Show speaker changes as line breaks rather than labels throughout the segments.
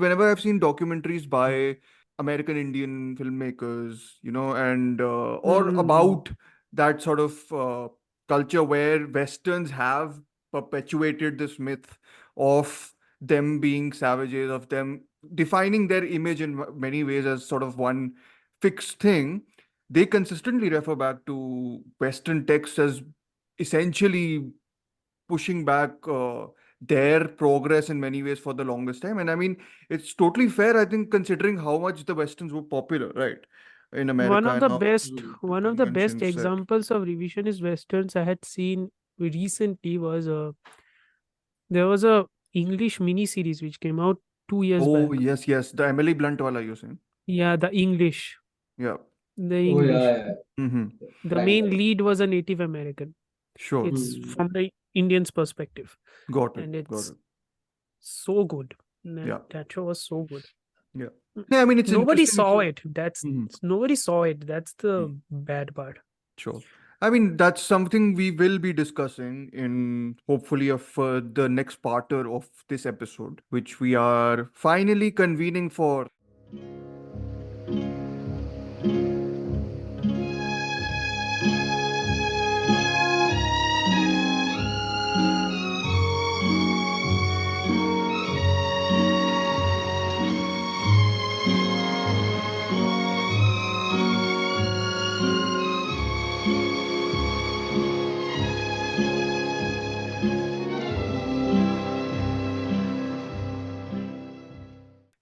Whenever I've seen documentaries by American Indian filmmakers, and or
Mm.
about that sort of culture where Westerns have perpetuated this myth of them being savages, of them defining their image in many ways as sort of one fixed thing, they consistently refer back to Western texts as essentially pushing back their progress in many ways for the longest time. And I mean, it's totally fair, I think, considering how much the Westerns were popular, right, in
One
America
of
and
the
how
best,
Mm.
one
the
of the best
conventions set.
examples of revisionist westerns I had seen recently was there was a English mini series which came out 2 years
Oh,
back.
yes, yes. The Emily Blunt wala you're saying.
Yeah,
Yeah.
the
Oh
English.
yeah,
Mm-hmm.
yeah.
The
Right,
main
right.
lead was a Native American.
Sure.
It's
Mm.
from the Indian's perspective,
Got it.
and
Got
it's
it.
so good. That
Yeah.
that show was so good.
Yeah. Yeah, I mean, it's
Nobody
interesting.
saw
So,
it. That's
mhm.
nobody saw it. That's the bad part.
Sure. I mean, that's something we will be discussing in hopefully the next parter of this episode, which we are finally convening for.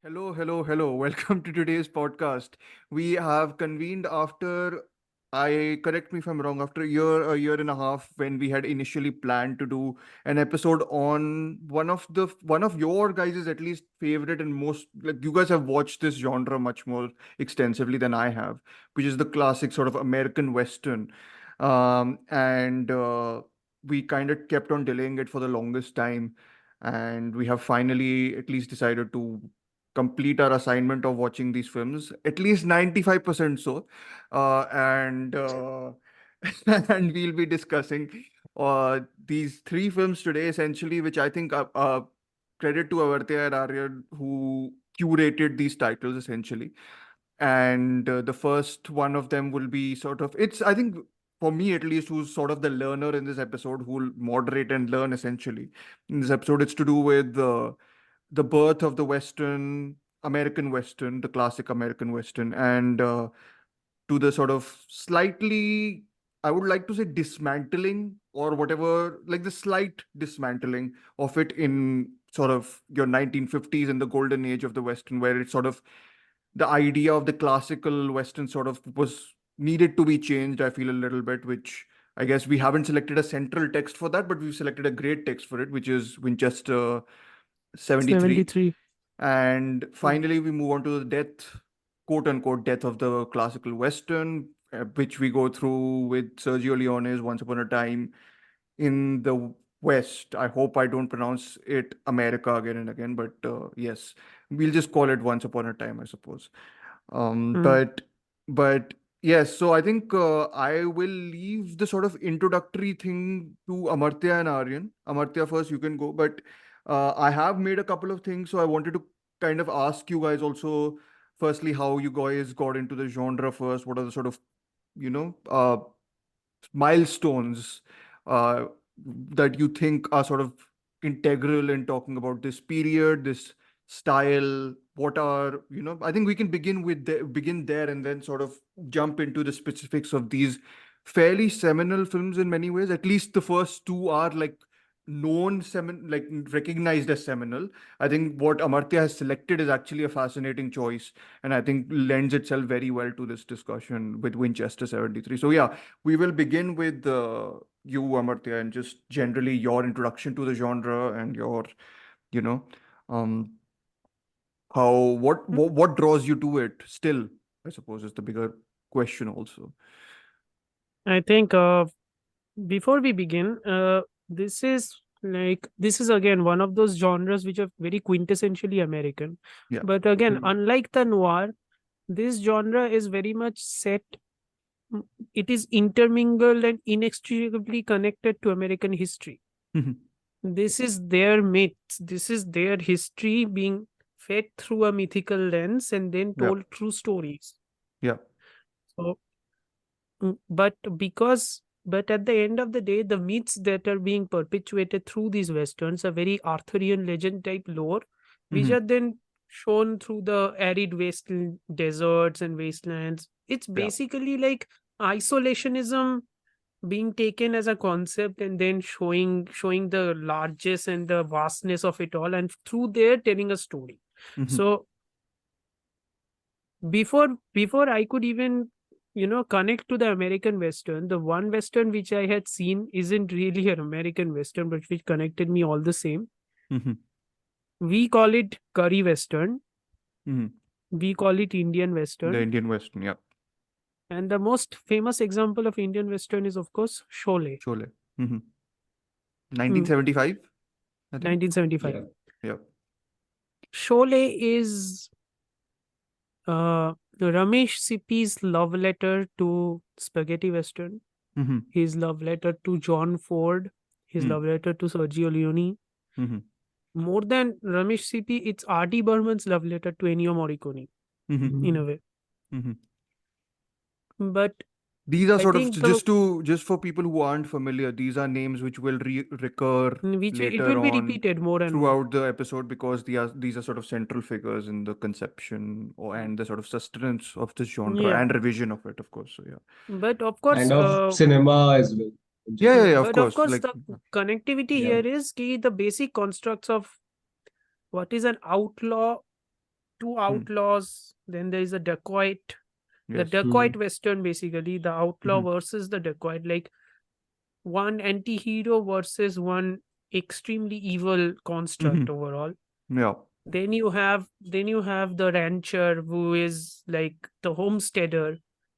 Hello, hello, hello. Welcome to today's podcast. We have convened after, I correct me if I'm wrong, after a year and a half, when we had initially planned to do an episode on one of your guys' at least favorite and most, like, you guys have watched this genre much more extensively than I have, which is the classic sort of American Western. And we kind of kept on delaying it for the longest time, and we have finally at least decided to complete our assignment of watching these films, at least 95% so. And and we'll be discussing these three films today, essentially, which I think credit to Amartya and Aryan, who curated these titles essentially. And the first one of them will be sort of, it's, I think, for me at least, who's sort of the learner in this episode, who will moderate and learn essentially in this episode. It's to do with the birth of the American Western, the classic American Western, and to the sort of slightly, I would like to say, dismantling or whatever, like the slight dismantling of it in sort of your 1950s and the golden age of the Western, where it sort of, the idea of the classical Western sort of was needed to be changed, I feel, a little bit, which I guess we haven't selected a central text for that, but we've selected a great text for it, which is Winchester 73.
73.
And finally, we move on to the death, quote unquote, death of the classical Western, which we go through with Sergio Leone's Once Upon a Time in the West. I hope I don't pronounce it America again and again, but yes, we'll just call it Once Upon a Time, I suppose. Um,
Mm.
but but yes, so I think I will leave the sort of introductory thing to Amartya and Aryan. Amartya, first, you can go, but I have made a couple of things, so I wanted to kind of ask you guys also, firstly, how you guys got into the genre first. What are the sort of, you know, milestones that you think are sort of integral in talking about this period, this style? What are, I think we can begin there and then sort of jump into the specifics of these fairly seminal films in many ways. At least the first two are like like recognized as seminal. I think what Amartya has selected is actually a fascinating choice, and I think lends itself very well to this discussion with Winchester 73. So yeah, we will begin with you, Amartya, and just generally your introduction to the genre and your, you know, um, how what draws you to it. Still, I suppose, is the bigger question also.
I think before we begin, this is again one of those genres which are very quintessentially American.
Yeah.
But again,
Mm.
unlike the noir, this genre is very much set. It is intermingled and inextricably connected to American history.
Mhm.
This is their myths. This is their history being fed through a mythical lens and then
Yeah.
told true stories.
Yeah.
So, but at the end of the day, the myths that are being perpetuated through these westerns are very Arthurian legend type lore, which
Mm-hmm.
are then shown through the arid waste deserts and wastelands. It's
Yeah.
basically like isolationism being taken as a concept and then showing the largest and the vastness of it all, and through there telling a story.
Mm-hmm.
So before I could even connect to the American western, the one western which I had seen isn't really an American western, but which connected me all the same.
Mm-hmm.
We call it curry western,
Mm-hmm.
we call it Indian
The
western,
Indian Western. Yeah.
and the most famous example of Indian western is of course Sholay.
Sholay. Mm-hmm.
Mm,
1975, I think.
1975.
Yeah.
Yeah.
Sholay is Ramesh Sippy's love letter to spaghetti western,
Mm-hmm.
his love letter to John Ford, his love letter to Sergio Leone.
Mm-hmm.
More than Ramesh Sippy, it's R.D. Burman's love letter to Ennio Morricone,
Mm-hmm.
in
Mhm.
a way.
Mm-hmm.
But
These are
I
sort of
think the
just for people who aren't familiar, these are names which will recur
which it
later
will be
on
repeated more and more.
throughout the episode because these are sort of central figures in the conception and the sort of sustenance of this genre
Yeah,
and revision of it, of course. So yeah.
but of course,
And of cinema as well, in
Yeah, yeah,
general.
yeah, of
but of
course.
course,
Like
the connectivity
Yeah.
here is key. The basic constructs of what is an outlaw, two
hmm,
outlaws, then there is a dacoit. The
yes.
dacoit
Mhm.
western, basically the outlaw
Mm-hmm.
versus the dacoit, like one anti-hero versus one extremely evil construct
Mm-hmm.
overall.
Yeah.
Then you have the rancher, who is like the homesteader,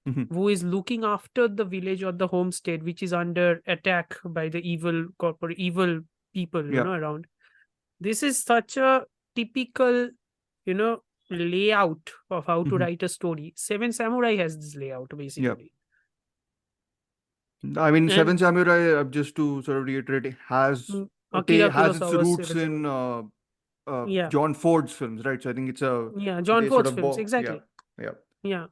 Mm-hmm.
who is looking after the village or the homestead which is under attack by the evil corporate evil people
Yeah.
around. This is such a typical you know layout of how to
Mm-hmm.
write a story. Seven Samurai has this layout
Yeah.
basically.
I mean,
And
Seven Samurai, just to sort of reiterate,
Akira
has its
Kurosawa's
roots
Seven
in
Samurai. Yeah,
John Ford's films, right? So I think it's a
yeah, John
they sort
Ford's
of
films,
yeah,
exactly.
yeah.
Yeah,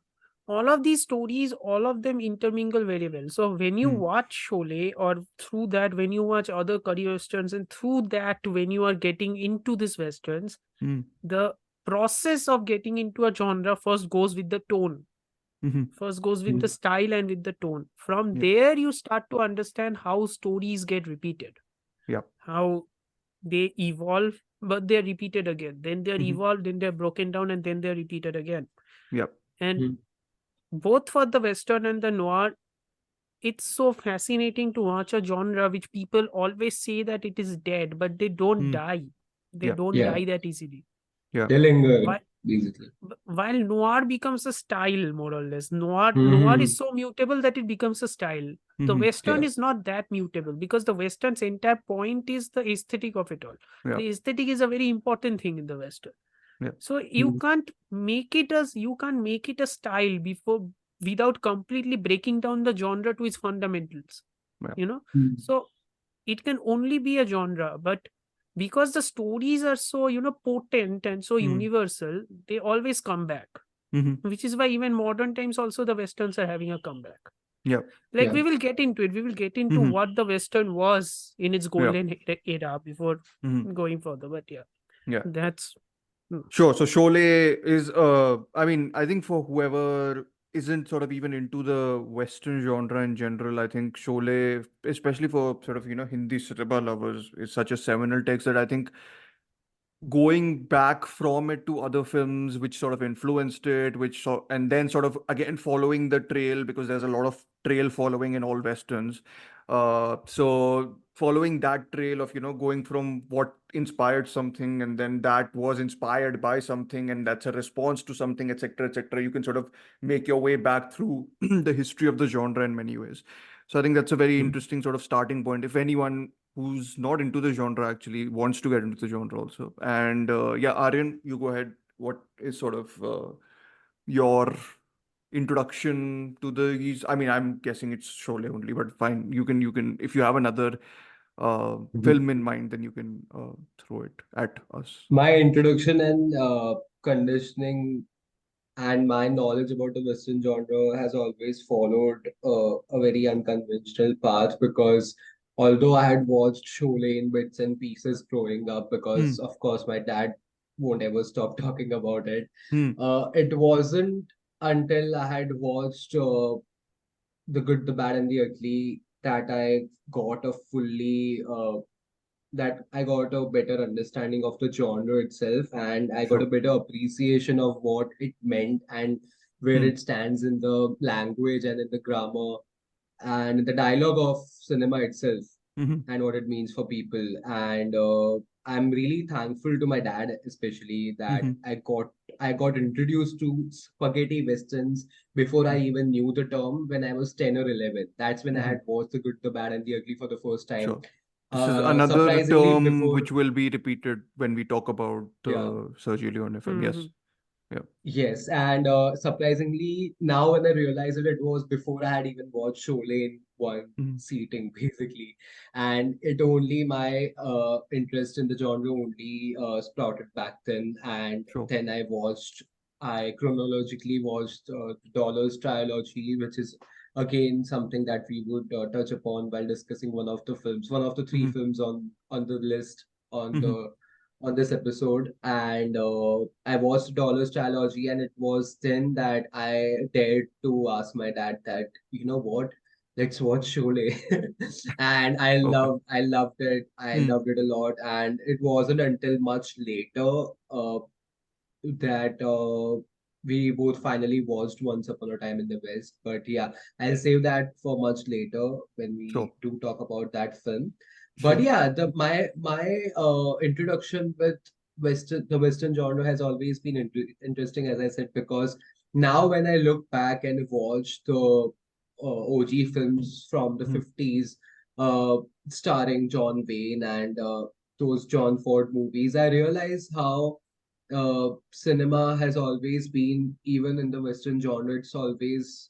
all of these stories, all of them intermingle very well. So when you
Hmm.
watch Sholay, or through that when you watch other curry westerns, and through that when you are getting into these westerns,
Hmm.
the process of getting into a genre first goes with the tone,
Mm-hmm.
first goes with the
Mhm.
style and with the tone. From
Yeah.
there you start to understand how stories get repeated,
Yeah.
how they evolve, but they're repeated again, then they're
Mm-hmm.
evolved, then they're broken down, and then they're repeated again.
Yeah.
And
Mhm.
both for the western and the noir, it's so fascinating to watch a genre which people always say that it is dead, but they don't
Hmm.
die. They
Yeah.
don't
Yeah.
die that easily.
Yeah.
They linger,
Why?
basically.
While noir becomes a style, more or less, noir is
Mhm.
so mutable that it becomes a style. The
Mm-hmm.
western
Yeah.
is not that mutable, because the western's entire point is the aesthetic of it all.
Yeah.
The aesthetic is a very important thing in the western.
Yeah.
So
Mhm.
you can't make it a style before, without completely breaking down the genre to its fundamentals.
Yeah.
you know
Mhm.
so it can only be a genre, but because the stories are so potent and so
Hmm.
universal, they always come back.
Mm-hmm.
Which is why even modern times also the westerns are having a comeback.
Yeah.
Like,
Yeah.
we will get into it, we will get into
Mm-hmm.
what the western was in its
Yeah.
golden era before
Mm-hmm.
going further. But yeah,
Yeah.
that's
Sure. So Sholay is I mean, I think for whoever isn't sort of even into the Western genre in general, I think Sholay, especially for sort of, Hindi cinema lovers, is such a seminal text that I think going back from it to other films which sort of influenced it, and then sort of again following the trail, because there's a lot of trail following in all westerns. So following that trail of going from what inspired something, and then that was inspired by something, and that's a response to something, etc., etc. You can sort of make your way back through the history of the genre in many ways. So I think that's a very
Mhm.
interesting sort of starting point if anyone who's not into the genre actually wants to get into the genre also. And yeah, Aryan, you go ahead. What is sort of your introduction to these? I mean, I'm guessing it's Sholay only, but fine. You can if you have another
Mhm.
film in mind, then you can throw it at us.
My introduction and conditioning and my knowledge about the Western genre has always followed a very unconventional path because although I had watched Sholay in bits and pieces growing up,
Hmm.
because of course my dad won't ever stop talking about it,
Hmm.
it wasn't until I had watched The Good, the Bad, and the Ugly that I got a fully that I got a better understanding of the genre itself, and I got a
Sure.
better appreciation of what it meant and where
Hmm.
it stands in the language and in the grammar and the dialogue of cinema itself
Hmm.
and what it means for people. And I'm really thankful to my dad, especially that
Hmm.
I got introduced to spaghetti westerns before I even knew the term when I was 10 or 11. That's when I
Hmm.
had watched The Good, the Bad, and the Ugly for the first time.
Sure. This is another
Surprisingly,
term
before
which will be repeated when we talk about
yeah.
the Sergio Leone film.
Hmm.
Yes. Yeah.
Yes, and surprisingly, now when I realize it, it was before I had even watched Sholay in one
Hmm.
seating, basically. And it only my interest in the genre only sprouted back then. And
Sure.
then I chronologically watched Dollars Trilogy, which is again something that we would touch upon while discussing one of the three
Hmm.
films on the list on
Hmm.
the on this episode, and I watched Dollars Trilogy, and it was then that I dared to ask my dad that, you know what, let's watch Sholay. And
Okay.
I loved it. I
Hmm.
loved it a lot, and it wasn't until much later that we both finally watched Once Upon a Time in the West. But yeah, I'll save that for much later when
Sure.
we do talk about that film. But
Sure.
yeah, my introduction with the Western genre has always been interesting, as I said, because now when I look back and watch the OG films from the
Hmm.
50s, starring John Wayne and those John Ford movies, I realize how cinema has always been, even in the Western genre, it's always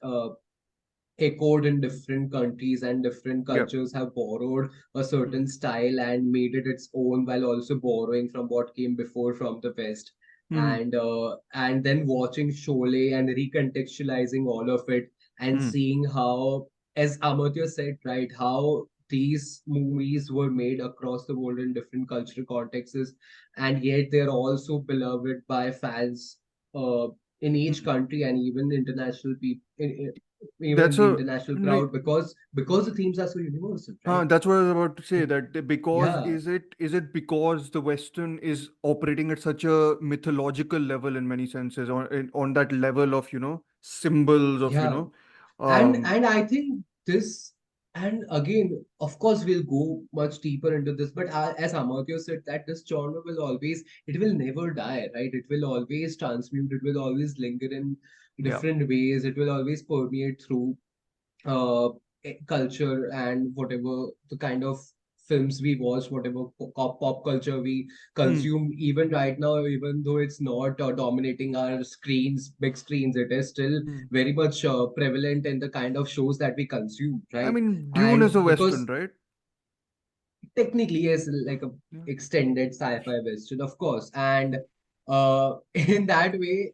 echoed in different countries, and different
Yep.
cultures have borrowed a
Hmm.
certain style and made it its own while also borrowing from what came before from the West.
Hmm.
And then watching Sholay and recontextualizing all of it and
Hmm.
seeing how, as Amartya said, right, how these movies were made across the world in different cultural contexts, and yet they're also beloved by fans in each
Hmm.
country and even international people, even in
That's
the
a
international
like,
crowd, because the themes are so universal, right?
that's what I was about to say. That because
Yeah,
is it because the Western is operating at such a mythological level in many senses, on that level of symbols of
yeah.
um
And I think this, and again, of course, we'll go much deeper into this, but as Amartya said, that this genre will always, it will never die, right? It will always transmute, it will always linger in
yeah.
different ways, it will always permeate through uh, culture and whatever the kind of films we watch, whatever pop culture we
Hmm.
consume, even right now, even though it's not dominating our screens, big screens, it is still
Hmm.
very much prevalent in the kind of shows that we consume,
I
right?
mean, Dune is
And
a Western,
because
right?
technically, yes, like a
Yeah.
extended sci-fi western, of course, and in that way,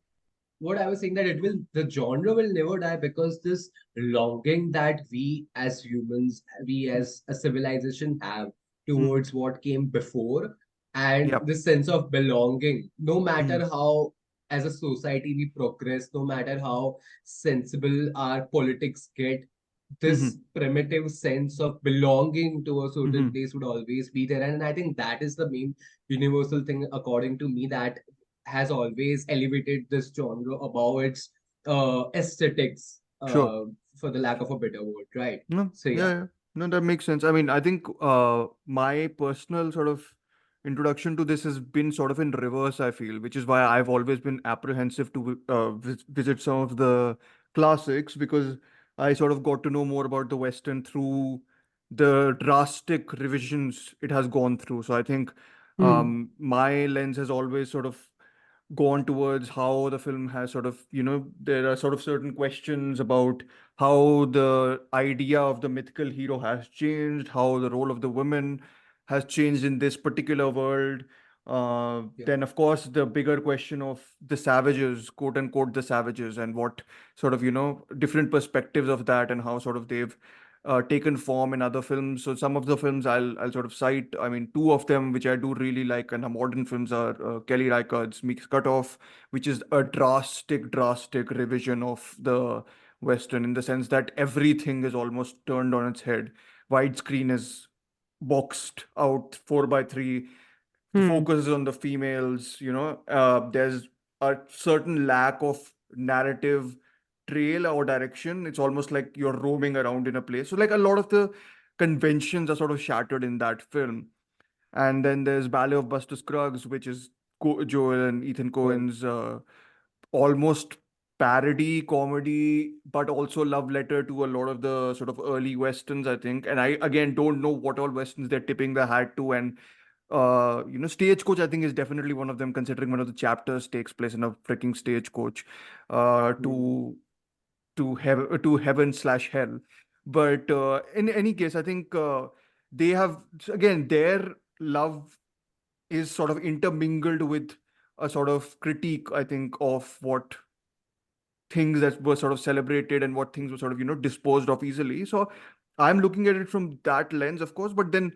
what I was saying, that the genre will never die, because this longing that we as humans, we
Hmm.
as a civilization have
Hmm.
towards what came before, and
Yep.
this sense of belonging, no
Hmm.
matter how as a society we progress, no matter how sensible our politics get,
Hmm.
this primitive sense of belonging to a certain
Hmm.
place would always be there. And I think that is the main universal thing, according to me, that has always elevated this genre above its aesthetics,
Sure.
for the lack of a better word, right?
No,
So
yeah,
yeah.
yeah. No, that makes sense. I mean, I think my personal sort of introduction to this has been sort of in reverse, I feel, which is why I've always been apprehensive to visit some of the classics, because I sort of got to know more about the Western through the drastic revisions it has gone through. So I think
Hmm.
my lens has always sort of gone towards how the film has sort of, there are sort of certain questions about how the idea of the mythical hero has changed, how the role of the women has changed in this particular world.
Yeah.
Then, of course, the bigger question of the savages, quote unquote, the savages, and what sort of, different perspectives of that and how sort of they've taken form in other films. So some of the films I'll sort of cite. I mean, two of them which I do really like and are modern films are Kelly Reichardt's Meek's Cutoff, which is a drastic revision of the Western in the sense that everything is almost turned on its head. Widescreen is boxed out 4:3. The
Hmm.
focus is on the females. There's a certain lack of narrative trail or direction. It's almost like you're roaming around in a place. So like a lot of the conventions are sort of shattered in that film. And then there's Ballet of Buster Scruggs, which is Joel and Ethan
Oh,
Coen's almost parody comedy, but also love letter to a lot of the sort of early westerns, I think. And I again don't know what all westerns they're tipping their hat to. And Stagecoach, I think, is definitely one of them, considering one of the chapters takes place in a freaking stagecoach,
mm,
to heaven/hell. But in any case, I think they have again their love is sort of intermingled with a sort of critique, I think, of what things that were sort of celebrated and what things were sort of disposed of easily. So I'm looking at it from that lens, of course. But then,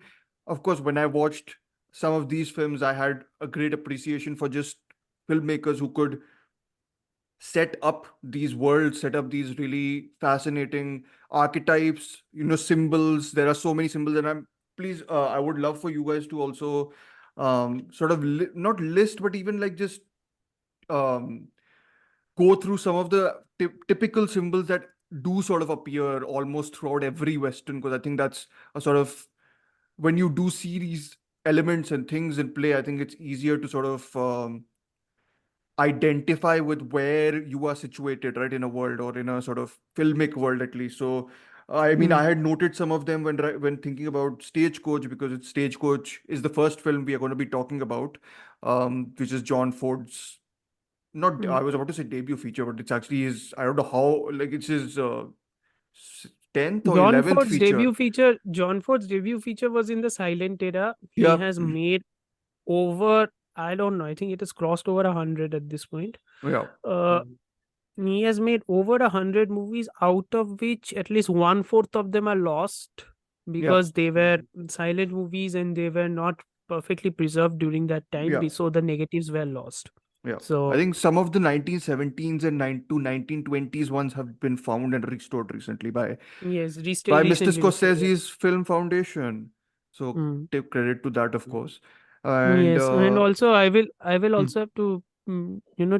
of course, when I watched some of these films, I had a great appreciation for just filmmakers who could set up these worlds, set up these really fascinating archetypes, symbols. There are so many symbols, and please, I would love for you guys to also sort of not list, but even like just um, go through some of the typical symbols that do sort of appear almost throughout every Western, because I think that's a sort of, when you do see these elements and things in play, I think it's easier to sort of identify with where you are situated, right, in a world or in a sort of filmic world at least. So, I mean, I
Hmm.
had noted some of them when thinking about Stagecoach, because Stagecoach is the first film we are going to be talking about, which is John Ford's, not,
Hmm.
I was about to say debut feature, but it's actually his, I don't know how, like it's his 10th or 11th feature.
John Ford's debut feature was in the silent era. He
Yeah.
has made over, I don't know, I think it has crossed over 100 at this point.
Yeah.
Uh,
mm,
he has made over 100 movies, out of which at least one fourth of them are lost
Yeah.
because they were
mm,
silent movies and they were not perfectly preserved during that time.
Yeah.
So the negatives were lost.
Yeah. I
So
think some of the 1917s and 1920s ones have been found and restored recently
yes,
by Mr.
recently restored. Yeah.
Scorsese's Film Foundation. So
Mm.
take credit to that, of
mm,
course. And
Yes, and also I will
hmm,
also have to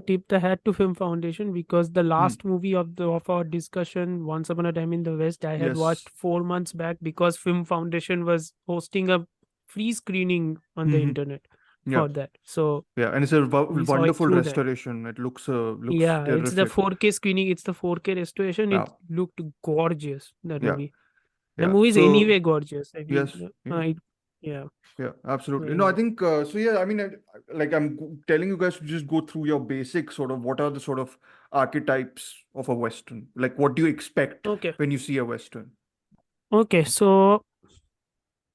tip the hat to Film Foundation, because the
hmm,
last movie of our discussion, Once Upon a Time in the West, I had
yes.
watched 4 months back because Film Foundation was hosting a free screening on the
Hmm,
internet
yeah.
for that. So
Yeah. And it's a
we saw it
wonderful
through that.
restoration. It looks
Yeah, it's the
terrific.
4K screening. It's the 4K restoration.
Yeah.
It looked gorgeous. That
Yeah.
movie. The
Yeah.
movie is
So
anyway gorgeous. I
yes.
mean,
Yeah.
yeah.
Yeah, absolutely. No, I
And
think so. Yeah, I mean, like telling you guys to just go through your basic sort of what are the sort of archetypes of a Western? Like, what do you expect
okay,
when you see a Western?
okay. So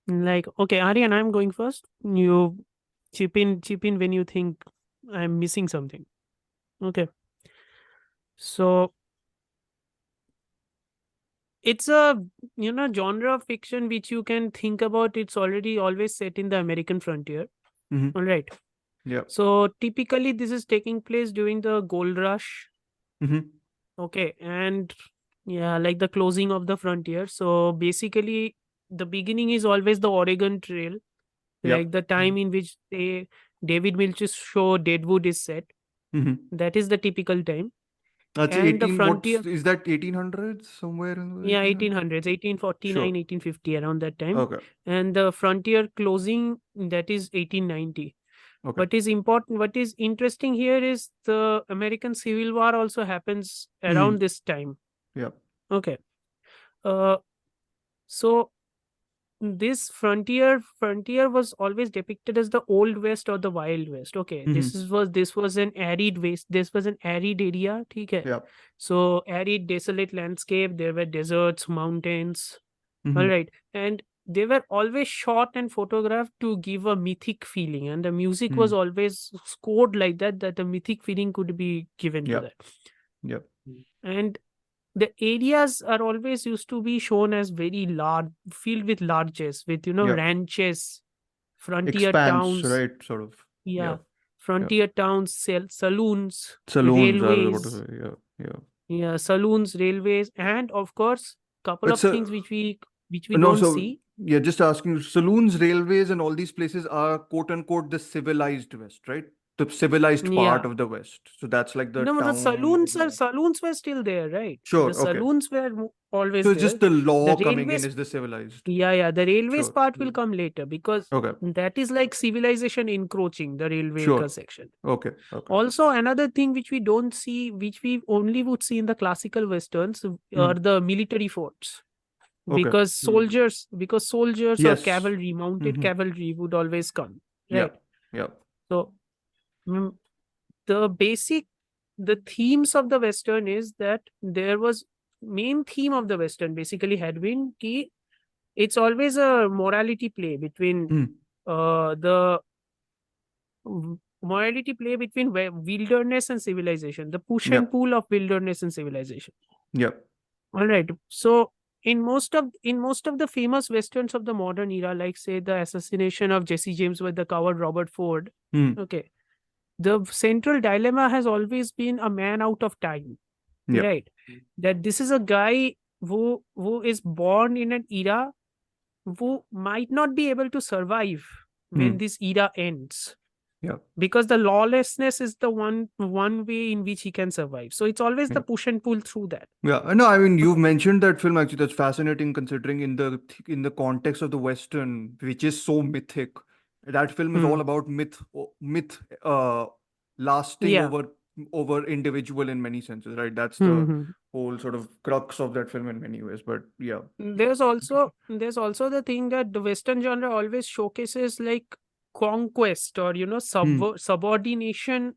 like, okay, Aryan, I'm going first. You chip in when you think I'm missing something. Okay. So it's a genre of fiction which you can think about. It's already always set in the American frontier.
Mm-hmm.
All right.
Yeah.
So typically this is taking place during the gold rush.
Mm-hmm.
Okay. And yeah, like the closing of the frontier. So basically the beginning is always the Oregon Trail,
Yeah.
like the
mm,
time in which David Milch's show Deadwood is set.
Mm-hmm.
That is the typical time.
That's
And the
18.
frontier,
What's is that 1800s somewhere in the
yeah,
1800s?
1800s,
Sure.
1849, 1850, around that time.
Okay.
And the frontier closing, that is 1890.
Okay.
What is interesting here is the American Civil War also happens
Mm-hmm.
around this time.
Yeah.
Okay. Uh, so this frontier was always depicted as the old west or the wild west. Okay, this was an arid waste. This was an arid area. Okay,
Yeah.
so arid, desolate landscape. There were deserts, mountains. All
Mm-hmm.
right, and they were always shot and photographed to give a mythic feeling, and the music was always scored like that, that the mythic feeling could be given to
Yeah.
that.
Yeah.
And the areas are always used to be shown as very large, filled with larges, with
Yeah.
ranches, frontier
Expanse,
towns.
right? Sort of.
Yeah,
Yeah. Yeah.
frontier towns, saloons,
Saloons, I was about to
railways.
say. Yeah. Yeah.
Yeah, saloons, railways, and of course, couple
But
of
so
things which we
no,
don't
so
see.
yeah, just asking, saloons, railways, and all these places are quote unquote the civilized West, right? The civilized part
Yeah.
of the West. So that's like the
No, but the
town area.
saloons were still there, right? The
Sure. Okay.
saloons were
So
always
it's
there.
just the
The
law coming in
railways,
is the civilized.
yeah, the railways
Sure.
part will come later, because
Okay.
that is like civilization encroaching the railway
Sure.
section.
Okay. Okay.
Also, another thing which we don't see, which we only would see in the classical westerns, are
Hmm.
the military forts.
Okay.
Because soldiers or
Yes.
cavalry, mounted
Mm-hmm.
cavalry would always come,
Yeah.
right?
Yeah.
So mm, the basic, the themes of the western is that there was main theme of the western basically had been ki it's always a morality play between
Hmm.
the morality play between wilderness and civilization, the push
Yeah.
and pull of wilderness and civilization.
Yeah.
All right. So in most of the famous westerns of the modern era, like say the assassination of Jesse James by the coward Robert Ford,
Hmm.
okay, the central dilemma has always been a man out of time,
Yeah.
right? That this is a guy who is born in an era who might not be able to survive when
Hmm.
this era ends,
Yeah.
because the lawlessness is the one way in which he can survive. So it's always the
Yeah.
push and pull through that.
Yeah, no, I mean you've
Okay.
mentioned that film actually. That's fascinating considering in the context of the Western, which is so mythic. That film is all
Hmm.
about myth lasting
Yeah.
over individual in many senses, right? That's
Hmm.
the
Hmm.
whole sort of crux of that film in many ways. But yeah.
There's also the thing that the Western genre always showcases like conquest, or
Hmm.
subordination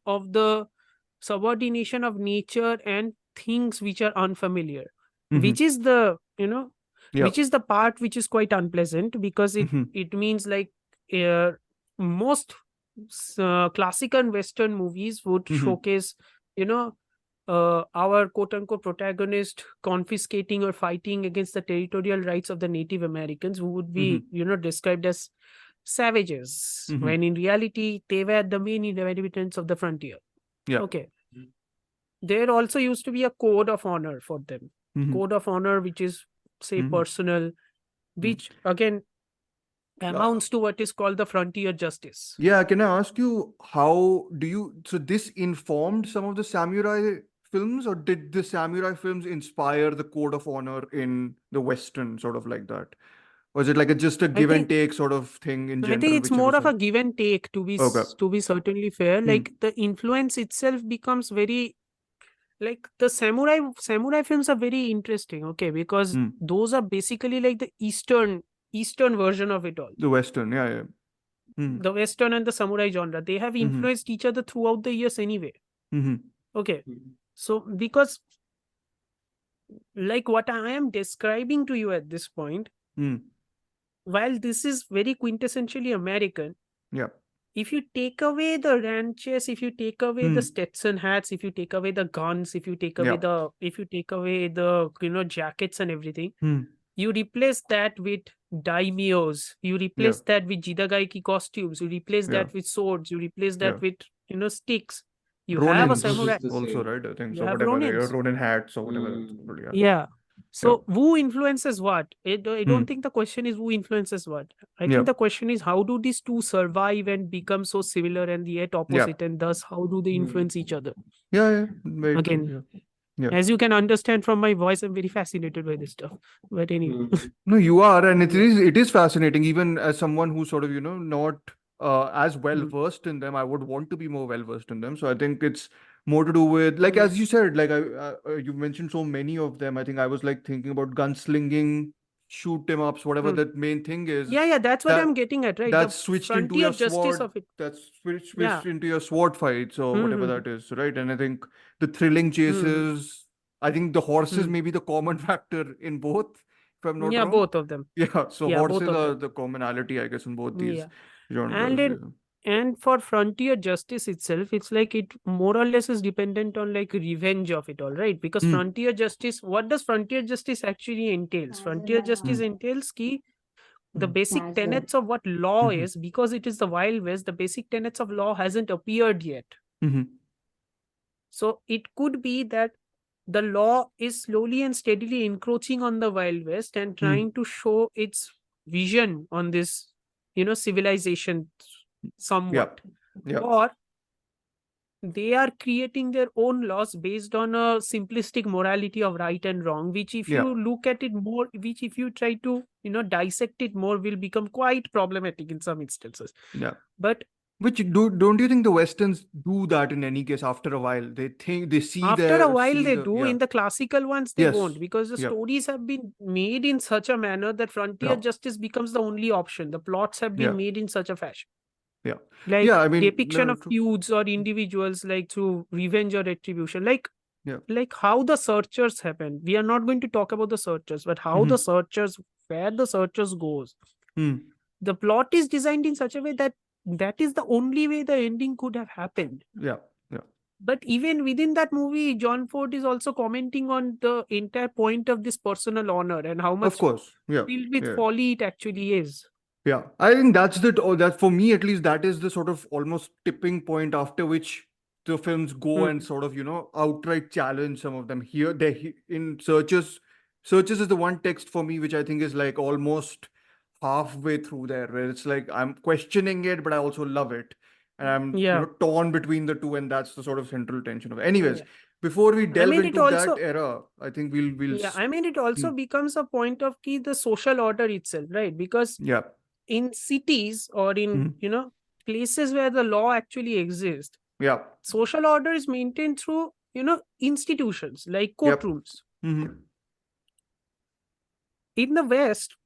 of nature and things which are unfamiliar,
Mm-hmm.
which is the you know
Yeah.
which is the part which is quite unpleasant, because it
Mm-hmm.
it means like uh, most classical Western movies would
Mm-hmm.
showcase you know our quote unquote protagonist confiscating or fighting against the territorial rights of the Native Americans, who would
Mm-hmm.
be described as savages,
Mm-hmm.
when in reality they were the main inhabitants of the frontier.
Yeah.
Okay, there also used to be a code of honor for them,
Mm-hmm.
code of honor which is say
Mm-hmm.
personal, which again amounts to what is called the frontier justice.
Yeah, can I ask you how do you so this informed some of the samurai films, or did the samurai films inspire the code of honor in the Western, sort of like that? Was it like just a
I
give and
think
take sort of thing in
I think
general,
it's
whichever
more of
side?
a give and take, to be
Okay.
to be certainly fair.
Hmm.
Like the influence itself becomes very, like the samurai films are very interesting, okay, because
Hmm.
those are basically like the eastern version of it all.
The Western, yeah, yeah. Hmm.
The western and the samurai genre, they have
Mm-hmm.
influenced each other throughout the years anyway.
Mm-hmm.
Okay, so because like what I am describing to you at this point,
Hmm.
while this is very quintessentially American,
Yeah.
if you take away the ranches, if you take away the
Hmm.
Stetson hats, if you take away the guns,
Yeah.
if you take away the jackets and everything,
Hmm.
you replace that with daimyos, you
Yeah.
replace that with jidagaiki costumes, you replace
Yeah.
that with swords, you replace
Yeah.
that with sticks. You have a
It
Ronins
samurai,
was the
also,
same.
right? I think
you
so.
have
Whatever,
ronins.
Ronin hats or whatever.
Mm.
Yeah.
Yeah.
Yeah.
So who influences what? I
Hmm.
don't think the question is who influences what. I
Yeah.
think the question is how do these two survive and become so similar and yet
Yeah.
opposite, and thus how do they
Mm.
influence each other?
Yeah. Yeah. Very true.
Again,
Yeah. Yeah.
as you can understand from my voice, I'm very fascinated by this stuff. But anyway,
Mm.
No, you are, and it
yeah.
is fascinating. Even as someone who's sort of not as well
Mm.
versed in them, I would want to be more well versed in them. So I think it's more to do with, like,
Mm.
as you said, like you mentioned so many of them. I think I was like thinking about gunslinging shoot 'em ups, whatever
Hmm.
the main thing is,
Yeah, that's what I'm
that
getting at, right? The
that's switched into
frontier
your
justice
sword,
of it.
that's
Yeah.
switched into your sword fights or
Hmm.
whatever
Hmm.
that is, right? And I think the thrilling
Hmm.
chases, I think the horses
Hmm.
may be the common factor in both, if I'm not
Yeah,
wrong.
both of them.
Yeah, so
Yeah, both
horses
of
are
them.
the commonality, I guess, in both these
Yeah. And
genres.
in
Yeah.
and for frontier justice itself, it's like it more or less is dependent on like revenge of it all, right? Because
Hmm.
frontier justice, what does frontier justice actually entails? Frontier justice
Hmm.
entails key the
Hmm.
basic tenets of what law
Hmm.
is, because it is the Wild West, the basic tenets of law hasn't appeared yet.
Hmm.
So it could be that the law is slowly and steadily encroaching on the Wild West and
Hmm.
trying to show its vision on this, civilization
Yeah.
somewhat.
Yeah.
Or they are creating their own laws based on a simplistic morality of right and wrong, which if
Yeah.
you look at it more, which if you try to, dissect it more, will become quite problematic in some instances.
Yeah.
But
Which don't you think the Westerns do that in any case after a while? They think they
after a while
see
they
the
do.
yeah.
In the classical ones they
Yes.
won't, because the
Yeah.
stories have been made in such a manner that frontier
Yeah.
justice becomes the only option. The plots have
Yeah.
been made in such a fashion,
Yeah.
like
Yeah. I mean,
depiction
no,
of feuds or individuals, like through revenge or retribution,
yeah.
like how the searchers happen. We are not going to talk about the searchers, but how
Hmm.
the searchers, where the searchers goes,
Hmm.
the plot is designed in such a way that that is the only way the ending could have happened.
Yeah. Yeah.
But even within that movie, John Ford is also commenting on the entire point of this personal honor and how
Of
much
course. Yeah.
filled with
Yeah.
folly it actually is.
Yeah, I think that's that for me at least, that is the sort of almost tipping point after which the films go and
Hmm.
sort of, outright challenge some of them. Here, in Searches. Searches is the one text for me which I think is like almost halfway through there, where it's like I'm questioning it, but I also love it. And I'm,
Yeah.
torn between the two, and that's the sort of central tension of it. Anyways,
Yeah.
before we
I
delve
mean, it
into that
also,
era, I think
yeah, I mean, it also
hmm,
becomes a point of key the social order itself, right? Because
yeah.
in cities or in,
Hmm.
places where the law actually exists,
Yeah.
social order is maintained through, institutions like
Yep.
courtrooms.
Hmm.
In the West,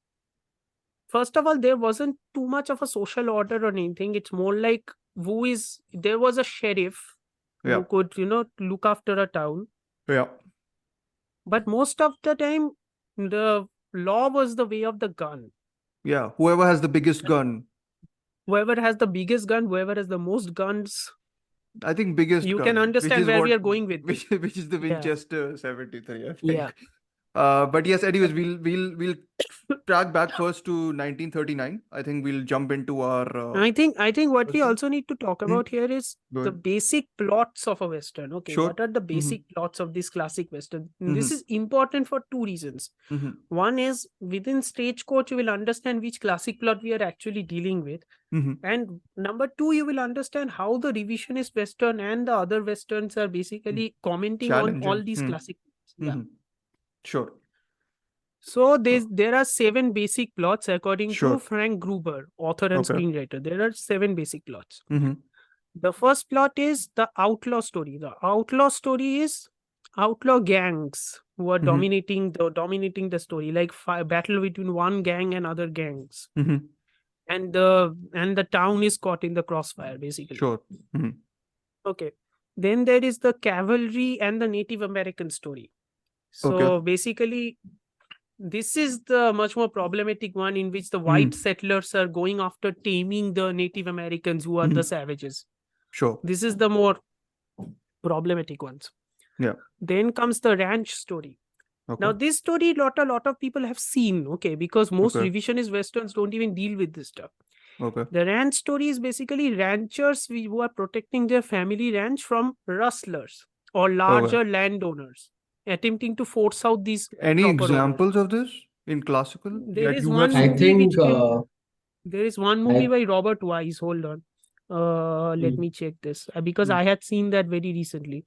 first of all, there wasn't too much of a social order or anything. It's more like there was a sheriff
Yeah.
who could, look after a town.
Yeah.
But most of the time, the law was the way of the gun.
Yeah, whoever has the biggest gun.
Whoever has the biggest gun, whoever has the most guns,
I think biggest
you can
gun, which
understand
is
where we
what
are going with this.
which is the
Yeah.
Winchester 73, I
Yeah.
think. But yes, anyways, we'll track back first to 1939. I think we'll jump into our
I think what we
first one.
also need to talk
Hmm,
about here is
go
the
ahead.
basic plots of a Western. Okay,
Sure.
what are the
Mm-hmm.
basic plots of this classic Western? And
Mm-hmm.
this is important for two reasons.
Mm-hmm.
One is within Stagecoach, you will understand which classic plot we are actually dealing with.
Mm-hmm.
And number two, you will understand how the revisionist Western and the other Westerns are basically commenting on all
Challenging.
these classic plots. Yeah.
Mm-hmm. Sure.
So
Uh,
there are 7 basic plots according to
Sure.
Frank Gruber, author and
Okay.
screenwriter. There are 7 basic plots.
Mm-hmm.
The first plot is the outlaw story. The outlaw story is outlaw gangs who are
Mm-hmm.
dominating the story, like battle between one gang and other gangs,
Mm-hmm.
and the town is caught in the crossfire basically.
Sure. Mm-hmm.
Okay, then there is the cavalry and the Native American story.
Okay.
So basically, this is the much more problematic one, in which the white
Mm-hmm.
settlers are going after taming the Native Americans who are the
Mm-hmm.
savages.
Sure.
This is the more problematic ones.
Yeah.
Then comes the ranch story.
Okay.
Now, this story a lot of people have seen, okay, because most
Okay.
revisionist Westerns don't even deal with this stuff.
Okay.
The ranch story is basically ranchers who are protecting their family ranch from rustlers or
Okay.
larger landowners attempting to force out these
Any
proper owners.
examples of this in classical
There
that
is
you have
one
I
seen?
movie which
think
came. There is one movie
I
by Robert Wise. Hold on. Let
mm,
me check this because
Hmm.
I had seen that very recently.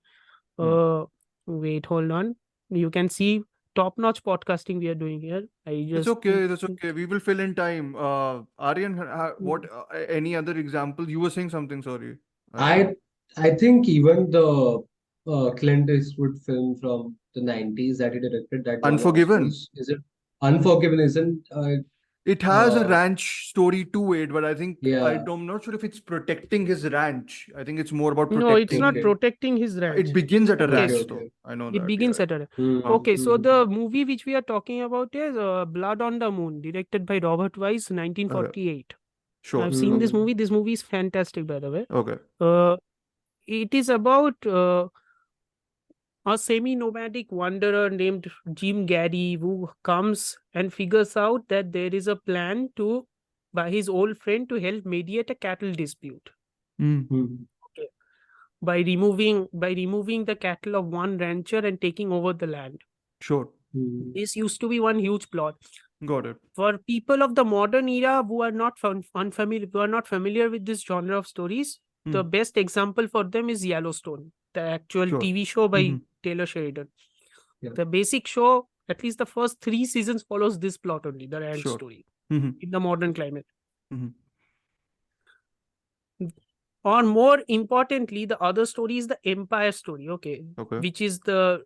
Hmm.
Wait, hold on. You can see top-notch podcasting we are doing here. I
It's
just
okay. That's okay. We will fill in time. Aryan, what?
Mm.
Any other examples? You were saying something. Sorry.
I I think even the Clint Eastwood film from the 90s that he directed, that Dawn of the
Unforgiven.
Souls, is it Unforgiven isn't.
It has a
Uh,
ranch story to it, but I think
yeah.
I'm not sure if it's protecting his ranch. I think it's more about
No, it's not
Okay.
protecting.
protecting his ranch.
It begins at a
Okay,
Okay.
ranch,
Okay.
though. I know
it
that. Yeah.
begins at a.
Huh.
Okay, so
Hmm.
the movie which we are talking about is Blood on the Moon, directed by Robert Wise,
Okay.
1948.
Sure.
I've seen this
Hmm.
movie. This movie is fantastic, by the way.
Okay.
It is about a semi-nomadic wanderer named Jim Gaddy who comes and figures out that there is a plan to by his old friend to help mediate a cattle dispute.
Mm.
Hmm.
Okay. By removing the cattle of one rancher and taking over the land.
Sure.
Hmm.
This used to be one huge plot.
Got it.
For people of the modern era who are not familiar with this genre of stories, the
Mm.
best example for them is Yellowstone, the actual
Sure.
TV show by
Mhm.
Taylor Sheridan.
Yeah.
The basic show, at least the first 3 seasons, follows this plot only, the ranch
Sure.
story
Mhm.
in the modern climate.
Mhm.
Or more importantly, the other story is the empire story, okay,
Okay.
which is the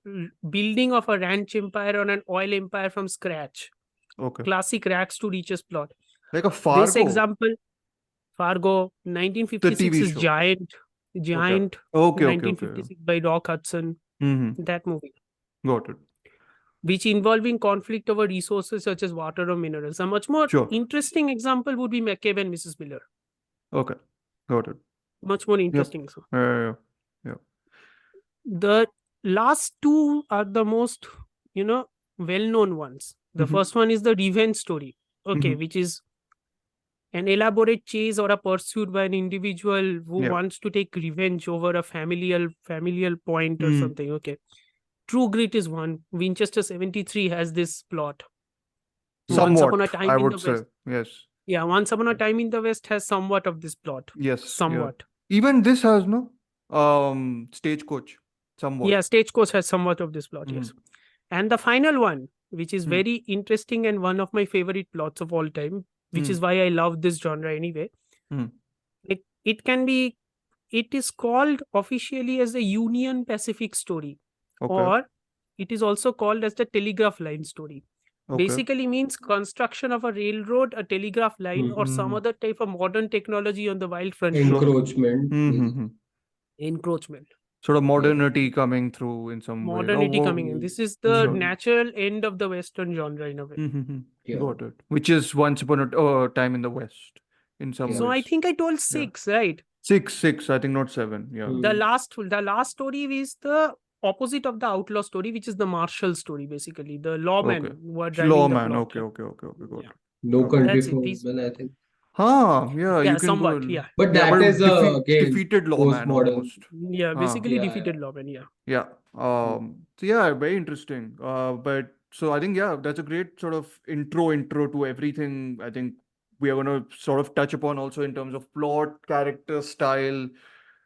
building of a ranch empire on an oil empire from scratch.
Okay.
Classic rags to riches plot.
Like a
This
Fargo,
example, Fargo,
the
1956
TV
is
show.
Giant,
Okay. Okay. Okay. Okay.
1956 by Doc Hudson,
Mm-hmm.
that movie,
Got it.
which involving conflict over resources such as water or minerals. A much more
Sure.
interesting example would be McCabe and Mrs. Miller.
Okay. Got it.
Much more
Yep.
interesting. example.
Yeah. Yeah.
The last two are the most, well-known ones. The
Mm-hmm.
first one is the revenge story, okay,
Mm-hmm.
which is an elaborate chase or a pursuit by an individual who
Yeah.
wants to take revenge over a familial point or
Mm.
something. Okay. True Grit is one. Winchester 73 has this plot. Once upon a
Somewhat,
time
I
in the
would say.
West.
Yes.
Yeah, Once Upon a Time in the West has somewhat of this plot.
Yes. Yeah.
Somewhat.
Even this has no Stagecoach. Somewhat.
Yeah, Stagecoach has somewhat of this plot,
Mm-hmm.
yes. And the final one, which is
Mm.
very interesting and one of my favorite plots of all time, which is why I love this genre anyway.
Mm.
It can be, it is called officially as the Union Pacific story,
Okay.
or it is also called as the telegraph line story.
Okay.
Basically means construction of a railroad, a telegraph line, or some
Mm.
other type of modern technology on the wild frontier.
Sure.
Encroachment.
Mm-hmm.
Encroachment.
Sort of modernity coming through in some ways.
Modernity coming in. This is the
Sure.
natural end of the Western genre in a way.
Mm-hmm.
Yeah.
Got it. Which is once upon a time in the West, in some
Yeah.
So I
ways.
think I told
Yeah.
6, right?
Six. I think not 7. Yeah.
Hmm.
The last story is the opposite of the outlaw story, which is the martial story, basically. The lawmen
Okay.
who are driving the
Lawman.
plot.
Okay. Got
Yeah.
it.
No
Okay.
Country
That's it.
for
These,
Women, I think.
Huh. Yeah.
yeah,
You can go.
somewhat. Yeah.
But
Yeah,
that
but
is again
defeated lawman
postmodern.
almost.
Yeah,
Huh.
basically
Yeah,
defeated
yeah.
lawmen. Yeah.
Yeah. So yeah, very interesting. But so I think, yeah, that's a great sort of intro to everything. I think we are going to sort of touch upon also in terms of plot, character, style,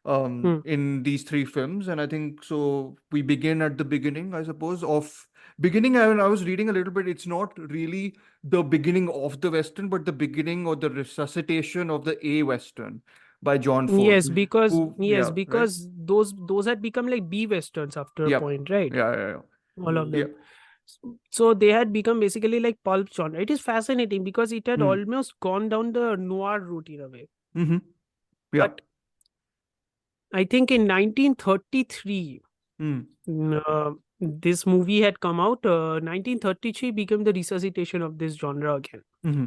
Hmm.
in these 3 films. And I think so we begin at the beginning, I suppose, of beginning. I was reading a little bit. It's not really the beginning of the Western, but the beginning or the resuscitation of the A Western by John Ford.
Yes, because
Who, yeah, right?
because those had become like B westerns after a
Yep.
point, right?
Yeah.
All of
Yeah.
them. So they had become basically like pulp genre. It is fascinating because it had
Hmm.
almost gone down the noir route in a way.
Mm-hmm. Yeah.
But I think in 1933,
Mm.
this movie had come out. 1933 became the resuscitation of this genre again
Mm-hmm.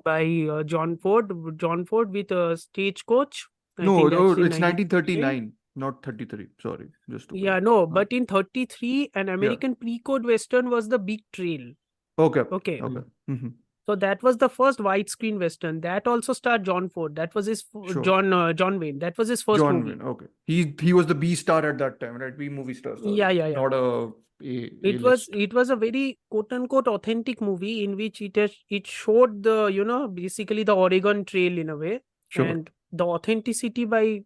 by John Ford. John Ford with a Stagecoach. I
No,
think that's in
it's
1939.
1939, not 33. Sorry, just to
Yeah,
correct.
no, but in 33, an American pre-code western was The Big Trail.
Okay.
Okay.
Mm-hmm.
So that was the first widescreen western. That also starred John Ford. That was his
Sure.
John Wayne. That was his first
John
movie.
Wayne. Okay. He was the B star at that time, right? B movie star. Sorry.
Yeah.
Not a list.
It was a very quote unquote authentic movie in which it showed the basically the Oregon Trail in a way,
Sure.
and the authenticity by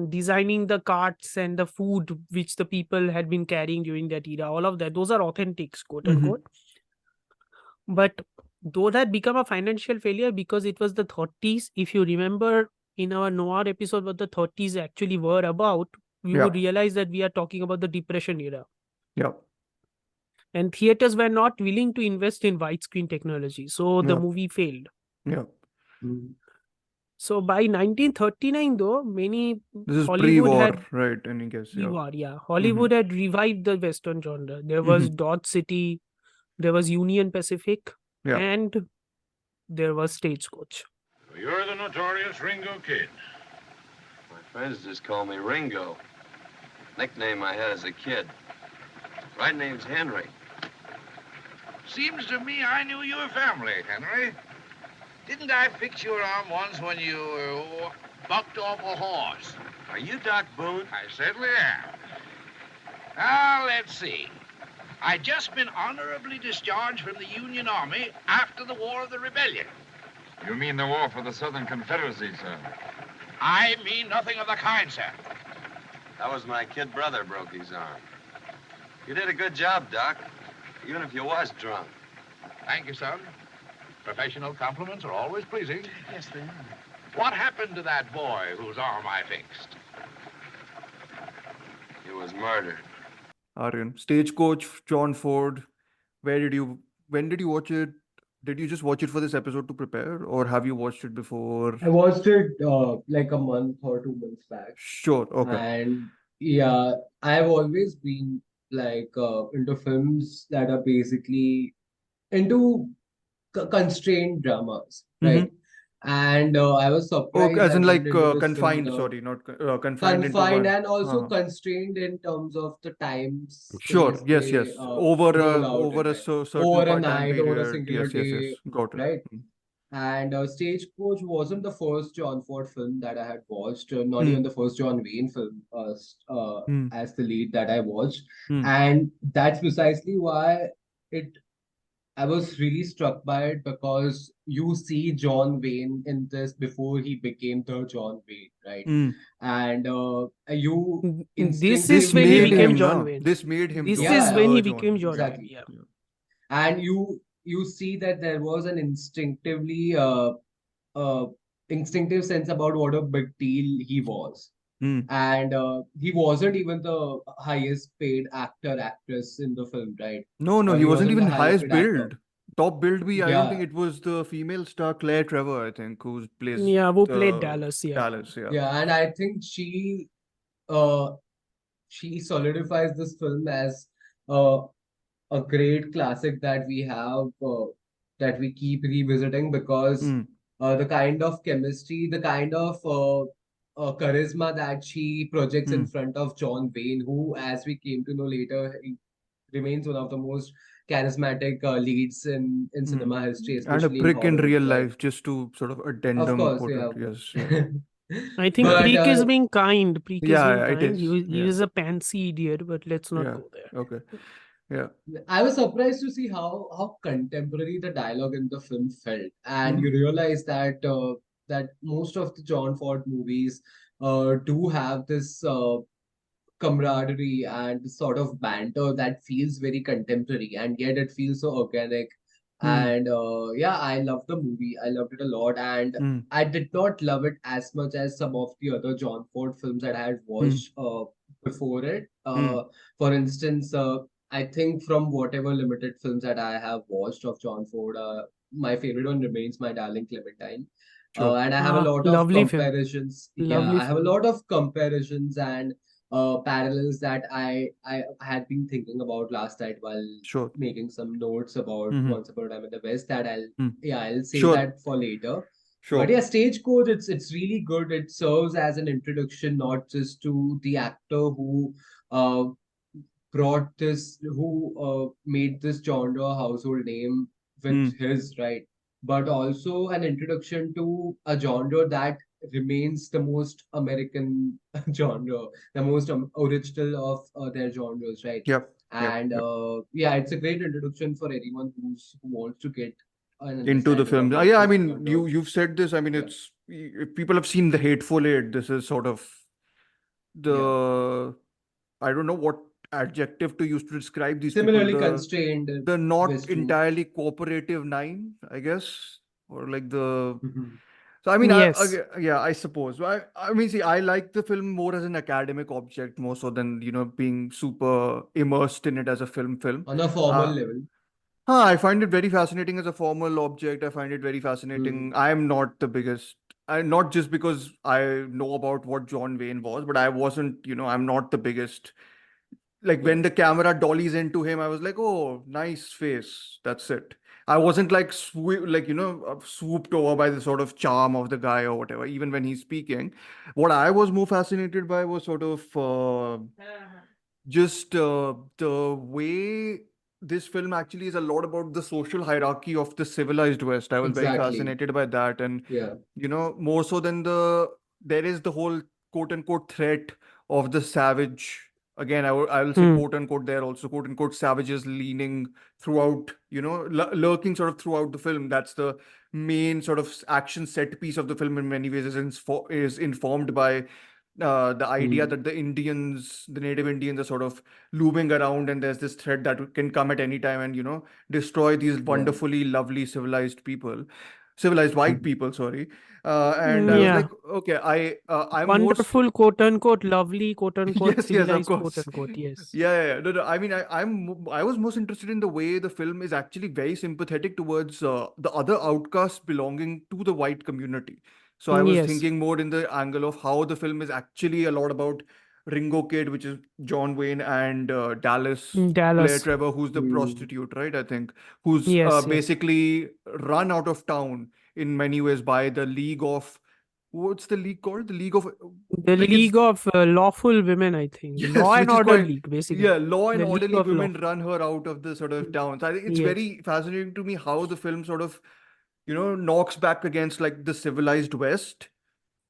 designing the carts and the food which the people had been carrying during that era. All of that, those are authentics, quote
Mhm.
unquote. But though that became a financial failure because it was the 30s. If you remember in our noir episode what the 30s actually were about, we
Yeah.
would realize that we are talking about the Depression era.
Yeah.
and theaters were not willing to invest in widescreen technology, so the
Yeah.
movie failed.
Yeah.
Mm.
So by 1939, though, many
This is
Hollywood
pre-war,
had
right? Any guess? Yeah.
pre-war, yeah,
Mm-hmm.
Hollywood had revived the Western genre. There was
Mm-hmm.
Dodge City, there was Union Pacific,
Yeah.
and there was Stagecoach.
You're the notorious Ringo Kid.
My friends just call me Ringo. Nickname I had as a kid. Right name's Henry.
Seems to me I knew your family, Henry. Didn't I fix your arm once when you bucked off a horse?
Are you Doc Boone?
I certainly am. Now, let's see. I just been honorably discharged from the Union Army after the War of the Rebellion.
You mean the war for the Southern Confederacy, sir?
I mean nothing of the kind, sir.
That was my kid brother broke his arm. You did a good job, Doc. Even if you was drunk.
Thank you, son. Professional compliments are always pleasing.
Yes, they are.
What happened to that boy whose arm I fixed?
He was murdered.
Aryan. Stagecoach, John Ford. When did you watch it? Did you just watch it for this episode to prepare, or have you watched it before?
I watched it like a month or 2 months back.
Sure. Okay.
And yeah, I've always been like into films that are basically into constrained dramas,
Mm-hmm.
right? And I was
Oh,
surprised
as
I
in
went
like
into this film
confined,
without
sorry, not confined into
confined
one.
and also
Uh-huh.
constrained in terms of the time
Sure.
space
Yes,
they
yes. Over
roll
a
out
over
in,
a
right?
certain
Over a
time
night, over a
period.
singular
Yes, yes, yes.
day,
Got it.
right? And Stagecoach wasn't the first John Ford film that I had watched, not
Hmm.
even the first John Wayne film
Hmm.
as the lead that I watched.
Hmm.
And that's precisely why it I was really struck by it because you see John Wayne in this before he became the John Wayne, right?
Hmm.
And you
This
This
is when he
made
became
instinctively,
him,
John
na.
Wayne.
This made him
This
yeah,
is
yeah,
when he
the John
became
Wayne.
John
Yeah.
Wayne.
exactly.
Yeah.
Yeah.
And you see that there was an instinctive sense about what a big deal he was.
Hmm.
And he wasn't even the highest paid actress in the film, right?
No, no, he
He
wasn't
wasn't
even
the highest
highest
paid actor.
billed. Top billed I don't think
Yeah,
it was the female star Claire Trevor, I think, who plays
Yeah, who played
the
Dallas? Yeah.
Dallas. Yeah.
yeah, and I think uh she solidifies this film as uh, a great classic that we have that we keep revisiting because
Hmm.
the kind of chemistry, the kind of charisma that she projects in
Hmm.
front of John Wayne, who, as we came to know later, he remains one of the most charismatic leads in
Hmm.
cinema history,
And a
especially in
prick in
Hollywood,
real
right?
life, just to sort of
Of
addendum
course,
put it.
yeah.
Yes, yeah.
I think
Yeah.
But
Preek is being kind. Preek is
Yeah,
being
yeah, it
kind.
is.
He
Yeah.
is a pansy idiot, but let's not
Yeah.
go there.
Okay. Yeah.
I was surprised to see how contemporary the dialogue in the film felt, and
Hmm.
you realize that that most of the John Ford movies do have this camaraderie and this sort of banter that feels very contemporary, and yet it feels so organic.
Hmm.
And yeah, I loved the movie. I loved it a lot, and
Hmm.
I did not love it as much as some of the other John Ford films that I had
Hmm.
watched before it.
Hmm.
For instance, I think from whatever limited films that I have watched of John Ford, my favorite one remains My Darling Clementine.
Sure.
And I have a
Ah,
lot of
lovely film.
comparisons. Yeah,
Lovely
I have a
film.
lot of comparisons and parallels that I had been thinking about last night while
Sure.
making some notes about
Hmm.
Once Upon a Time in the West. That
Hmm.
I'll say
Sure.
that for later. But
Sure.
yeah, Stagecoach, it's really good. It serves as an introduction not just to the actor who uh, made this genre a household name
Hmm.
with his, right, but also an introduction to a genre that remains the most American genre, the most original of their genres, right?
Yep. Yep.
And
Yep.
yeah, it's a great introduction for anyone who wants to get an
Into the
understanding
film.
of what
Yeah, I
this
mean,
genre.
you've said this. I mean,
Yeah,
it's if people have seen The Hateful Eight. This is sort of
yeah.
the I don't know what adjective to use to describe these people.
Similarly constrained
The not
Western.
entirely cooperative nine, I guess, or like the.
Mhm.
So I mean,
Yes.
yeah, I suppose. I mean, see, I like the film more as an academic object more so than being super immersed in it as a film.
On a formal
Uh,
level.
I find it very fascinating as a formal object. I find it very fascinating. I am not the biggest. Not just because I know about what John Wayne was, but I wasn't. I'm not the biggest. Like
Yeah.
when the camera dollies into him, I was like, oh, nice face. That's it. I wasn't like swooped over by the sort of charm of the guy or whatever. Even when he's speaking, what I was more fascinated by was sort of just the way this film actually is a lot about the social hierarchy of the civilized West. I was very
Exactly.
fascinated by that, and
Yeah.
more so than there is the whole quote unquote threat of the savage. Again, I will say
Hmm.
quote unquote there also, quote unquote savages leaning throughout, lurking sort of throughout the film. That's the main sort of action set piece of the film in many ways is informed by the idea
Mm.
that the native Indians are sort of looming around, and there's this threat that can come at any time and destroy these
Yeah.
wonderfully lovely civilized white people. Sorry, and I was
Yeah.
Yeah.
like, okay, I'm more
Wonderful, quote unquote, lovely, quote unquote,
yes, of
civilized, quote
course.
unquote. Yes.
Yeah. No. I mean, I was most interested in the way the film is actually very sympathetic towards the other outcasts belonging to the white community. So I was
Yes.
thinking more in the angle of how the film is actually a lot about Ringo Kid, which is John Wayne, and Dallas Claire
Dallas.
Trevor, who's the
Mm.
prostitute, right? I think, who's
Yes.
basically run out of town in many ways by the League of, what's the league called? The League of,
The
like it's
League of Lawful Women, I think. Law
Yes,
and
which is
Order
quite,
League, basically.
yeah, law and
The League
orderly
of Law.
women run her out of the sort of town. So I think it's
Yes.
very fascinating to me how the film sort of, knocks back against like the civilized West,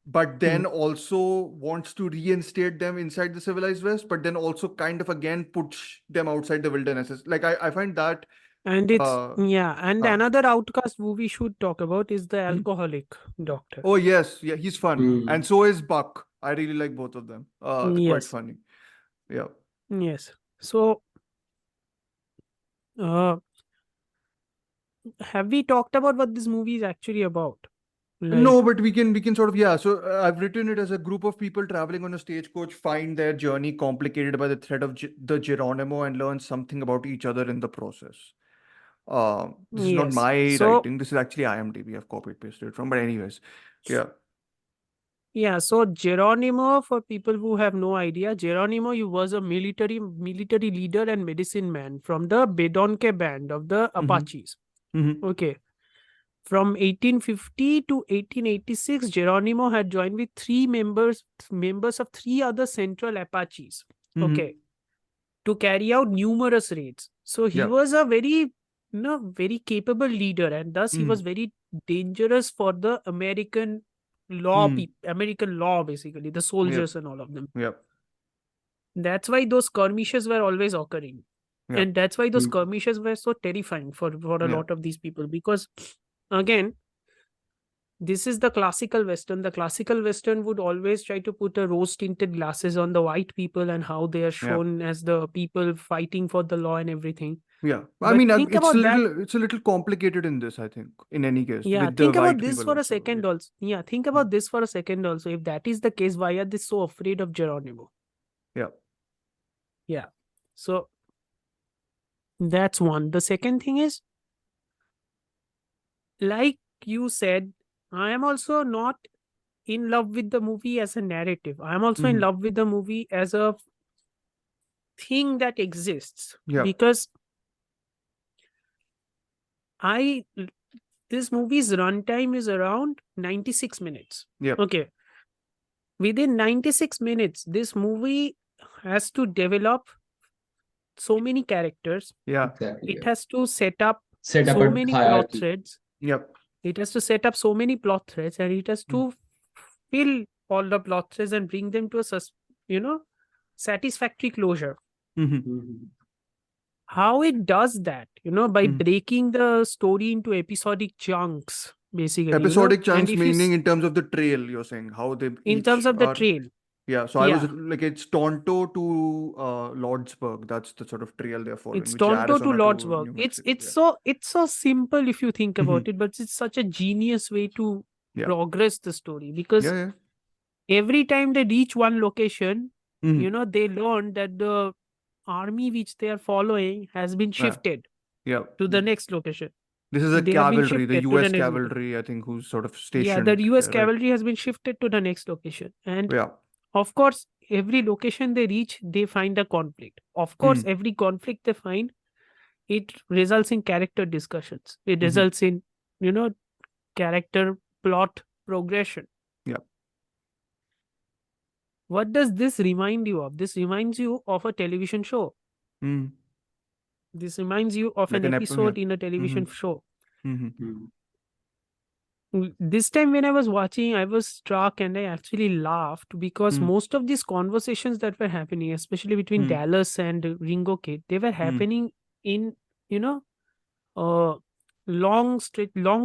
but
Hmm.
then also wants to reinstate them inside the civilized West, but then also kind of again puts them outside the wilderness. Like I find that,
And it's,
uh,
yeah. And
huh.
another outcast movie we should talk about is The
Mhm.
Alcoholic Doctor.
Oh yes, yeah, he's fun. And
Mm.
so is Buck. I really like both of them. They're quite
Yes.
funny. Yeah.
Yes. So, uh, have we talked about what this movie is actually about? Like,
No, but we can sort of, yeah. So I've written it as a group of people traveling on a stagecoach find their journey complicated by the threat of the Geronimo and learn something about each other in the process. This is not
yes.
my
So,
writing. This is actually IMDb. I've copied pasted it from. But anyways, yeah.
yeah. So Geronimo, for people who have no idea, Geronimo, he was a military leader and medicine man from the Bedonke band of the
Mm-hmm.
Apaches.
Mm-hmm.
Okay. From 1850 to 1886, Geronimo had joined with members of three other Central Apaches.
Mm-hmm.
Okay, to carry out numerous raids. So he
Yeah.
was a very capable leader, and thus he was
Mm-hmm.
very dangerous for the
Mm-hmm.
American law, basically the
Yep.
soldiers and all of them.
Yep.
That's why those skirmishes were always occurring,
Yeah.
and that's why those
Mm.
skirmishes were so terrifying for a
Yeah.
lot of these people, because again, this is the classical Western. The classical Western would always try to put a rose tinted glasses on the white people and how they are
Yeah.
shown as the people fighting for the law and everything.
Yeah. I
But
mean,
think about that.
it's a little complicated in this, I think, in any case,
Yeah,
with the
think about
white
this
people
for a
also. Yeah.
second also. Yeah, think about this for a second also. If that is the case, why are they so afraid of Geronimo?
Yeah.
Yeah. So that's one. The second thing is, like you said, I am also not in love with the movie as a narrative. I am also in
Mm-hmm.
love with the movie as a thing that exists,
Yeah.
because I this movie's runtime is around 96 minutes.
Yeah.
Okay. Within 96 minutes, this movie has to develop so many characters.
Yeah.
Exactly.
It
Yeah.
has to set up
Set up
so
a
many plot
hierarchy.
threads.
Yep.
It has to set up so many plot threads, and it has to fill all the plot threads and bring them to a satisfactory closure.
Mm-hmm.
Mhm.
How it does that, by
Mm-hmm.
breaking the story into episodic chunks, basically,
Episodic
and
chunks
if you
meaning in terms of the trail, you're saying how they
in terms
each
of the
are.
trail.
Yeah, so I was
Yeah,
like, it's Tonto to Lordsburg. That's the sort of trail they're following,
it's
which is
Tonto to
Arizona to
Lordsburg.
New
It's
Mexico.
it's
Yeah.
so it's so simple if you think
Mm-hmm.
about it, but it's such a genius way to
Yeah.
progress the story, because
Yeah.
every time they reach one location,
Mhm.
they learn that the army which they are following has been
Yeah.
shifted
Yeah.
to the next location.
This is a
They have been
cavalry, the
shifted to the
US
next location.
cavalry, I think, who's sort of
Yeah, the
stationed
US
there, right?
cavalry has been shifted to the next location. And
Yeah.
of course, every location they reach, they find a conflict. Of course,
Mm.
every conflict they find, it results in character discussions. It
Mm-hmm.
results in, you know, character plot progression.
Yeah.
What does this remind you of? This reminds you of a television show.
Mm.
This reminds you of
Like
an
an yeah.
episode in a television
Mm-hmm.
show.
Mm-hmm.
Hmm.
This time when I was watching, I was struck and I actually laughed because
Mm.
most of these conversations that were happening, especially between
Mm.
Dallas and Ringo Kid, they were
Mm.
happening in, you know, uh, long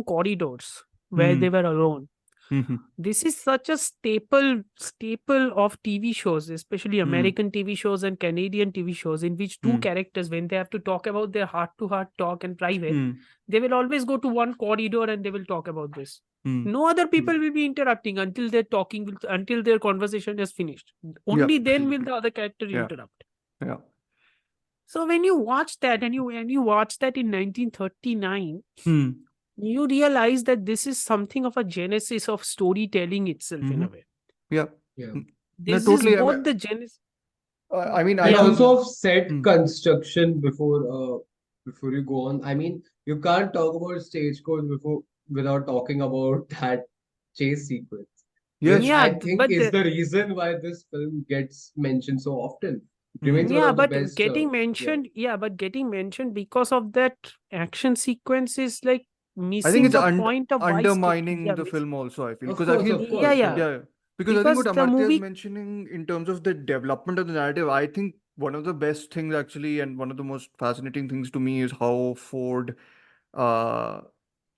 corridors where they
Mm.
were alone.
Mm-hmm.
This is such a staple of TV shows, especially
Mm.
American TV shows and Canadian TV shows, in which two
Mm.
characters, when they have to talk about their heart to heart talk and private,
Mm.
they will always go to one corridor and they will talk about this.
Mm.
No other
Hmm.
people will be interrupting until their talking will, until their conversation is finished.
Yeah.
Only then will the other character
Yeah.
interrupt.
Yeah.
So when you watch that, and you watch that in 1939,
Mm.
you realize that this is something of a genesis of storytelling itself in
Mm-hmm.
a way.
Yeah.
Yeah.
No,
This is
totally.
both the genesis.
I mean, I
And
Yeah.
think.
also of set
Mm.
construction before you go on. I mean, you can't talk about Stagecoach without talking about that chase sequence, which
Yes.
Yeah,
I think
but
is the reason why this film gets mentioned so often. It
Mm-hmm.
remains one
yeah,
of the
but
best.
getting
Yeah.
mentioned, getting mentioned because of that action sequence is like
I think
missing
it's
the point of why
undermining the film also, I feel.
Of
Because I
course,
feel,
of
yeah,
course,
yeah,
yeah.
yeah, because I think
because
what
the
Amartya is
movie,
mentioning in terms of the development of the narrative, I think one of the best things actually, and one of the most fascinating things to me is how Ford uh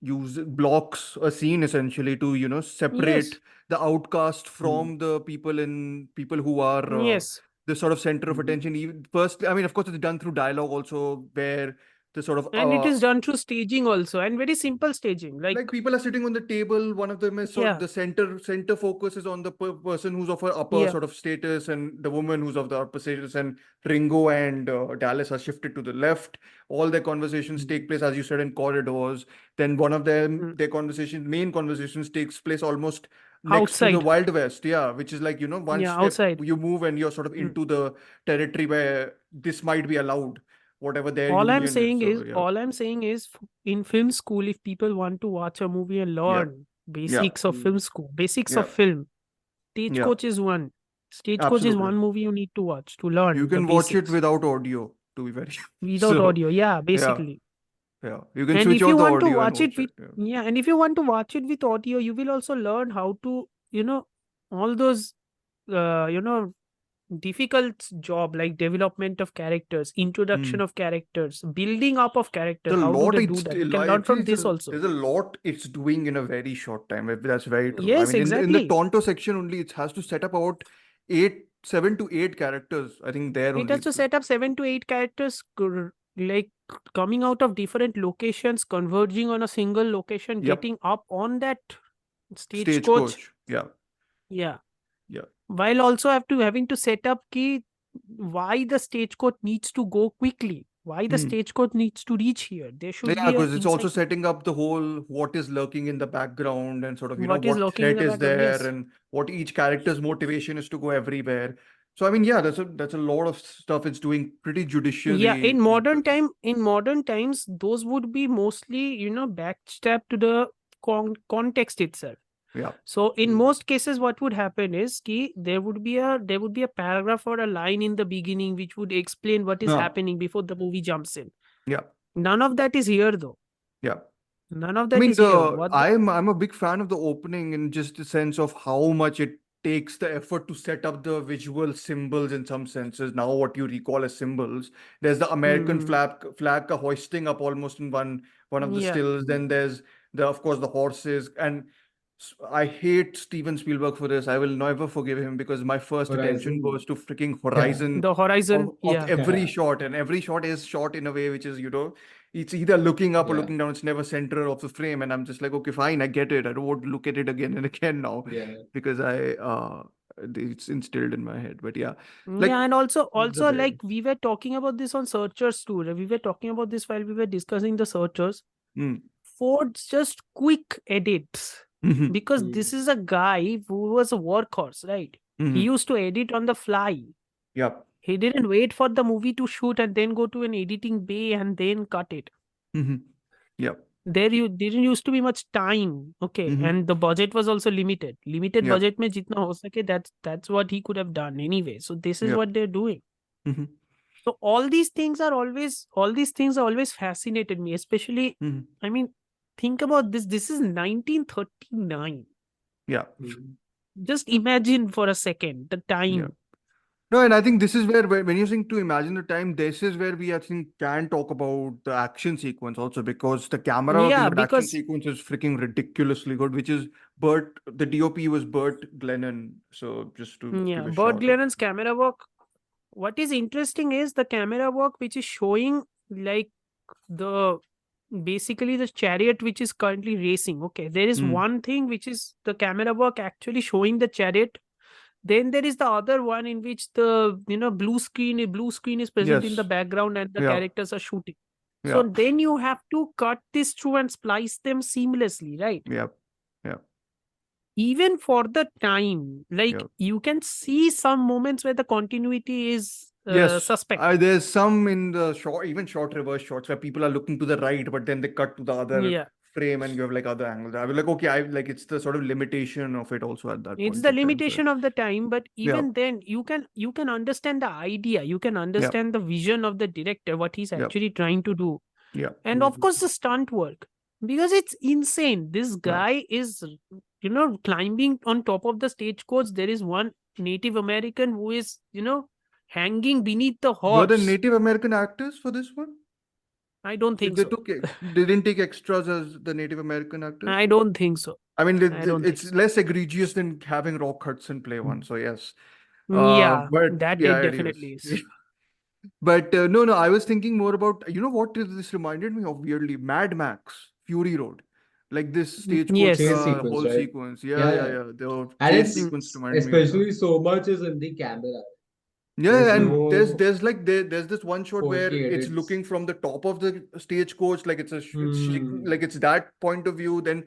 blocks a scene essentially to, separate
yes,
the outcast
Hmm.
from the people who are
yes,
the sort of center of
Hmm.
attention. Even first, I mean, of course, it's done through dialogue also, where the sort of
and it is done through staging also, and very simple staging, like
like people are sitting on the table, one of them is sort of
yeah,
the center focus is on the person who's of a upper
yeah,
sort of status, and the woman who's of the upper status, and Ringo and Dallas are shifted to the left. All their conversations
Hmm.
take place, as you said, in corridors. Then one of them,
mm,
their main conversations takes place almost next to the
outside,
Wild West. Yeah, which is like, one
yeah,
step
outside.
you move and you're sort of
Mm.
into the territory where this might be allowed, whatever their
All I'm
union is.
saying
So
is,
yeah.
in film school, if people want to watch a movie and
Yeah.
learn
Yeah.
basics of
Hmm.
film school, basics of
Yeah.
film,
Yeah.
Stagecoach is one. Stagecoach is
Absolutely.
one movie you need to watch to
You
learn the
can watch it
basics
without audio, to be very
without
so
audio. Yeah,
yeah,
basically.
yeah. You can
And
switch
if you
on the
want to
audio and
watch it
watch it.
with, yeah, and if you want to watch it with audio, you will also learn how to, all those, uh, you know, difficult job like development of characters, introduction
Hmm.
of characters, building up of character.
The
How do
lot
they do
it's
that? You can
I
learn
feel
from this also.
there's a lot it's doing in a very short time. That's very true. I
Yes,
mean, in the
exactly.
Tonto section only, it has to set up about 7 to 8 characters. I think there
It
only
has to
itself.
set up 7 to 8 characters, like coming out of different locations, converging on a single location,
Yep.
getting up on that stagecoach.
Stagecoach. Yeah.
Yeah.
Yeah.
While also having to set up why the stagecoach needs to go quickly, why the
Hmm.
stagecoach needs to reach here. There should
Yeah,
be a
because it's also
inside
setting up the whole what is lurking in the background, and sort of,
what is
what
lurking in
threat
the
is
background.
there,
Yes.
and what each character's motivation is to go everywhere. So I mean, yeah, that's a lot of stuff it's doing pretty
Yeah,
judiciously.
in modern times, those would be mostly, backstab to the context itself.
Yeah.
So in
Hmm.
most cases, what would happen is there would be a paragraph or a line in the beginning which would explain what is
Yeah.
happening before the movie jumps in.
Yeah.
None of that is here though.
Yeah.
None of
I
that
mean,
is here. What the
I'm a big fan of the opening in just the sense of how much it takes the effort to set up the visual symbols in some senses. Now, what you recall as symbols, there's the American
hmm,
flag hoisting up almost in one of the
yeah.
stills. Then there's of course the horses, and I hate Steven Spielberg for this. I will never forgive him because my first attention
Horizon.
goes to freaking
Yeah.
horizon
The horizon,
of
yeah.
every
Yeah.
shot, and every shot is shot in a way which is, it's either looking up or
Yeah.
looking down. It's never center of the frame, and I'm just like, okay, fine, I get it. I don't want to look at it again and again now
Yeah.
because it's instilled in my head. But yeah,
Yeah,
like
and also
the
also
way.
like we were talking about this on searchers too. Right? We were talking about this while we were discussing the searchers.
Mm.
Ford's just quick edits,
Mhm.
because this
Mm.
is a guy who was a workhorse, right? He
Mhm.
used to edit on the fly.
Yep.
He didn't wait for the movie to shoot and then go to an editing bay and then cut it.
Mhm. Yep.
There you didn't used to be much time. Okay.
Mhm.
And the budget was also limited. Limited
Yep.
budget mein jitna ho sake, that's what he could have done anyway. So this is
Yep.
what they're doing.
Mhm.
So all these things are always fascinated me, especially,
Mhm.
I mean, think about this. This is 1939.
Yeah.
Mm.
Just imagine for a second the
Yeah.
time.
No, and I think this is where when you think to imagine the time, this is where we I think can talk about the action sequence also, because the camera work in
Yeah,
that action
because
sequence is freaking ridiculously good, which is the DOP was Burt Glennon. So just to give
yeah,
a
Burt
shout out.
Glennon's camera work. What is interesting is the camera work, which is showing like the basically the chariot which is currently racing. Okay, there is
Mm.
one thing which is the camera work actually showing the chariot. Then there is the other one in which the blue screen is present in the
Yes.
background and the
Yeah.
characters are shooting.
Yeah.
So then you have to cut this through and splice them seamlessly, right?
Yeah. Yeah.
Even for the time, like
Yeah.
you can see some moments where the continuity is
Yes.
suspect.
There's some in the short, even short reverse shots where people are looking to the right, but then they cut to the other
Yeah,
frame and you have like other angles. I was like, okay, I like it's the sort of limitation of it also at that
it's
point
the
of time. So
limitation of the time, but
yeah.
even then you can understand the idea, you can
Yeah.
understand the vision of the director, what he's
Yeah.
actually trying to do.
Yeah.
And of course the stunt work, because it's insane. This
Yeah.
guy is climbing on top of the stagecoach. There is one Native American who is hanging beneath the
Were there
horse.
Native American actors for this one?
I don't think
They
so.
they didn't take extras as the Native American actors?
I don't think so.
I mean,
I don't think
it's
so.
less egregious than having Rock Hudson play one. So yes.
Yeah,
But
that
yeah,
it
anyways.
definitely is.
But no, I was thinking more about, what this reminded me of weirdly? Mad Max, Fury Road. Like this stagecoach
Chase
Yes.
sequence,
whole
right?
sequence.
Yeah,
Yeah.
yeah.
The
And
chase
it's
sequence reminded me of that.
especially so much is in the camera.
Yeah,
There's
and
no
there's this one shot where
4K
it's
edits.
looking from the top of the stagecoach, like it's shaking,
Hmm.
like it's that point of view. Then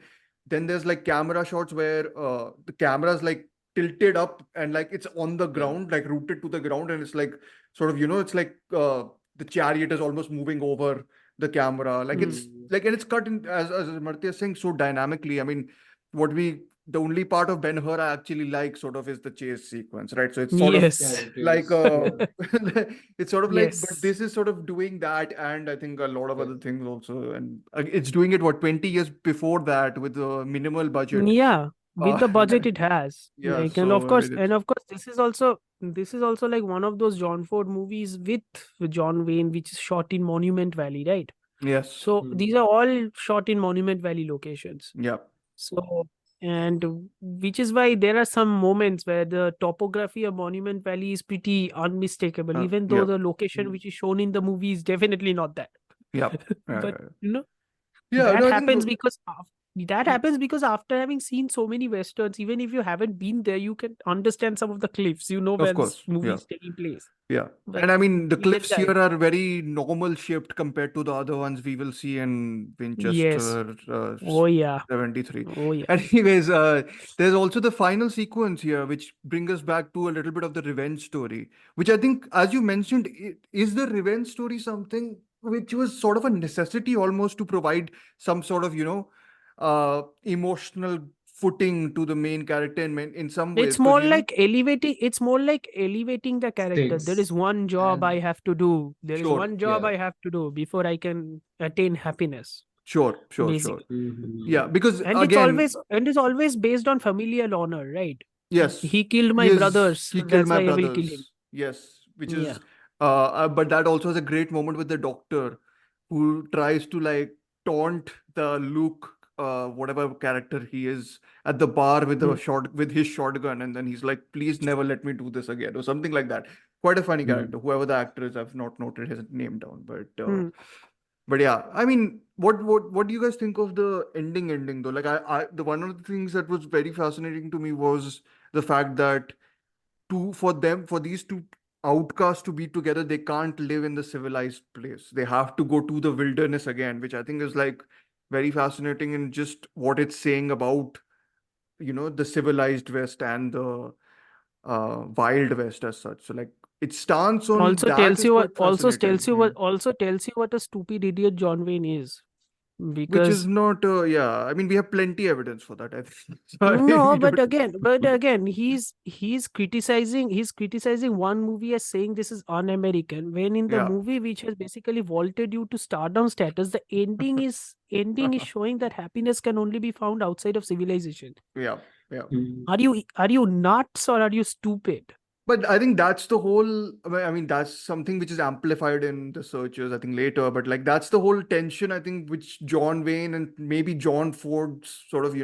there's like camera shots where the camera's like tilted up and like it's on the
Yeah.
ground, like rooted to the ground, and it's like sort of it's like the chariot is almost moving over the camera, like
Mm.
it's
Hmm.
like, and it's cut in as Amartya is saying, so dynamically. I mean, what we the only part of Ben-Hur I actually like sort of is the chase sequence, right? So it's sort of
Yeah,
Yes.
like
details. Yeah.
it's sort of like, but
Yes.
this is sort of doing that, and I think a lot of
Yeah.
other things also, and it's doing it 20 years before that with a minimal budget.
Yeah, with the budget
uh,
it has.
yeah,
Like,
so I mean
and
it's
of course, this is also like one of those John Ford movies with John Wayne, which is shot in Monument Valley, right?
yes.
So
Hmm.
these are all shot in Monument Valley locations.
Yeah.
So, and which is why there are some moments where the topography of Monument Valley is pretty unmistakable, even though
Yeah.
the location which is shown in the movie is definitely not that.
Yeah.
But
Yeah,
that
no, I think
happens because that happens because after having seen so many westerns, even if you haven't been there, you can understand some of the cliffs. You know
of
where this
course.
movie
Yeah.
is taking place.
Yeah.
But
And I mean, the
this
cliffs here
guy,
are very normal shaped compared to the other ones we will see in
yes,
Winchester
oh yeah,
73.
oh yeah,
Anyways, there's also the final sequence here, which brings us back to a little bit of the revenge story, which I think, as you mentioned, is the revenge story something which was sort of a necessity almost to provide some sort of, emotional footing to the main character in some ways,
it's
because,
more like elevating. It's more like elevating the character. There is
Stakes.
one job I
And
have to do. There is
sure,
one job
yeah.
I have to do before I can attain happiness.
sure.
Basically,
Yeah,
Hmm.
because
and
again,
it's always based on familial honor, right?
yes,
He killed my
yes,
brothers.
he killed
That's
my
why I will kill him.
brothers. Yes, which
Yeah.
is, but that also has a great moment with the doctor who tries to like taunt the Luke whatever character he is at the bar with
Hmm.
his shotgun, and then he's like, "Please never let me do this again," or something like that. Quite a funny character. Whoever the actor is, I've not noted his name down,
Hmm.
but yeah, I mean, what do you guys think of the ending though? Like, the one of the things that was very fascinating to me was the fact that for these two outcasts to be together, they can't live in the civilized place. They have to go to the wilderness again, which I think is like very fascinating in just what it's saying about, the civilized West and the wild West as such. So like its stance on
Also
that
tells
is
you what
quite fascinating.
also tells you what a stupid idiot John Wayne is.
Which is
Because
not, yeah. I mean, we have plenty evidence for that, I think. So I mean,
no,
we don't.
but again, he's criticizing one movie as saying this is un-American, when in the
Yeah.
movie which has basically vaulted you to stardom status, the ending is showing that happiness can only be found outside of civilization.
Yeah. Yeah.
Are you nuts or are you stupid?
But I think that's the whole. I mean, that's something which is amplified in the searches, I think, later. But like, that's the whole tension, I think, which John Wayne and maybe John Ford's sort of,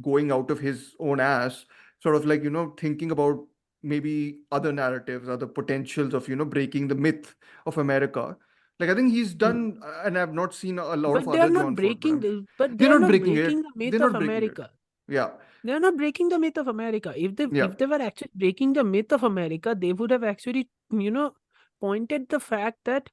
going out of his own ass, sort of like, thinking about maybe other narratives, other potentials of, breaking the myth of America. Like, I think he's
Hmm.
done, and I've not seen a lot of
But they are
other
not
John Ford, but
breaking the, but they
they're
are
not
not
breaking it.
breaking the
They're
myth of
not breaking it.
America.
Yeah.
They are not breaking the myth of America. If they
Yeah.
if they were actually breaking the myth of America, they would have actually, pointed the fact that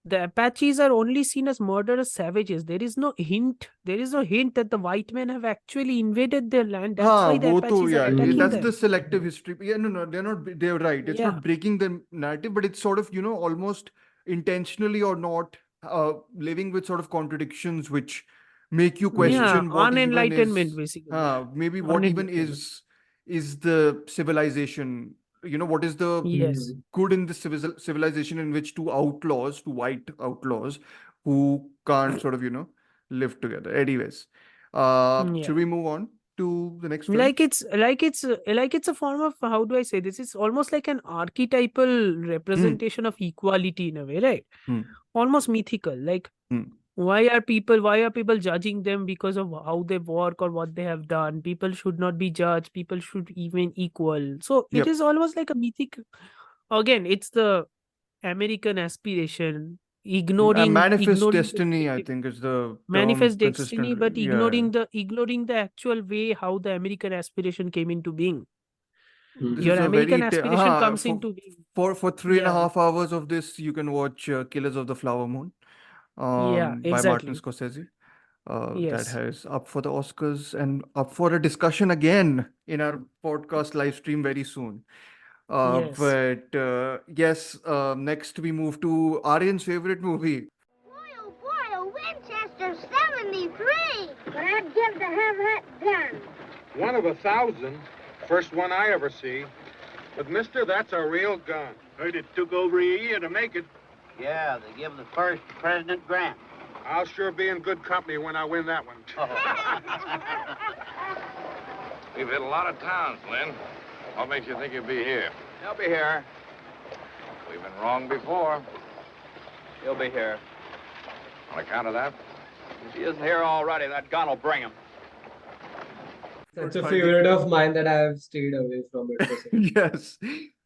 the Apaches are only seen as murderous savages. There is no hint that the white men have actually invaded their land. That's
हाँ
why the
वो तो
Apaches are
yeah,
attacking
that's the
them.
selective history. Yeah, no, they're not. They're right. It's
Yeah.
not breaking the narrative, but it's sort of, almost intentionally or not, living with sort of contradictions which make you
Yeah.
question what even
Unenlightenment,
is,
basically.
maybe what even
Unenlightenment.
is the civilization. What is the
Yes.
good in the civilization in which two white outlaws, who can't sort of, live together. Anyways,
Yeah.
should we move on to the next film?
Like it's a form of, how do I say this? It's almost like an archetypal
Hmm.
representation of equality in a way, right?
Hmm.
Almost mythical. Like,
Hmm.
why are people judging them because of how they work or what they have done? People should not be judged. People should even equal. So it
Yep.
is almost like a mythic. Again, it's the American aspiration,
Manifest
ignoring the
destiny, I
negative,
think, is the term
manifest destiny, but
consistent. Yeah.
ignoring the actual way how the American aspiration came into being.
This
Your
is a
American
very
aspiration comes into being.
for three and a
Yeah,
half hours of this, you can watch Killers of the Flower Moon,
yeah,
by Martin
exactly.
Scorsese. That
Yes,
has up for the Oscars and up for a discussion again in our podcast live stream very soon.
yes.
But yes, next we move to Aryan's favorite movie.
Boy, a Winchester 73. But I'd give to have that gun.
One of 1,000. First one I ever see. But, mister, that's a real gun. Heard it took over a year to make it.
Yeah, they give the first to President Grant.
I'll sure be in good company when I win that one.
We've hit a lot of towns, Lynn. What makes you think you'll be here?
He'll be here.
We've been wrong before.
He'll be here.
On account of that?
If he isn't here already, that gun will bring him.
That's a
Finding-
favorite of mine that I have stayed away from it for some reason.
Yes,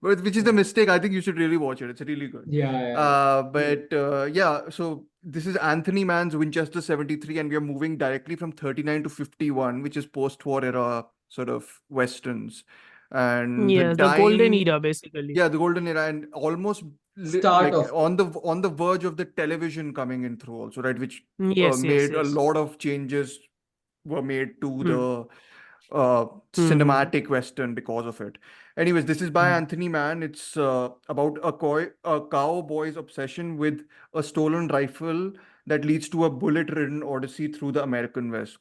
but which is the mistake. I think you should really watch it. It's really good.
Yeah.
But yeah, so this is Anthony Mann's Winchester 73, and we are moving directly from 39 to 51, which is post-war era sort of westerns. And
Yes, the golden era, basically.
yeah, the golden era, and almost
Start
like
of
on the verge of the television coming in through also, right? Which
Yes,
made a
yes.
lot of changes were made to
Hmm.
the
Hmm.
cinematic western because of it. Anyways, this is by
Hmm.
Anthony Mann. It's about a cowboy's obsession with a stolen rifle that leads to a bullet-ridden odyssey through the American West.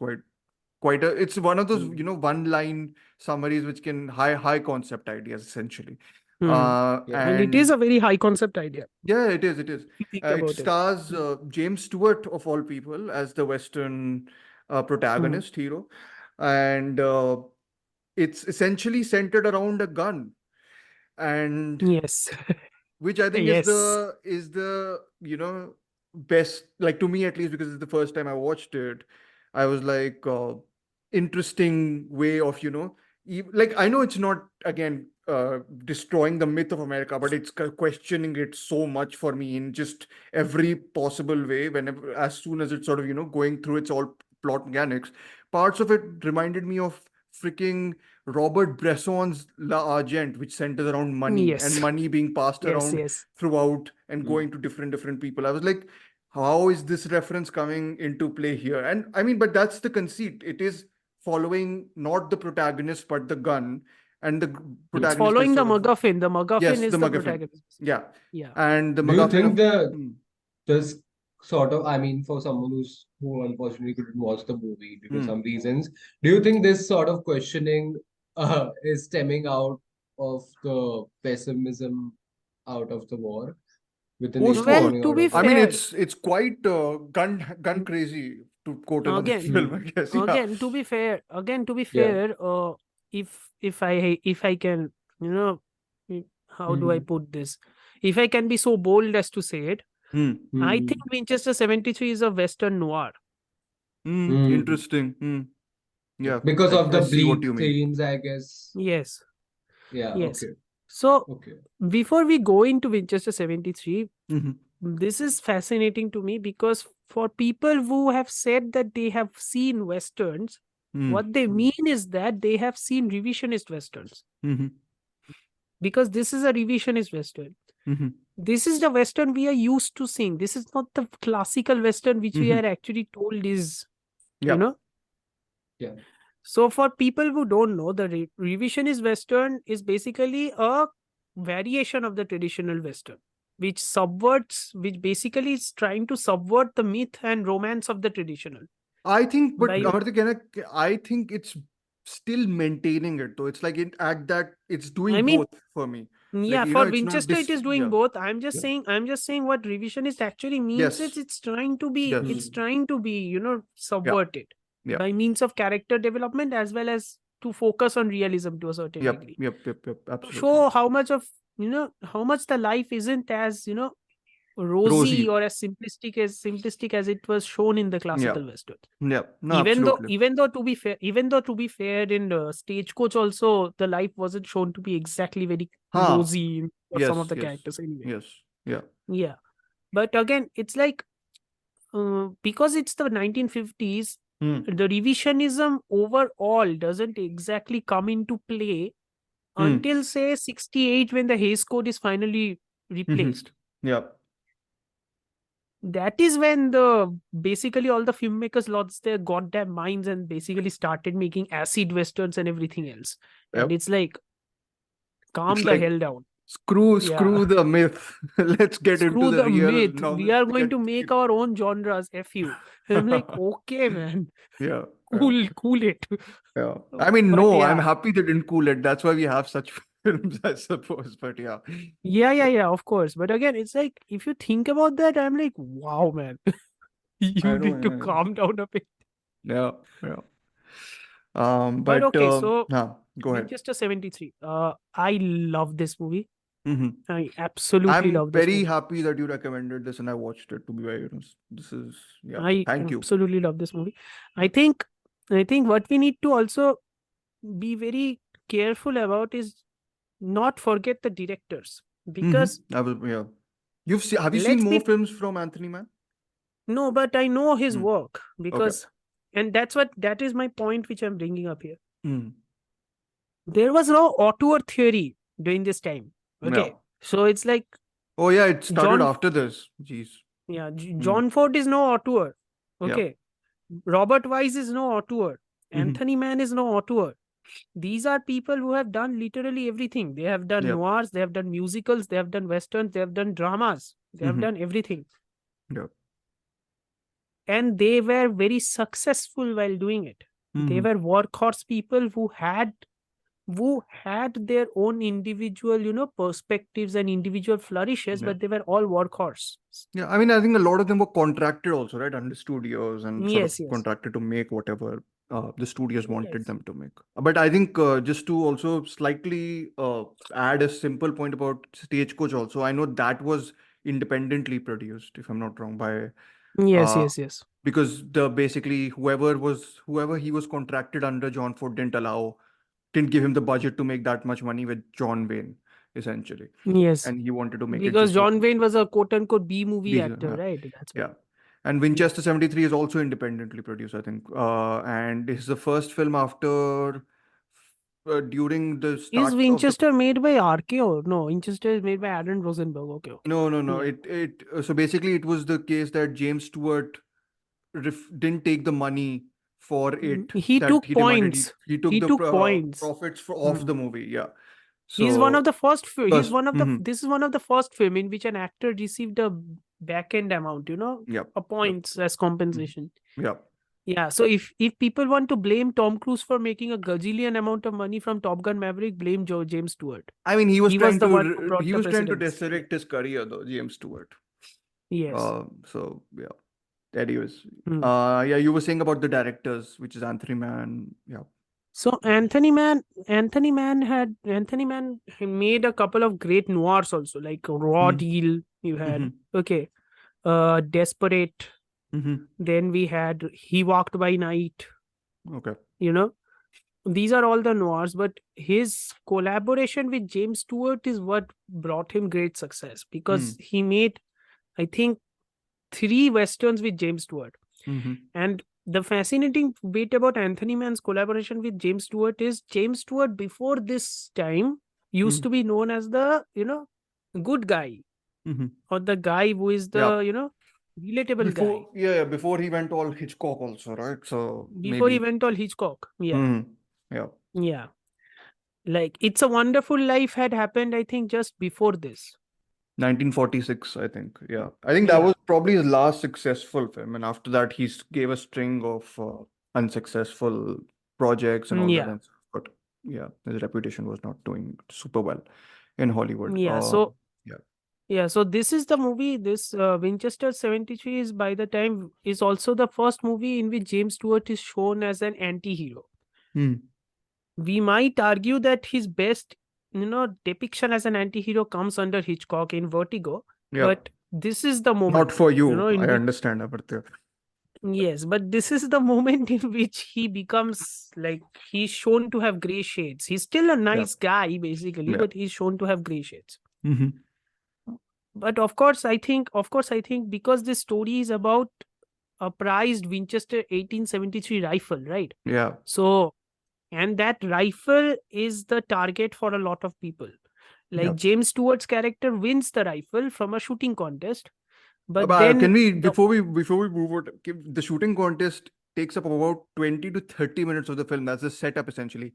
It's one of those, one-line summaries which can high concept ideas essentially.
Hmm.
Yeah.
And it is a very high concept idea.
Yeah, it is.
If you think
It
about it.
stars James Stewart of all people as the Western protagonist hero, and it's essentially centered around a gun, and
Yes.
which I think
Yes.
is the best, like, to me at least, because it's the first time I watched it. I was like, interesting way of, like, I know it's not, again, destroying the myth of America, but it's questioning it so much for me in just every possible way. Whenever, as soon as it's sort of, going through its all plot mechanics, parts of it reminded me of freaking Robert Bresson's La Argent, which centers around money and
Yes.
money being passed
Yes.
around
Yes.
throughout and
Mm.
going to different people. I was like, how is this reference coming into play here? And I mean, but that's the conceit. It is following not the protagonist, but the gun. And the
It's
protagonist is
following the
sort of,
MacGuffin. The MacGuffin
yes,
is
the
the
MacGuffin.
protagonist.
Yeah.
Yeah.
And the
Do you
MacGuffin
think
of,
this sort of, I mean, for someone who unfortunately couldn't watch the movie due to
Hmm.
some reasons, do you think this sort of questioning is stemming out of the pessimism out of the war, with the nation
post-war.
Well,
coming
to
out
be
of
I
it?
mean,
fair,
it's quite gun crazy, to quote another
again,
film, I guess. Yeah.
to be fair,
Yeah.
if I can, how do I
Mhm.
put this? If I can be so bold as to say it,
Hmm.
I think
Mhm.
Winchester 73 is a Western noir.
Mhm.
Interesting. Yeah,
Because of
I
the
see what
bleak
you mean.
themes, I guess.
Yes,
Yeah,
yes.
okay.
So
Okay.
before we go into Winchester 73,
Hmm.
this is fascinating to me because for people who have said that they have seen Westerns, what they mean is that they have seen revisionist Westerns,
Hmm.
because this is a revisionist Western.
Hmm.
This is the Western we are used to seeing. This is not the classical Western which we
Hmm.
are actually told is,
Yeah.
Yeah.
So for people who don't know, the revisionist Western is basically a variation of the traditional Western, which basically is trying to subvert the myth and romance of the traditional.
I think, but
By,
Amartya, I think it's still maintaining it though. It's like at that it's
I
doing
mean,
both for me. Like,
yeah, for
it's not
Winchester, it is doing
yeah.
both.
Yeah.
I'm just saying what revisionist actually means is
Yes.
it's trying to be,
Yes.
it's trying to be,
Yeah.
subverted
Yeah.
by means of character development as well as to focus on realism to a certain
Yep.
degree.
Yep.
To
Absolutely.
show how much of, how much the life isn't as, rosy
Rosy.
or as simplistic as it was shown in the
Yeah.
classical Western.
Yeah. No,
Even though,
absolutely.
to be fair, in Stagecoach also, the life wasn't shown to be exactly very
Huh.
rosy for some of
Yes.
the
Yes.
characters anyway.
Yes. Yeah.
Yeah, but again, it's like because it's the 1950s, the revisionism overall doesn't exactly come into play until say 68 when the Hays Code is finally replaced.
Yeah.
That is when the basically all the filmmakers lost their goddamn minds and basically started making acid westerns and everything else. And
Yep.
it's like, calm
It's
the
like
hell down.
screw
Yeah.
the myth. Let's get into
Screw
the
the
real
myth. We
novel.
are going to make our own genres. F you. And I'm like, okay, man.
Yeah.
Cool it.
Yeah. I mean,
But
no, I'm
yeah.
happy they didn't cool it. That's why we have such films, I suppose. But yeah.
Yeah, of course. But again, it's like, if you think about that, I'm like, wow, man. You
I know.
need to calm down a bit.
Yeah.
But okay, so
Go ahead.
Winchester 73. I love this movie.
Mm-hmm.
I absolutely
I'm
love this
very
movie.
happy that you recommended this and I watched it, to be very honest.
I
Thank you.
absolutely love this movie. I think what we need to also be very careful about is not forget the directors, because
Yeah. Have you seen
let's
more
be
films from Anthony Mann?
no, but I know his work
Okay.
because, and that is my point which I'm bringing up here.
Mm.
There was no auteur theory during this time. Okay,
Yeah.
so it's like,
Oh yeah, it started
John,
after this. Jeez.
yeah, John Ford is no auteur.
Yeah.
Okay, Robert Wise is no auteur.
Mhm.
Anthony Mann is no auteur. These are people who have done literally everything. They have done
Yep.
noirs, they have done musicals, they have done westerns, they have done dramas, they have done everything.
Yep.
And they were very successful while doing it. They were workhorse people who had their own individual, perspectives and individual flourishes,
Yeah.
but they were all workhorse.
Yeah, I mean, I think a lot of them were contracted also, right? Under studios and sort of
Yes.
contracted to make whatever the studios wanted
Yes.
them to make. But I think just to also slightly add a simple point about Stagecoach also, I know that was independently produced, if I'm not wrong, by
Yes,
Uh,
yes, yes.
because basically whoever he was contracted under, John Ford didn't give him the budget to make that much money with John Wayne, essentially.
Yes.
And he wanted to make it
Because
just for
John Wayne was a quote unquote B movie
Diesel.
actor, right? That's why.
Yeah. And Winchester 73 is also independently produced, I think. And it's the first film after during the
Is
start of the
Winchester made by RKO? No, Winchester is made by Aaron Rosenberg. Okay, okay.
no.
Yeah.
So basically it was the case that James Stewart didn't take the money for it
He
that
took
he demanded.
points.
He took
He
the
took points.
profits of
Hmm.
the movie. Yeah.
He's one of
So
the first. He's
first,
one of the. This is one of the first film in which an actor received a back end amount.
yep,
A
yep,
points as compensation.
yep.
Yeah. So if people want to blame Tom Cruise for making a gazillion amount of money from Top Gun Maverick, blame James Stewart.
I mean,
He was the one who brought
he
the
was trying to
precedence.
resurrect his career though, James Stewart.
Yes.
So yeah. Anyways,
Hmm.
yeah, you were saying about the directors, which is Anthony Mann. Yeah.
So Anthony Mann made a couple of great noirs also, like Raw
Mm-hmm.
Deal. You had
Mm-hmm.
okay, Desperate.
Mm-hmm.
Then we had He Walked by Night.
Okay.
You know, these are all the noirs, but his collaboration with James Stewart is what brought him great success because he made, I think, 3 westerns with James Stewart.
Mm-hmm.
And the fascinating bit about Anthony Mann's collaboration with James Stewart is James Stewart before this time used to be known as the, good guy,
Mm-hmm.
or the guy who is
Yeah.
the, relatable guy
Before he went all Hitchcock also, right? So
before he
maybe.
went all Hitchcock. Yeah.
Mm-hmm. Yeah.
Yeah. Like It's a Wonderful Life had happened, I think, just before this.
1946, I think. Yeah. I think that
Yeah.
was probably his last successful film. And after that, gave a string of unsuccessful projects and all that.
Yeah.
And stuff. But yeah, his reputation was not doing super well in Hollywood.
Yeah. So
Yeah.
yeah, so this is the movie. This Winchester 73 is by the time is also the first movie in which James Stewart is shown as an anti-hero.
Hmm.
We might argue that his best, depiction as an anti-hero comes under Hitchcock in Vertigo,
Yeah.
but this is the
Not
moment,
for you.
in
I
which,
understand, Amartya.
yes, but this is the moment in which he becomes like he's shown to have gray shades. He's still a
Yeah.
nice guy, basically,
Yeah.
but he's shown to have gray shades.
Mm-hmm.
But of course, I think because this story is about a prized Winchester 1873 rifle, right?
Yeah.
So, and that rifle is the target for a lot of people. Like
Yep.
James Stewart's character wins the rifle from a shooting contest, but
Can
then
we before we move on, the shooting contest takes up about 20 to 30 minutes of the film. That's the setup essentially.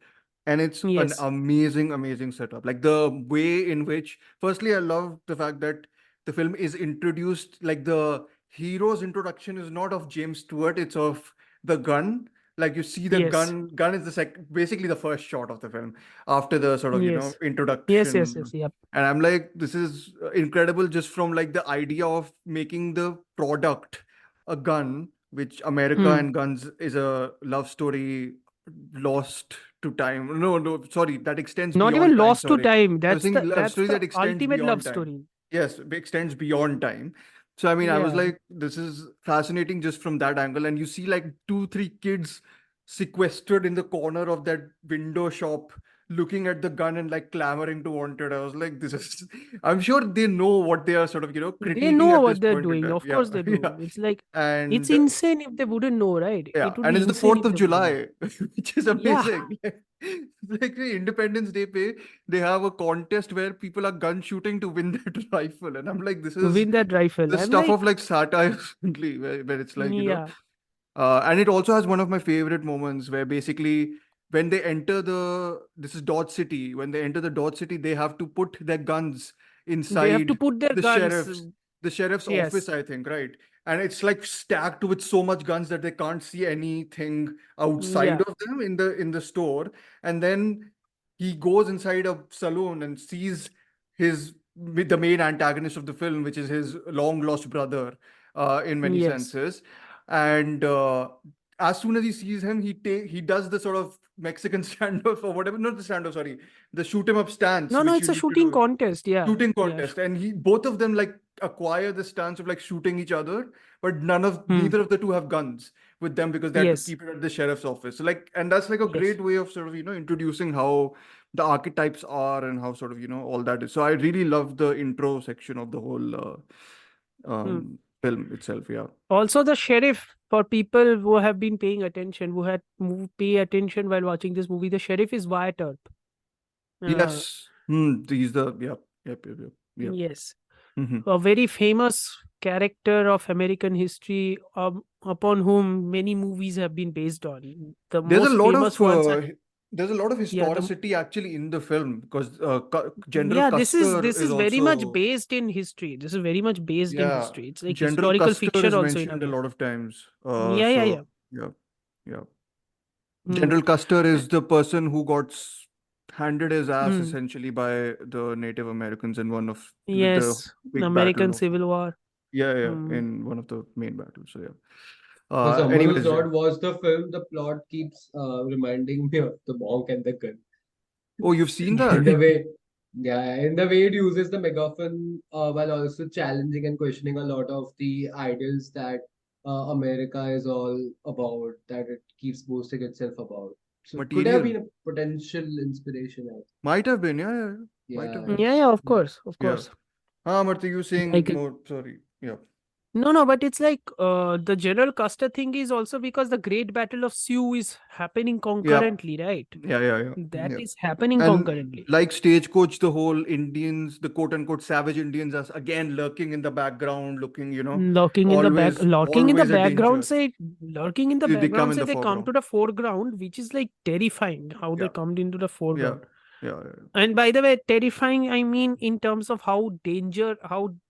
And it's an
yes,
amazing setup. Like the way in which, firstly, I love the fact that the film is introduced, like the hero's introduction is not of James Stewart, it's of the gun. Like you see the
yes,
gun is basically the first shot of the film after the sort of,
yes,
introduction.
yep,
And I'm like, this is incredible just from like the idea of making the product a gun, which America
Hmm.
and guns is a love story lost to time. No, sorry, that extends
Not
beyond
even
time.
lost to
Sorry.
time.
I was
That's
saying
the
love
that's
story
the
that extends
ultimate love
beyond time.
story.
Yes, it extends beyond time. So I mean, I was
Yeah,
like, this is fascinating just from that angle. And you see like 2, 3 kids sequestered in the corner of that window shop looking at the gun and like clamoring to want it. I was like, this is I'm sure they know what they are sort of,
they
critiquing
know
at this
what they're
point in
doing.
time.
Of
Yeah.
course they
Yeah.
do. It's like it's
And
insane if they wouldn't know, right?
yeah,
It would
and
be
it's the
insane
4th
if
of
they wouldn't know.
July, which is
Yeah,
amazing. Like the Independence Day they have a contest where people are gun shooting to win that rifle. And I'm like, this is
win that rifle.
the
I'm
stuff
like,
of like satire only, where it's like,
yeah,
and it also has one of my favorite moments where basically when they enter this is Dodge City, when they enter the Dodge City, they have to put their guns
they have to
inside
put their
the
guns.
sheriff's office,
Yes,
I think, right? And it's like stacked with so much guns that they can't see anything outside
yeah,
of them in the store. And then he goes inside a saloon and sees with the main antagonist of the film, which is his long lost brother, in many
yes,
senses. And as soon as he sees him, he does the sort of Mexican standoff or whatever, not the standoff, sorry, the shoot 'em up stance,
No,
which
it's
you
a
need to
shooting
do.
contest. Yeah.
Shooting
Yeah.
contest, and both of them like acquire the stance of like shooting each other, but
Hmm.
neither of the two have guns with them because they had to
Yes.
keep it at the sheriff's office. So like, and that's like a
Yes.
great way of sort of introducing how the archetypes are and how sort of all that is. So I really love the intro section of the whole
Hmm.
film itself. Yeah.
Also, the sheriff, for people who have been paying attention, who pay attention while watching this movie, the sheriff is Wyatt Earp.
Yes. He's the yep.
Yes.
Mhm.
A very famous character of American history, upon whom many movies have been based on. The
There's a
most
lot
famous
of
ones are, yeah,
historicity actually in the film because General
yeah,
Custer
this
is
is very much
also
based in history. This is very much based in
yeah,
history. It's like
General
historical
Custer
fiction
is
also in a
mentioned a
way.
lot of times.
Yeah.
So yeah, yeah.
Hmm.
General Custer is the person who got handed his ass
Hmm.
essentially by the Native Americans in one of the
Yes,
big
American
battle of
Civil War.
yeah,
Hmm.
in one of the main battles. So yeah.
For someone who's
Anyways, yeah.
not watched the film, the plot keeps reminding me of the monk and the gun.
Oh, you've seen
In
that?
the way, yeah, in the way it uses the megaphone while also challenging and questioning a lot of the ideals that America is all about, that it keeps boasting itself about. So could have
Material.
been a potential inspiration. I think.
Might have been, yeah. Might have
Yeah.
been.
Yeah, of course, of
Yeah.
course.
Amartya, you saying
Like
more? Sorry. Yeah.
no, but it's like the General Custer thing is also because the Great Battle of Sioux is happening
Yeah.
concurrently, right?
Yeah.
That
Yeah.
is happening
And
concurrently.
like Stagecoach, the whole Indians, the quote unquote savage Indians are again lurking in the background, looking,
Lurking in the
always a
background
danger.
say lurking in the
They come
background
in
say
the
they come to
foreground.
the foreground, which is like terrifying how they
Yeah.
come into the
Yeah.
foreground.
Yeah.
And by the way, terrifying, I mean in terms of how the danger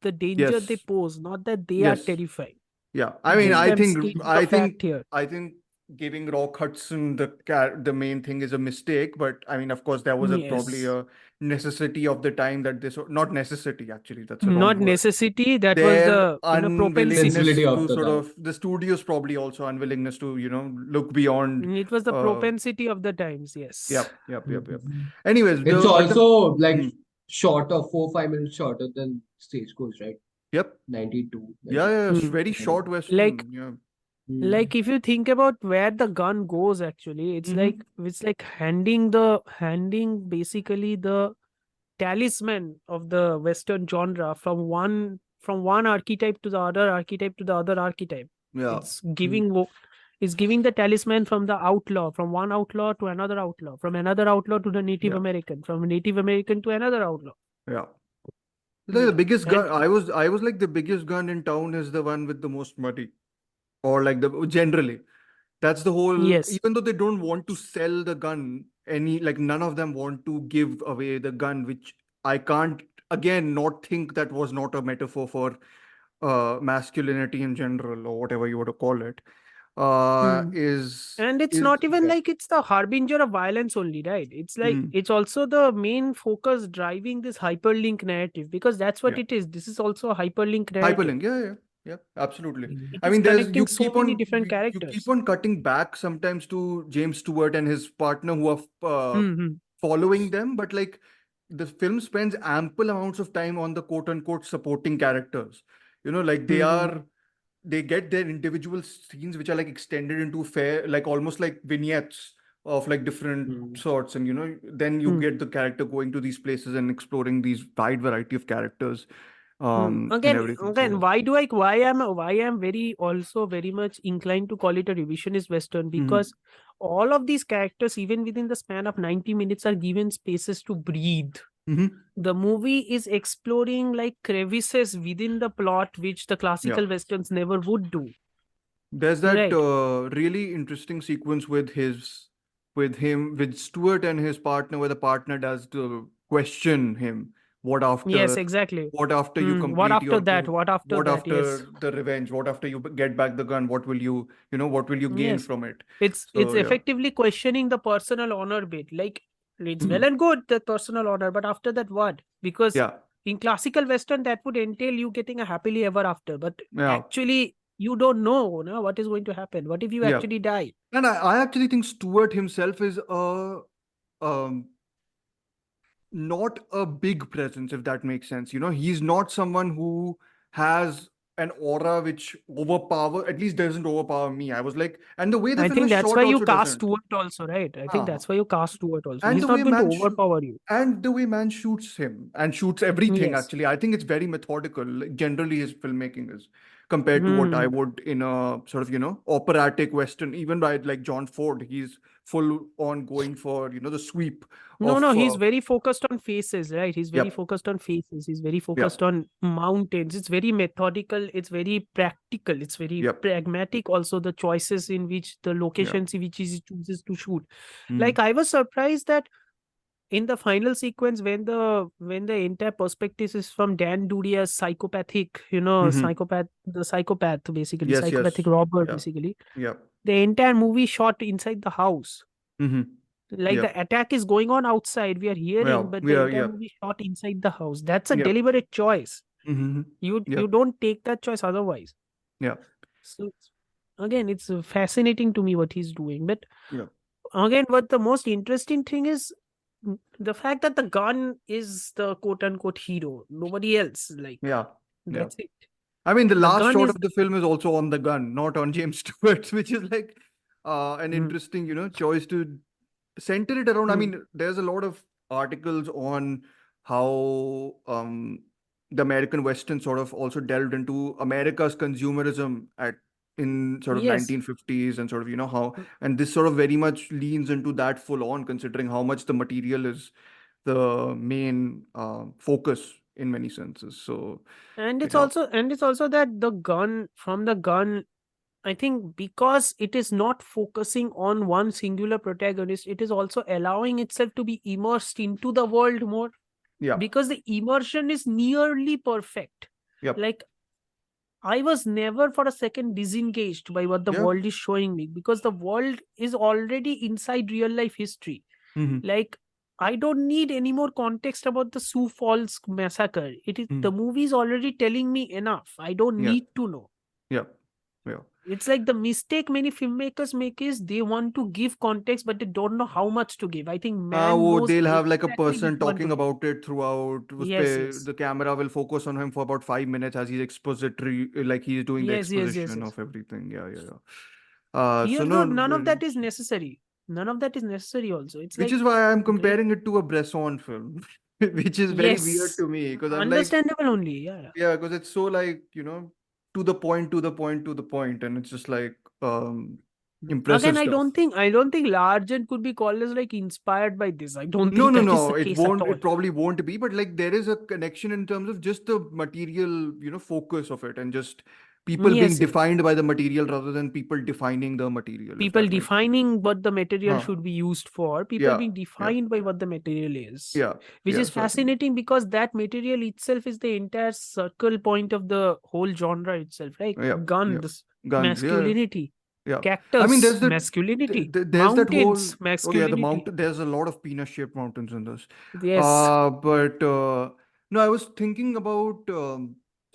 they
Yes.
pose, not that they are
Yes.
terrifying.
Yeah. I mean,
Just
I
I'm
think,
stating a
I think,
fact here.
I think giving Rock Hudson the main thing is a mistake. But I mean, of course, there was probably
Yes.
a necessity of the time that this, not necessity actually, that's a
Not
wrong word.
necessity, that was
Their
the propensity.
Sensibility
unwillingness
of
to
the
sort
time.
of the studio's probably also unwillingness to look beyond.
It was the
Uh,
propensity of the times, yes.
yep. Anyways,
It's
but the
also like
Hmm.
shorter, 4-5 minutes shorter than Stagecoach, right?
Yep.
92.
Yeah.
Hmm.
Very short
Mm.
western.
Like
Yeah.
like if you think about where the gun goes, actually, it's like handing basically the talisman of the Western genre from one archetype to the other archetype to the other archetype.
Yeah.
It's giving the talisman from the outlaw, from one outlaw to another outlaw, from another outlaw to the Native
Yeah.
American, from a Native American to another outlaw.
Yeah. The
Yeah.
biggest
And
gun I was like the biggest gun in town is the one with the most money, or like the generally. That's the whole.
yes,
Even though they don't want to sell the gun, none of them want to give away the gun, which I can't again not think that was not a metaphor for masculinity in general or whatever you want to call it.
Hmm.
Is
and it's
is
not even
yeah.
like it's the harbinger of violence only, right? It's like
Mm,
it's also the main focus driving this hyperlink narrative, because that's what
yeah.
it is. This is also a hyperlink narrative.
Hyperlink, yeah, absolutely.
It
I
is
mean,
connecting so many different
you keep
characters.
on cutting back sometimes to James Stewart and his partner who are
Hmm.
following them, but like the film spends ample amounts of time on the quote unquote supporting characters. Like
Hmm.
they get their individual scenes which are like extended into like almost like vignettes of like different
Mm.
sorts, and then you
Hmm.
get the character going to these places and exploring these wide variety of characters and
Again,
everything. So yeah.
why am very also very much inclined to call it a revisionist western,
Mhm.
because all of these characters, even within the span of 90 minutes, are given spaces to breathe.
Mhm.
The movie is exploring like crevices within the plot, which the classical
Yeah.
westerns never would do.
There's that
Right.
really interesting sequence with Stuart and his partner, where the partner does to question him. What
Yes,
after?
exactly.
What after you
What
complete
after
your
that?
goal?
What after
What
that? Yes.
after the revenge? What after you get back the gun? What will what will you gain
Yes.
from it?
It's
So yeah.
effectively questioning the personal honor bit. Like, it's well
Mhm.
and good, the personal honor, but after that, what? Because
Yeah.
in classical western, that would entail you getting a happily ever after. But
Yeah.
actually, you don't know no, what is going to happen. What if you
Yeah.
actually die?
And I actually think Stuart himself is um not a big presence, if that makes sense. He's not someone who has an aura which at least doesn't overpower me. I was like, and the way the
I
film
think
is
that's
shot
why you
also
cast
doesn't.
Stuart also, right? I think
Uh,
that's why you cast Stuart also.
and
He's
the
not
way
going to
man
overpower you.
and the way man shoots him and shoots everything,
Yes.
actually, I think it's very methodical. Like, generally his filmmaking is, compared to what I
Hmm.
would in a sort of operatic western, even by like John Ford. He's full on going for the sweep
No,
of
no, he's very focused on faces, right? He's very
yep,
focused on faces. He's very
yep,
focused on mountains. It's very methodical. It's very practical. It's very
yep,
pragmatic. Also, the choices in which the
yep.
locations in which he chooses to shoot.
Mm.
Like I was surprised that in the final sequence, when the entire perspective is from Dan Duria's psychopathic,
Hmm.
psychopath, basically
Yes,
psychopathic
yes,
robber,
yeah,
basically
yep,
the entire movie shot inside the house.
hmm,
Like
yep,
the attack is going on outside, we are
yeah,
hearing, but the
yeah,
entire
yep,
movie shot inside the house. That's a
yep,
deliberate choice.
hmm,
You
yep,
don't take that choice otherwise.
yeah,
So again, it's fascinating to me what he's doing. But
yeah,
again, what the most interesting thing is the fact that the gun is the quote unquote hero, nobody else. Like
yeah, yeah.
that's it.
I mean, the
The
last
gun
shot
is
of the film is also on the gun, not on James Stewart, which is like an
mm,
interesting, choice to center it around. I
mm,
mean, there's a lot of articles on how the American Western sort of also delved into America's consumerism in sort of
yes.
1950s, and sort of how,
Mm,
and this sort of very much leans into that full on, considering how much the material is the main focus in many senses. So
and
yeah,
it's also that the gun, I think because it is not focusing on one singular protagonist, it is also allowing itself to be immersed into the world more,
yeah,
because the immersion is nearly perfect.
yep,
Like I was never for a second disengaged by what the
yeah,
world is showing me, because the world is already inside real life history.
hmm,
Like I don't need any more context about the Sioux Falls massacre. It is the movie is already telling me enough. I don't
yeah,
need to know.
yeah, yeah.
It's like the mistake many filmmakers make is they want to give context, but they don't know how much to give. I think man
Oh,
knows
they'll have like a
exactly which
person
one to
talking
give.
about it throughout.
Yes, yes.
The camera will focus on him for about 5 minutes as he's expository, like he's doing the
Yes, yes, yes,
exposition
yes.
of everything. Yeah, yeah, yeah. So
Here
no,
though, none of that is necessary. None of that is necessary also. It's
which
like
is why I'm
great.
comparing it to a Bresson film, which is very weird
Yes.
to me, because I'm like,
Understandable only. Yeah.
yeah, because it's so like, to the point, to the point, to the point, and it's just like impressive
Again,
stuff.
I don't think Largent could be called as like inspired by this. I don't
No,
think
no,
that is
no.
the
It
case at
won't.
all.
It probably won't be. But like, there is a connection in terms of just the material, focus of it, and just people being
Yes, yes.
defined by the material rather than people defining the material, if
People
that makes sense.
defining what the material
Huh.
should be used for, people
Yeah.
being
Yeah.
defined by what the material is,
Yeah.
which
Yeah.
is
So I think.
fascinating because that material itself is the entire circle point of the whole genre itself, right?
Yeah. Yeah.
Guns,
Guns. Yeah.
masculinity,
Yeah. I mean,
cactus, masculinity,
there's that whole.
mountains,
Oh yeah, the
masculinity.
mountain. There's a lot of peanut-shaped mountains in this.
Yes.
But no, I was thinking about.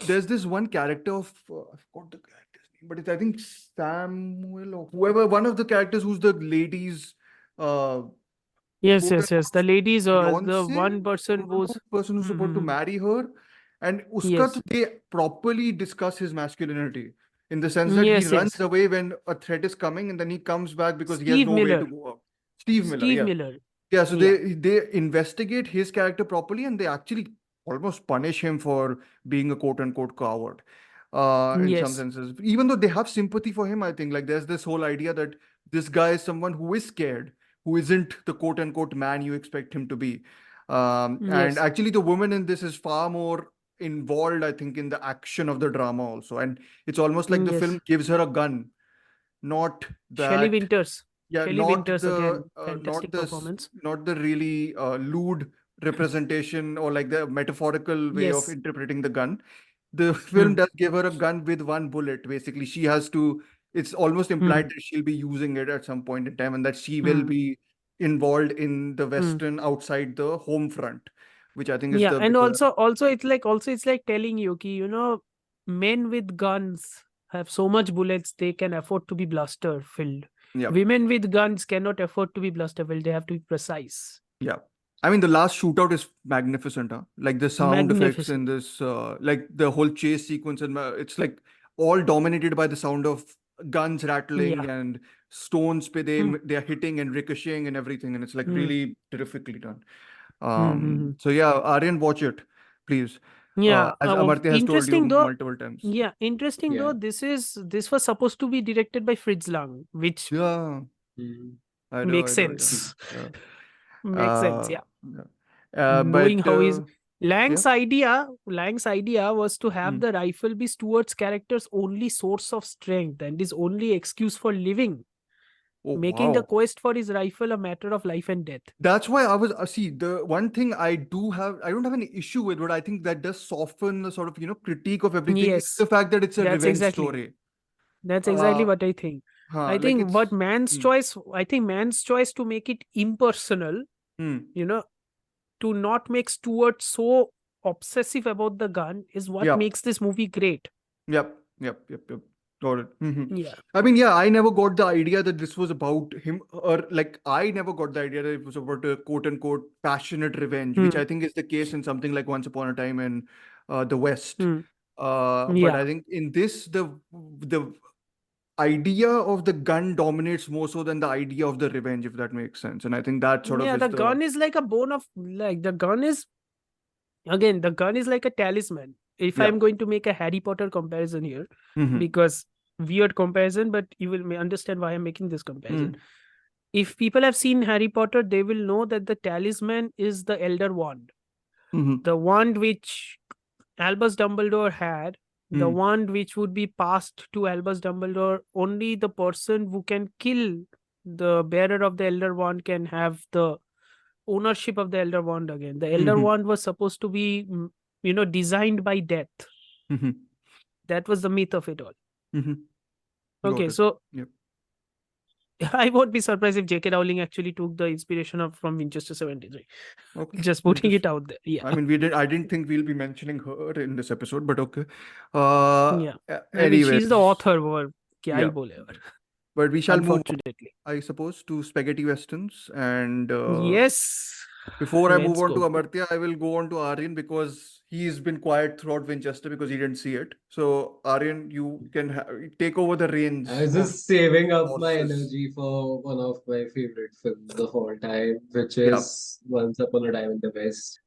There's this one character of I forgot the character's name, but it's, I think, Samuel or whoever, one of the characters who's the lady's uh
Yes,
quote
yes, yes.
unquote
The ladies, the
fiance,
one person
quote
who's.
unquote person who's supposed to
Mhm.
marry her, and uska
Yes.
they properly discuss his masculinity in the sense that he
Yes,
runs
yes.
away when a threat is coming, and then he comes back because he has
Steve
no way
Miller.
to go up. Steve Miller,
Steve
yeah.
Miller.
Yeah, so
Yeah.
they investigate his character properly, and they actually almost punish him for being a quote unquote coward. In some
Yes.
senses, even though they have sympathy for him, I think like there's this whole idea that this guy is someone who is scared, who isn't the quote unquote man you expect him to be. And
Yes.
actually, the woman in this is far more involved, I think, in the action of the drama also. And it's almost like the
Yes.
film gives her a gun, not
Shelley
that
Winters.
yeah,
Shelley Winters again. Fantastic performance.
not the really lewd representation or like the metaphorical way of
Yes.
interpreting the gun. The film
Hmm.
does give her a gun with one bullet. Basically, she has to. It's almost implied
Hmm.
that she'll be using it at some point in time, and that she will
Hmm.
be involved in the
Hmm.
Western outside the home front, which I think is
Yeah,
the
and
bigger.
also it's like telling you, ki, men with guns have so much bullets they can afford to be blaster filled.
Yeah.
Women with guns cannot afford to be blaster filled. They have to be precise.
Yeah. I mean, the last shootout is magnificent, huh? Like the sound effects in
Magnificent.
this, like the whole chase sequence, and it's like all dominated by the sound of guns rattling
Yeah.
and stones
Hmm.
they are hitting and ricocheting and everything, and it's like
Hmm.
really terrifically done.
Hmm.
So yeah, Aryan, watch it, please.
Yeah.
As Amartya has told you
Interesting though.
multiple times.
Yeah, interesting
Yeah.
though. This was supposed to be directed by Fritz Lang, which
Yeah,
Mm.
I know,
makes
I know, yeah.
sense.
Yeah.
Makes sense. Yeah.
Yeah.
Knowing
But
how he's
yeah.
Lang's idea was to have
Mm.
the rifle be Stuart's character's only source of strength and his only excuse for living,
Oh
making the
wow.
quest for his rifle a matter of life and death.
That's why I was see the one thing I don't have any issue with, but I think that does soften the sort of critique of everything is the
Yes,
fact that it's a
that's
revenge
exactly
story.
that's exactly
Uh,
what I think. I
like
think what
it's
man's
hmm,
choice. I think man's choice to make it impersonal.
hmm,
You know, to not make Stuart so obsessive about the gun is what
yeah,
makes this movie great.
yep. Got it.
Yeah.
I mean, yeah, I never got the idea that this was about him, or like I never got the idea that it was about a quote unquote passionate revenge, which
Hmm.
I think is the case in something like Once Upon a Time in the West.
Hmm.
But I
Yeah.
think in this, the idea of the gun dominates more so than the idea of the revenge, if that makes sense. And I think that sort of
Yeah,
is
the
the
gun is like a bone of like the gun is again the gun is like a talisman. If
yeah.
I'm going to make a Harry Potter comparison here,
Hmm.
because weird comparison, but you will understand why I'm making this comparison.
Hmm.
If people have seen Harry Potter, they will know that the talisman is the Elder Wand,
Hmm.
the wand which Albus Dumbledore had, the
Hmm.
wand which would be passed to Albus Dumbledore. Only the person who can kill the bearer of the Elder Wand can have the ownership of the Elder Wand again. The Elder
Hmm.
Wand was supposed to be, designed by death.
Hmm.
That was the myth of it all.
Hmm. Got
Okay,
it.
so
Yep.
I won't be surprised if J.K. Rowling actually took the inspiration from Winchester 73.
Okay.
Just putting it
Interesting.
out there. Yeah.
I mean, I didn't think we'll be mentioning her in this episode, but okay.
Yeah. I mean, she's the
Anyways,
author. और क्या ही
yeah.
बोले और,
But we shall move on,
unfortunately.
I suppose, to spaghetti westerns. And
Yes.
before I move
Let's
on to
go.
Amartya, I will go on to Aryan because he's been quiet throughout Winchester because he didn't see it. So, Aryan, you can take over the reins
I was
of
just saving up my
Moses.
energy for one of my favorite films of all time, which
Yeah.
is Once Upon a Time in the West.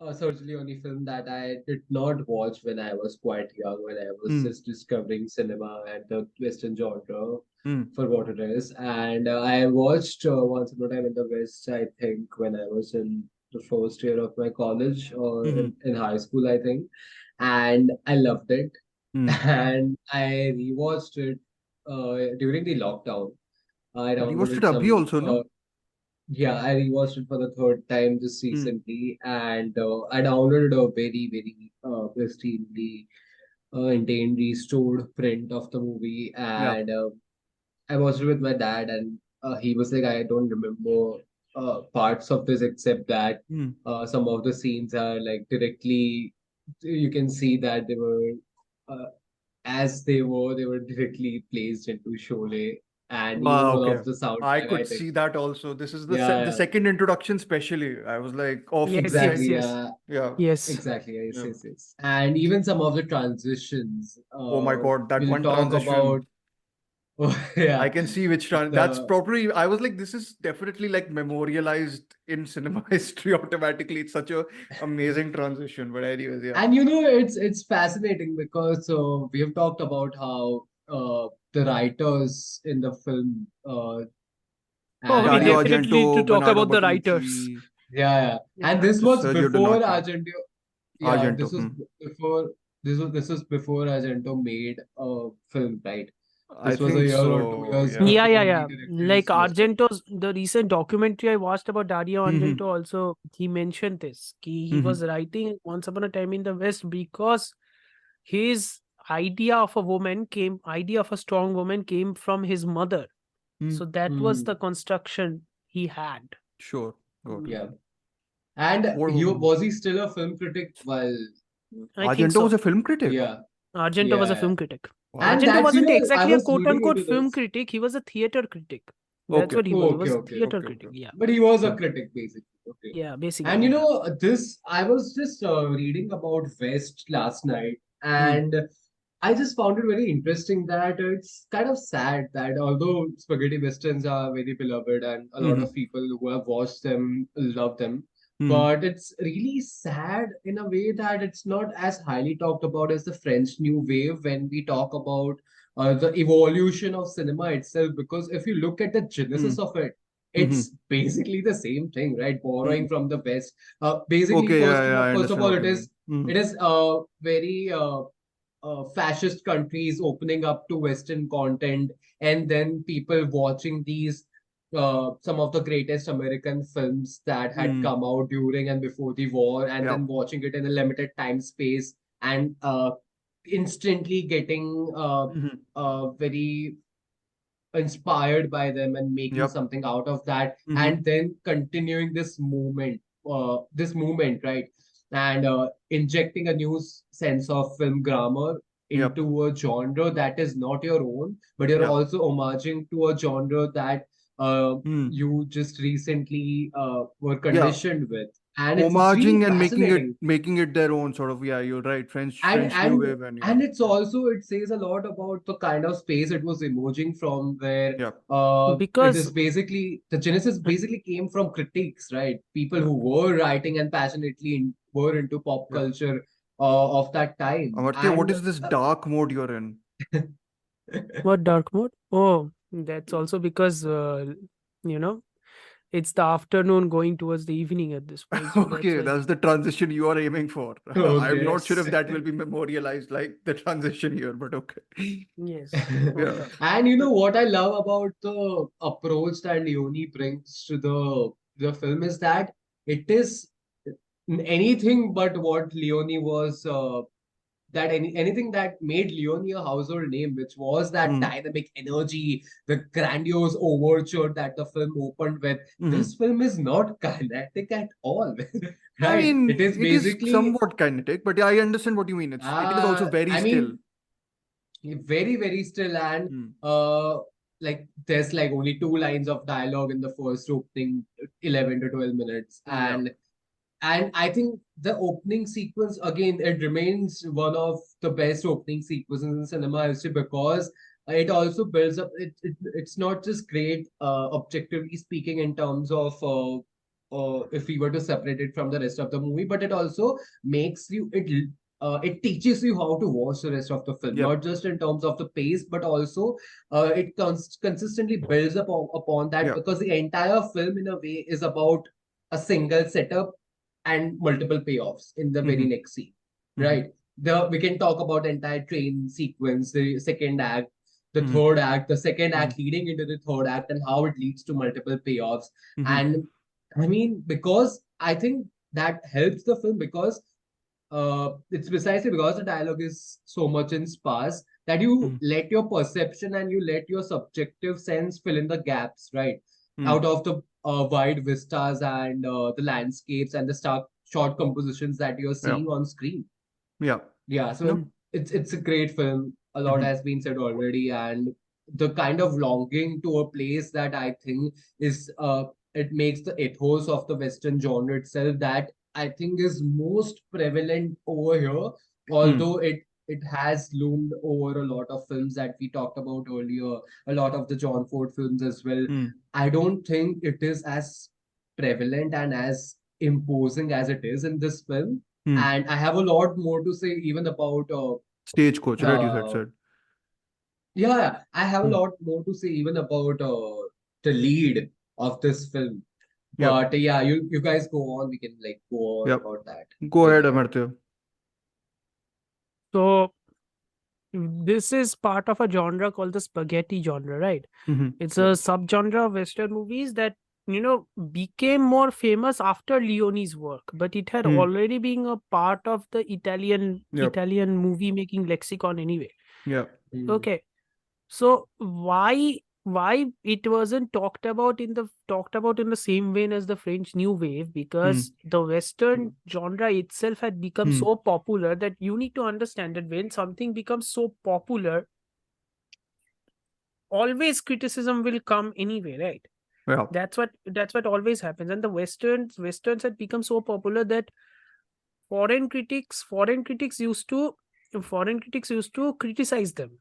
A Sergio Leone film that I did not watch when I was quite young, when I was
Hmm.
just discovering cinema and the Western genre
Hmm.
for what it is. And I watched Once Upon a Time in the West, I think, when I was in the first year of my college or
Hmm.
in high school, I think. And I loved it.
Hmm.
And I rewatched it during the lockdown. I
You watched it
downloaded
Abhi
some
also, no?
yeah, I rewatched it for the third time just
Hmm.
recently, and I downloaded a very, very pristinely maintained, restored print of the movie,
Yeah.
and I watched it with my dad, and he was like, I don't remember parts of this except that
Hmm.
some of the scenes are like directly, you can see that they were uh, they were directly placed into Sholay, and even one
Okay.
of the
I
soundtrack, I
could
think.
see that also. This is the
Yeah,
second introduction, especially. I was like, of
Yes, yes,
exactly.
French.
yes.
Yeah.
Yes.
Exactly. Yes,
Yeah.
yes, yes. And even some of the transitions.
Oh my God, that
We'll
one
talk
transition.
about. Yeah,
I can see which that's
the
probably, I was like, this is definitely like memorialized in cinema history automatically. It's such a amazing transition. But anyways, yeah.
and it's fascinating because we have talked about how the writers in the film.
Oh, we
And
Dario
definitely need to
Argento,
talk
Bernardo
about the writers.
Bertolucci,
yeah. And
Yeah.
this was
Sergio
before
Leone,
Argento. Yeah,
Argento.
this was before this was before Argento made a film, right?
I
This was a
think
year or 2 years
so.
Yeah,
Yeah.
yeah,
before he
yeah.
directed
Like
his first film.
Argento's, the recent documentary I watched about Dario Argento
Mm-hmm.
also, he mentioned this. He
Mm-hmm.
was writing Once Upon a Time in the West because his idea of a strong woman came from his mother. So that was the construction he had.
Sure. Got it.
Yeah. And was he still a film critic while
I think
Argento was
so.
a film critic.
yeah.
Argento was a
Yeah.
film critic.
Wow.
And
Argento
that's,
wasn't
I
exactly a
was looking
quote-unquote
into
film
this.
critic. He was a theater critic. That's
Okay.
what he was. He
Okay,
was a
okay.
theater
Okay,
critic.
okay.
Yeah.
But he was a
Yeah.
critic basically. Okay.
Yeah, basically.
And this, I was just reading about West last night, and I just found it very interesting that it's kind of sad that although spaghetti westerns are very beloved and a lot of people who have watched them love them, but it's really sad in a way that it's not as highly talked about as the French New Wave when we talk about the evolution of cinema itself. Because if you look at the genesis of it, it's basically the same thing, right? Borrowing from the West. Basically,
Okay,
first,
yeah, I
first of
understand
all,
what
it
you
is
mean.
it is very fascist countries opening up to Western content, and then people watching these some of the greatest American films that had come out during and before the war, and then watching it in a limited time space and instantly getting very inspired by them and making something out of that, and then continuing this movement, right? And injecting a new sense of film grammar into a genre that is not your own, but you're also homaging to a genre that you just recently were conditioned with. And it's really
Homaging and
fascinating.
making it their own sort of. Yeah, you're right.
And
French New Wave
and it's also, it says a lot about the kind of space it was emerging from, where it is
Because
basically the genesis basically came from critiques, right? People who were writing and passionately were into pop culture of that time.
Amartya, what is this dark mode you're in?
what dark mode? Oh, that's also because you know it's the afternoon going towards the evening at this point. So
Okay,
that's
that's the transition you are aiming for. I'm
Okay.
not sure if that will be memorialized like the transition here, but okay.
yes.
Yeah.
And you know what I love about the approach that Leone brings to the film is that it is anything but what Leone was anything that made Leone a household name, which was that dynamic energy, the grandiose overture that the film opened with. This film is not kinetic at all,
I
right?
mean,
It is
it is
basically
somewhat kinetic, but yeah, I understand what you mean. It is also very
I
still.
mean, very, very still, and like there's like only 2 lines of dialogue in the first opening 11 to 12 minutes, and I think the opening sequence, again, it remains one of the best opening sequences in cinema history, because it also builds up. It's not just great, objectively speaking, in terms of if we were to separate it from the rest of the movie, but it also makes you it teaches you how to watch the rest of the film, not just in terms of the pace, but also it consistently builds upon that, because the entire film, in a way, is about a single setup and multiple payoffs in the very next scene, right? We can talk about the entire train sequence, the second act, the third act, the second act leading into the third act, and how it leads to multiple payoffs. And I mean, because I think that helps the film, because it's precisely because the dialogue is so much in sparse that you let your perception and you let your subjective sense fill in the gaps, right? Out of the wide vistas and the landscapes and the stark short compositions that you're seeing on screen.
Yeah.
So it's a great film. A lot has been said already, and the kind of longing to a place that I think is it makes the ethos of the Western genre itself that I think is most prevalent over here, although it has loomed over a lot of films that we talked about earlier, a lot of the John Ford films as well. I don't think it is as prevalent and as imposing as it is in this film. And I have a lot more to say even about
Stagecoach, right? You
uh,
said.
Yeah, I have a
Hmm.
lot more to say even about the lead of this film.
Yep.
But yeah, you guys go on. We can like go on
Yep.
about that
Go ahead,
later.
Amartya.
So this is part of a genre called the spaghetti genre, right?
Mm-hmm.
It's
Yeah.
a subgenre of Western movies that became more famous after Leone's work, but it had
Hmm.
already been a part of the
Yep.
Italian movie making lexicon anyway.
Yeah.
Hmm.
Okay, so why it wasn't talked about in the same vein as the French New Wave? Because the Western genre itself had become
Hmm.
so popular that you need to understand that when something becomes so popular, always criticism will come anyway, right?
Yeah.
That's what always happens. And the westerns had become so popular that foreign critics used to criticize them,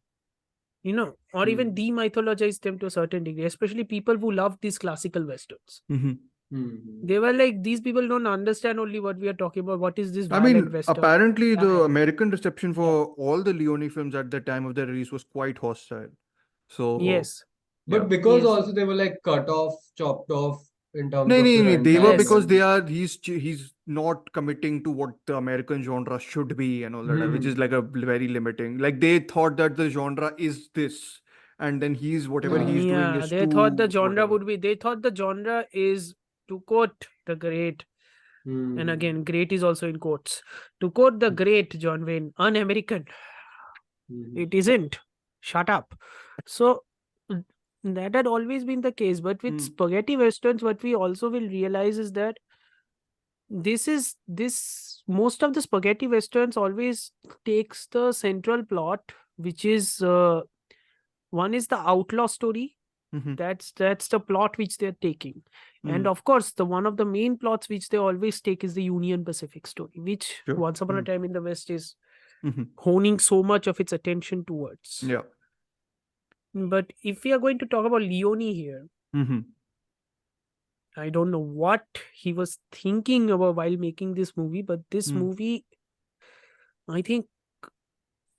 or even
Hmm.
demythologize them to a certain degree, especially people who love these classical westerns.
Mm-hmm.
Hmm.
They were like, these people don't understand only what we are talking about. What is this
I
violent
mean,
western?
apparently
Yeah,
the
yeah,
American reception
yeah.
for all the Leone films at the time of their release was quite hostile. So,
Yes,
yeah.
But because
yes,
also they were like cut off, chopped off in terms
No,
of
no,
the
no. They were
runtime
yes.
because
and
he's not committing to what the American genre should be and all that, which is
hmm.
like a very limiting. Like they thought that the genre is this, and then whatever
Yeah.
he's doing
Yeah,
is too whatever.
they thought the genre is, to quote the great, and
Hmm.
again, great is also in quotes, to quote the great John Wayne, un-American.
Hmm.
It isn't. Shut up. So n- that had always been the case. But with
Hmm.
spaghetti westerns, what we also will realize is that this most of the spaghetti westerns always takes the central plot, which is one is the outlaw story.
Mm-hmm.
That's the plot which they're taking. And
Hmm.
of course, the one of the main plots which they always take is the Union Pacific story, which
Sure.
once upon a
Hmm.
time in the West is
Mm-hmm.
honing so much of its attention towards.
Yeah.
But if we are going to talk about Leone here,
Mm-hmm.
I don't know what he was thinking about while making this movie, but this
Hmm.
movie, I think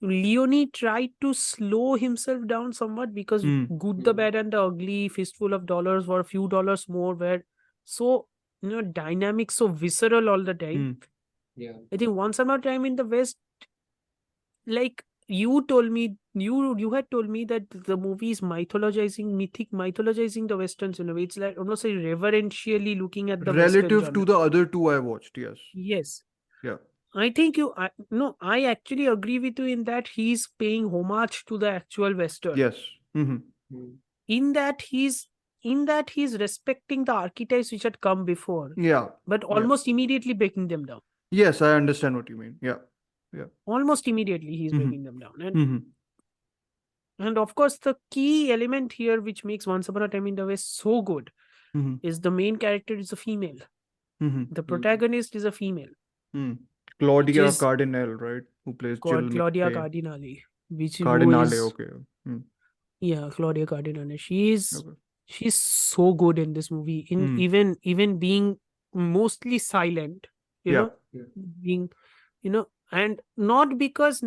Leone tried to slow himself down somewhat, because
Hmm.
Good, the Bad, and the Ugly, Fistful of Dollars, for a few dollars more, were so dynamic, so visceral all the time.
Hmm.
Yeah.
I think once upon a time in the West, like you had told me that the movie is mythologizing the Westerns in a way. It's like almost like reverentially looking at the Western
Relative to
genre.
the other two I watched, yes.
Yes.
Yeah.
I think no, I actually agree with you in that he's paying homage to the actual Western.
Yes. Mm-hmm.
Hmm.
In that he's respecting the archetypes which had come before,
Yeah.
but
Yeah.
almost immediately breaking them down.
Yes, I understand what you mean. Yeah. Yeah.
Almost immediately he's
Mm-hmm.
breaking them down.
Mm-hmm.
And of course, the key element here which makes Once Upon a Time in the West so good
Mm-hmm.
is the main character is a female.
Mm-hmm.
The protagonist is a female,
Mm.
which
Claudia
is
Cardinal, right? Who plays Jill
called Claudia
McKay.
Cardinale, who
Cardinale,
is,
okay. Mm.
yeah, Claudia Cardinale.
Okay.
She's so good in this movie, in
Mm.
even being mostly silent,
Yeah.
being, and not because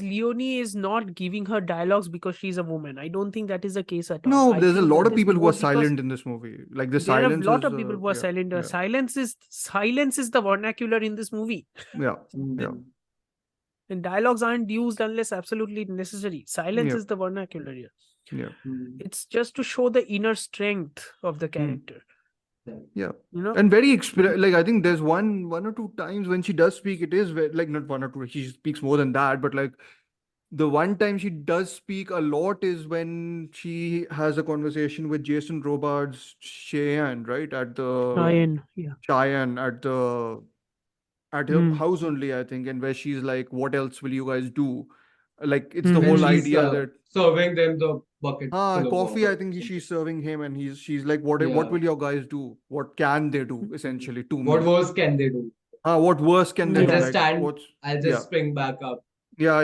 Leone is not giving her dialogues because she's a woman. I don't think that is the case at all.
No,
I
there's a
think
lot
that
of
is
people who
more
are
because
silent in this movie. Like the
there are a
silence
lot
is,
of people who are
yeah,
silent.
yeah,
Silence is the vernacular in this movie.
yeah, yeah,
Hmm.
And dialogues aren't used unless absolutely necessary. Silence
yeah,
is the vernacular here.
yeah.
Hmm.
It's just to show the inner strength of the
Mm.
character.
Yeah.
You know?
And very like I think there's one or two times when she does speak, it is very, like not one or two, she speaks more than that, but like the one time she does speak a lot is when she has a conversation with Jason Robards Cheyenne, right? At the
Yeah.
Ryan, yeah.
Cheyenne at her
Mm.
house only, I think, and where she's like, "What else will you guys do?" Like it's the
When
whole
Mm-hmm.
she's
idea that
serving them the bucket full of
coffee.
water.
I think she's serving him, and she's like, "What
Yeah.
will your guys do? What can they do essentially to
What
me?
worse can they do?
What worse can they
I'll
do?
Yeah.
just
Like
stand,
what's
I'll
yeah
just spring back up.
Yeah.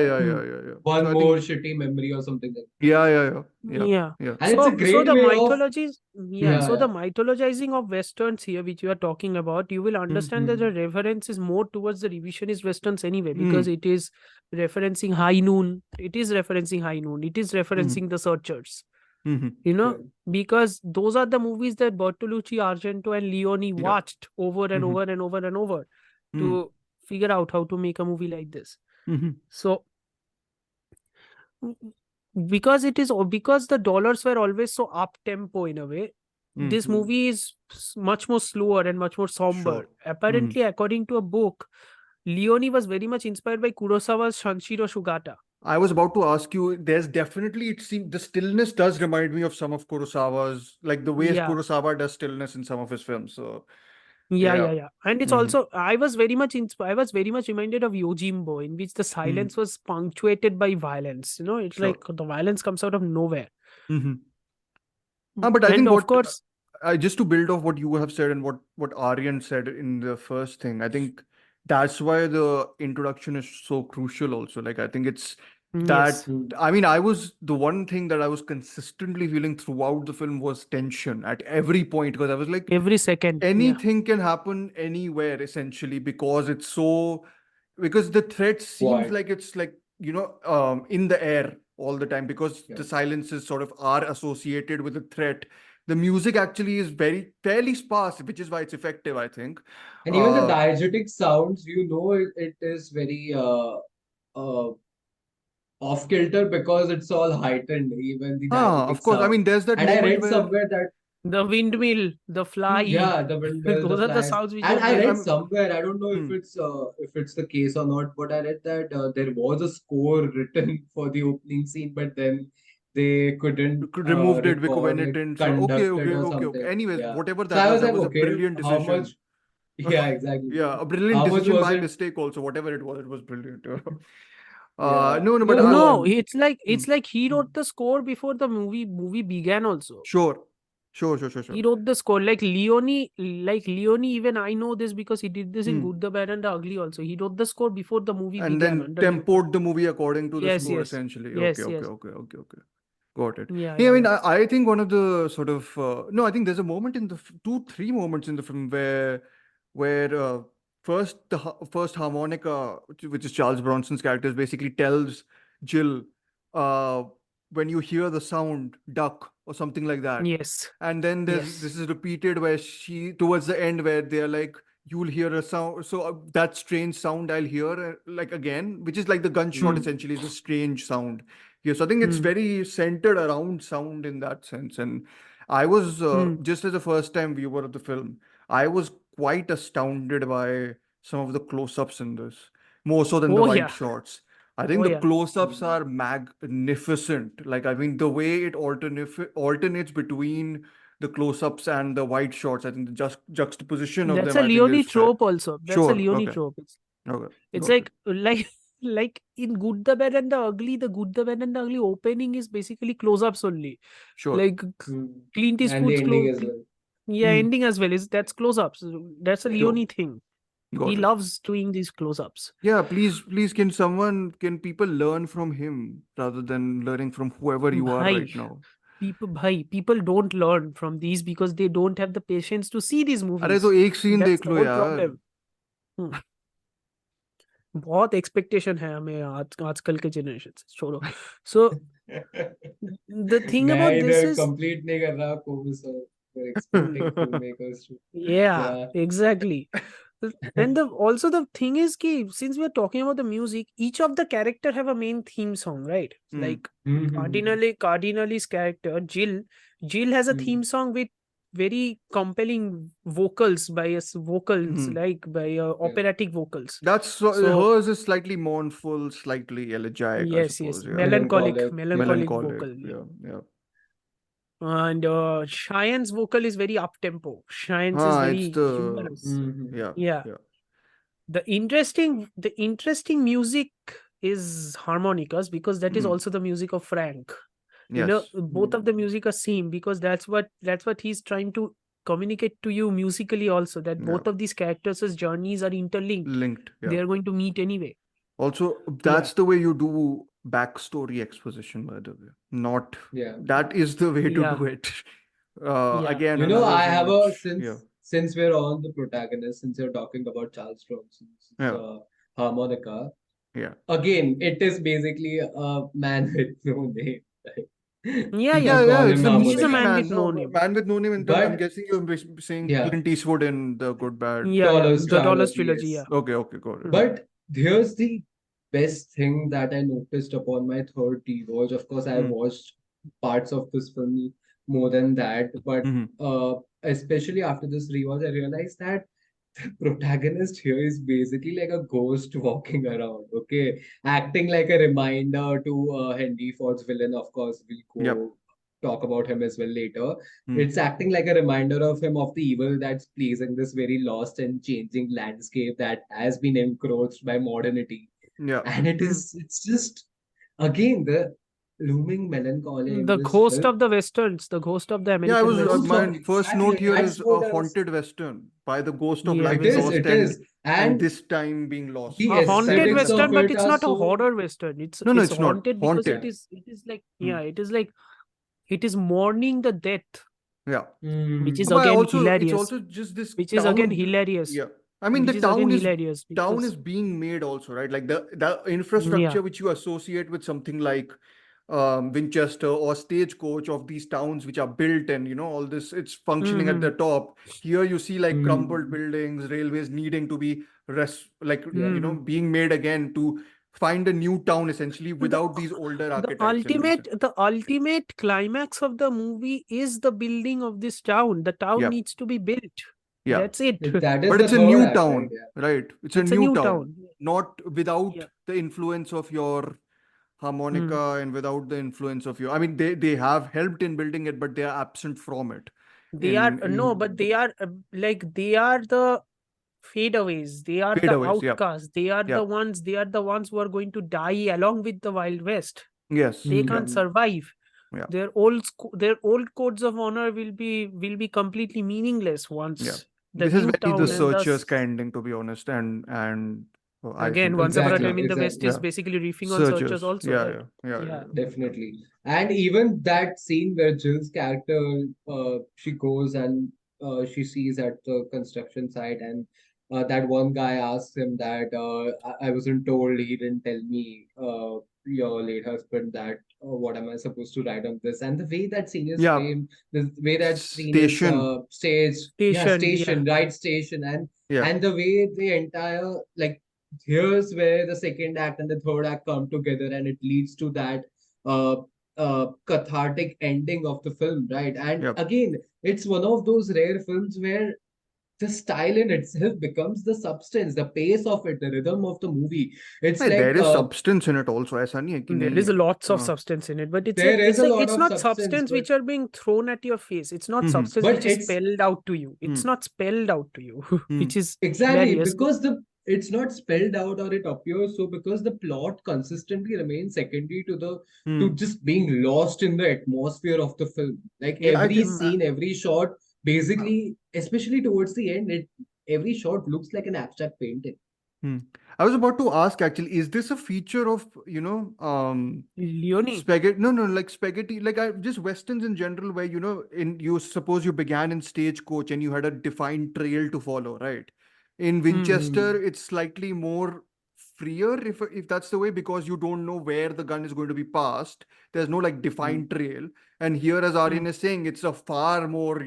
One
So I
more
think,
shitty memory or something like
Yeah.
yeah.
that. And it's a
So
great
the
way of
mythologies, yeah.
yeah,
So
yeah.
the mythologizing of westerns here, which you are talking about, you will understand that
Mm-hmm.
the reference is more towards the revisionist westerns anyway, because
Mm,
it is referencing High Noon. It is referencing High Noon. It is
mm,
referencing the Searchers.
mm,
You know,
Right.
because those are the movies that Bertolucci, Argento, and Leone
yeah.
watched over and
Mm,
over and over and over
mm,
to figure out how to make a movie like this.
mm,
So because it is because the dollars were always so up tempo in a way,
mm.
this movie is much more slower and much more
Sure.
somber.
Mm.
Apparently, according to a book, Leone was very much inspired by Kurosawa's Shanshiro Shugata.
I was about to ask you, there's definitely, it seems, the stillness does remind me of some of Kurosawa's, like the way
Yeah,
Kurosawa does stillness in some of his films. So,
yeah,
yeah.
yeah. And it's
Mm-hmm.
also I was very much I was very much reminded of Yojimbo, in which the
Mm-hmm.
silence was punctuated by violence. You know, it's
Sure.
like the violence comes out of nowhere.
Mm-hmm. But I
And
think
of
what
course,
just to build off what you have said and what Aryan said in the first thing, I think that's why the introduction is so crucial. Also, like I think it's that.
yes,
Mm.
I mean, I was the one thing that I was consistently feeling throughout the film was tension at every point because I was like,
every second. Yeah,
anything can happen anywhere essentially because it's so because the threat seems
Quiet.
like it's like in the air all the time because
Yeah.
the silences sort of are associated with the threat. The music actually is very fairly sparse, which is why it's effective, I think.
And even the
uh
diegetic sounds, it is very uh, off kilter because it's all heightened, even the
of
diegetic
course, I
sound.
mean there's that
And I
moment
read
where
somewhere that
the windmill, the fly.
yeah, the windmill, the
Those are the
flies,
sounds which
and
are
I
very.
read
I'm
somewhere, I don't know
hmm,
if it's the case or not, but I read that there was a score written for the opening scene, but then they couldn't
removed it because when
record,
it
like
didn't sound okay,
conduct it
okay,
or
okay, okay.
something.
Anyways,
Yeah.
whatever
So I was
that
like,
was a
okay,
brilliant
how much?
decision.
Yeah, exactly.
Yeah, a brilliant
How much
decision
was
by
it?
mistake also. Whatever it was brilliant.
Yeah.
No, but
No,
No,
so
hmm,
it's like he wrote the score before the movie began also.
sure, sure.
He wrote the score like Leone. Even I know this because he did this in
Hmm.
Good, the Bad, and the Ugly. Also, he wrote the score before the movie
And
began
then
under his.
tempoed the movie according to the
Yes,
score,
yes,
essentially. Okay,
yes,
okay,
yes.
okay, okay, okay. Got it.
Yeah,
Yeah, I
yeah,
mean,
yeah.
I think one of the sort of no, I think there's a moment in the two, three moments in the film where first first harmonica, which is Charles Bronson's character, basically tells Jill uh, when you hear the sound duck or something like that,
Yes,
and then
yes.
this is repeated where she towards the end where they're like you'll hear a sound so that strange sound I'll hear like again, which is like the gunshot
Hmm.
essentially is a strange sound here. So I think it's
Hmm.
very centered around sound in that sense. And I was
Hmm.
just as a first time viewer of the film, I was quite astounded by some of the close-ups in this, more so than the
Oh
wide
yeah.
shots. I think
Oh
the
yeah.
close-ups are magnificent. Like I mean, the way it alternates between the close-ups and the wide shots. I think the just juxtaposition of
That's
them,
a
I think,
Leone
is fair.
trope also. That's a
Sure.
Leone
Okay.
trope.
Okay.
It's
Got it.
like in Good, the Bad, and the Ugly. The Good, the Bad, and the Ugly opening is basically close-ups only.
Sure.
Like
mm.
Clint
And the
Eastwood's
ending as well.
yeah,
Hmm.
ending as well is that's close-ups. That's a
Right.
Leone thing. He
Got it.
loves doing these close-ups.
Yeah. Please, can people learn from him rather than learning from whoever you are
Bhai,
right now?
people don't learn from these because they don't have the patience to see these
अरे तो
movies.
एक scene
That's
देख
the
low
whole
यार.
problem. Hmm. बहुत expectation है हमें आजकल के जनरेशन से छोड़ो. So the thing
मैं
about this
इधर
is
कंप्लीट नहीं कर रहा कोर्स और we're expecting filmmakers to
yeah,
yeah.
exactly. And also the thing is ki, since we are talking about the music, each of the character have a main theme song, right?
Hmm.
Like
Mm-hmm.
Cardinally's character Jill has a theme song with very compelling vocals
Hmm.
like by
Yeah.
operatic vocals.
That's
So
hers is slightly mournful, slightly elegiac, I
yes,
suppose. Yeah.
melancholic
Melancholic. Yeah.
melancholic
Melancholic.
vocal.
Yeah. Yeah.
And Cheyenne's vocal is very up tempo. Cheyenne's is
It's
very
the
humorous.
Mm-hmm.
yeah.
Yeah.
Yeah.
The interesting music is harmonicas because that is
Hmm.
also the music of Frank.
Yes.
Both of the music are same because that's what he's trying to communicate to you musically also, that
Yeah.
both of these characters' journeys are interlinked.
Linked.
They
Yeah.
are going to meet anyway.
Also,
Yeah.
that's the way you do backstory exposition, by the way. Not
Yeah.
that is the way to
Yeah.
do it.
Yeah.
Again,
You know,
another
I
thing
have
which,
since we're on the protagonist, since you're talking about Charles Bronson's
yeah,
harmonica,
yeah.
again, it is basically a man with no name. Right?
Yeah,
People
yeah.
Yeah,
call
it's
him
the
He is a
mystic
harmonica.
man
man.
with no
No,
name.
man with no name. And I'm
But
guessing you're saying
yeah,
Clint Eastwood in the Good Bad.
Yeah, yeah.
Dollars
The Dollars
trilogy,
trilogy.
yes.
Yeah.
Okay, got it.
But here's the best thing that I noticed upon my third rewatch. Of course, I
Hmm.
watched parts of this film more than that, but
Hmm.
especially after this rewatch, I realized that the protagonist here is basically like a ghost walking around, okay, acting like a reminder to Henry Ford's villain. Of course, we'll
Yep.
go talk about him as well later.
Hmm.
It's acting like a reminder of him of the evil that's pleasing this very lost and changing landscape that has been encroached by modernity.
Yeah.
And it's just again the looming melancholy in
The
this
ghost
film.
of the westerns, the ghost of the
Yeah,
American
Ghost
western.
of
my first
exactly,
note here
that's
is a
what I was.
haunted western by the ghost of
Yeah.
life lost
It is,
and
and
this time being lost.
the
A haunted
aesthetics
Exactly.
of
western, but
it
it's
are
not a
so.
horror western. It's
No,
it's
it's not
haunted because
haunted.
it is like
Hmm.
it is mourning the death,
Yeah.
which is
But
again
also, it's
hilarious.
also just this
Which is again
town.
hilarious.
Yeah. I mean, the
Which is again
town
hilarious
town
because
is being made also, right? Like the
yeah,
infrastructure which you associate with something like Winchester or Stagecoach of these towns which are built and all this, it's functioning at
mm-hmm.
the top. Here you see like crumbled
Mm,
buildings, railways needing to be
yeah.
being made again to find a new town essentially
the
without these older
the
archetypes in recent.
ultimate climax of the movie is the building of this town. The town
Yeah,
needs to be built.
yeah.
That's it.
That is
But
the
it's a
third
new
act, right?
town,
Yeah.
right? It's a
It's a
new
new
town,
town.
not without
Yeah.
the influence of your
Mm.
harmonica and without the influence of your. I mean, they have helped in building it, but they are absent from it.
They are no,
In
but they are they are the fadeaways. They are the
fadeaways, yeah,
outcasts. They are
yeah,
the ones. They are the ones who are going to die along with the Wild West.
yes,
They
yeah,
can't
Mm,
survive.
yeah,
Their old codes of honor will be completely meaningless
yeah.
once the
This is
new
very the
town and
searchers
thus
ending, to be honest, and I
again
think
once upon a
exactly,
time in the
yeah,
West
exactly.
is
yeah,
basically riffing on searchers
searchers,
also,
yeah,
right? Yeah.
Definitely. And even that scene where Jill's character, she goes and she sees at the construction site, and that one guy asks him that I wasn't told, he didn't tell me, your late husband, that what am I supposed to write on this? And the way that scene is
yeah.
framed, the way that scene is
Station,
staged, yeah,
Station, yeah.
station, right station,
yeah,
and the way the entire like here's where the second act and the third act come together and it leads to that uh, cathartic ending of the film, right? And
yeah.
again, it's one of those rare films where the style in itself becomes the substance, the pace of it, the rhythm of the movie. It's
Hey, there
like
is substance in it also. ऐसा नहीं है कि
There
नहीं
is
है.
lots of substance in it, but it's
there
like
is
it's
a
like
lot
it's
of
not
substance,
substance
but
which are being thrown at your face. It's not
Mm-hmm.
substance
but
which is
it's
spelled out to you. It's
Hmm.
not spelled out to you, which is
exactly
hilarious.
because the it's not spelled out or it appears so because the plot consistently remains secondary to the
Hmm.
to just being lost in the atmosphere of the film. Like
Yeah, I
every
think.
scene, every shot, basically, especially towards the end, it every shot looks like an abstract painting.
Hmm. I was about to ask actually, is this a feature of,
Leone.
spaghetti? No, no, like spaghetti, like just Westerns in general, where, you suppose you began in Stagecoach and you had a defined trail to follow, right? In Winchester,
Mm.
it's slightly more freer, if that's the way, because you don't know where the gun is going to be passed. There's no like
Mm.
defined trail. And here, as Aryan is saying, it's a far more,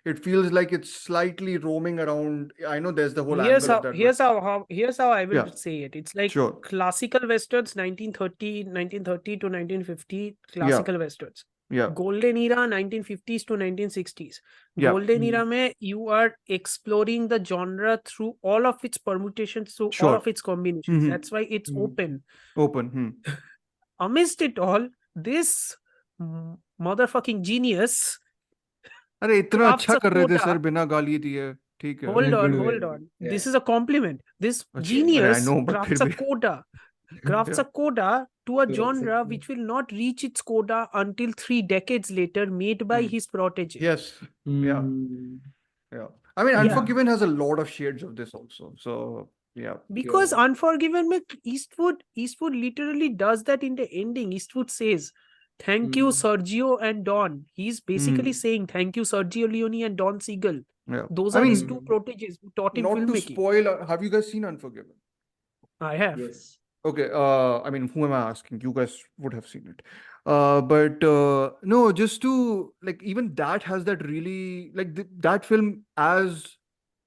it feels like it's slightly roaming around. I know there's the whole angle of that, but
Here's how I will
yeah,
say it. It's like
sure.
classical westerns, 1930 to 1950,
Yeah,
classical westerns.
yeah,
Golden era, 1950s to 1960s.
yeah,
Golden
Mm.
era mein you are exploring the genre through all of its permutations, through all
sure.
of its combinations.
Mm-hmm.
That's why it's
Mm.
open.
Open. Hmm.
Amidst it all, this motherfucking genius
अरे इतना
crafts
अच्छा
a
कर रहे थे
quota.
Sir बिना गाली दिए ठीक है
In a good way.
Hold on.
Yeah.
This is a compliment. This
अच्छा अरे I
genius
know but
crafts
फिर
a
भी
coda. Crafts
yeah.
a coda to a
So,
genre which will not reach its coda until 3 decades later, made by
Hmm.
his protege.
Yes. Yeah.
mm.
Yeah. I mean,
Yeah.
Unforgiven has a lot of shades of this also. So Yeah.
Because
Yeah.
Unforgiven में Eastwood literally does that in the ending. Eastwood says, "Thank you,
Hmm.
Sergio and Don." He's basically
Hmm.
saying, "Thank you, Sergio Leone and Don Siegel."
Yeah.
Those
I
are his
mean,
two
Hmm.
proteges who taught him
not to
filmmaking.
spoil, have you guys seen Unforgiven?
I have.
Yes.
Okay, I mean, who am I asking? You guys would have seen it. But no, just to like, even that has that really like that film, as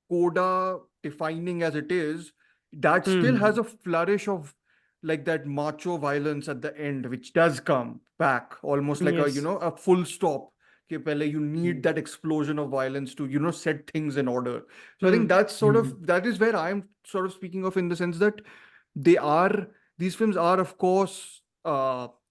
coda defining as it is, that still
Hmm.
has
Hmm.
a flourish of like that macho violence at the end, which does come back almost like a,
Yes.
a full stop. Okay, pehle you need
Hmm.
that explosion of violence to, set things in order. So I
Hmm.
think that's sort
Hmm.
of, that is where I'm sort of speaking of, in the sense that they are, these films are, of course,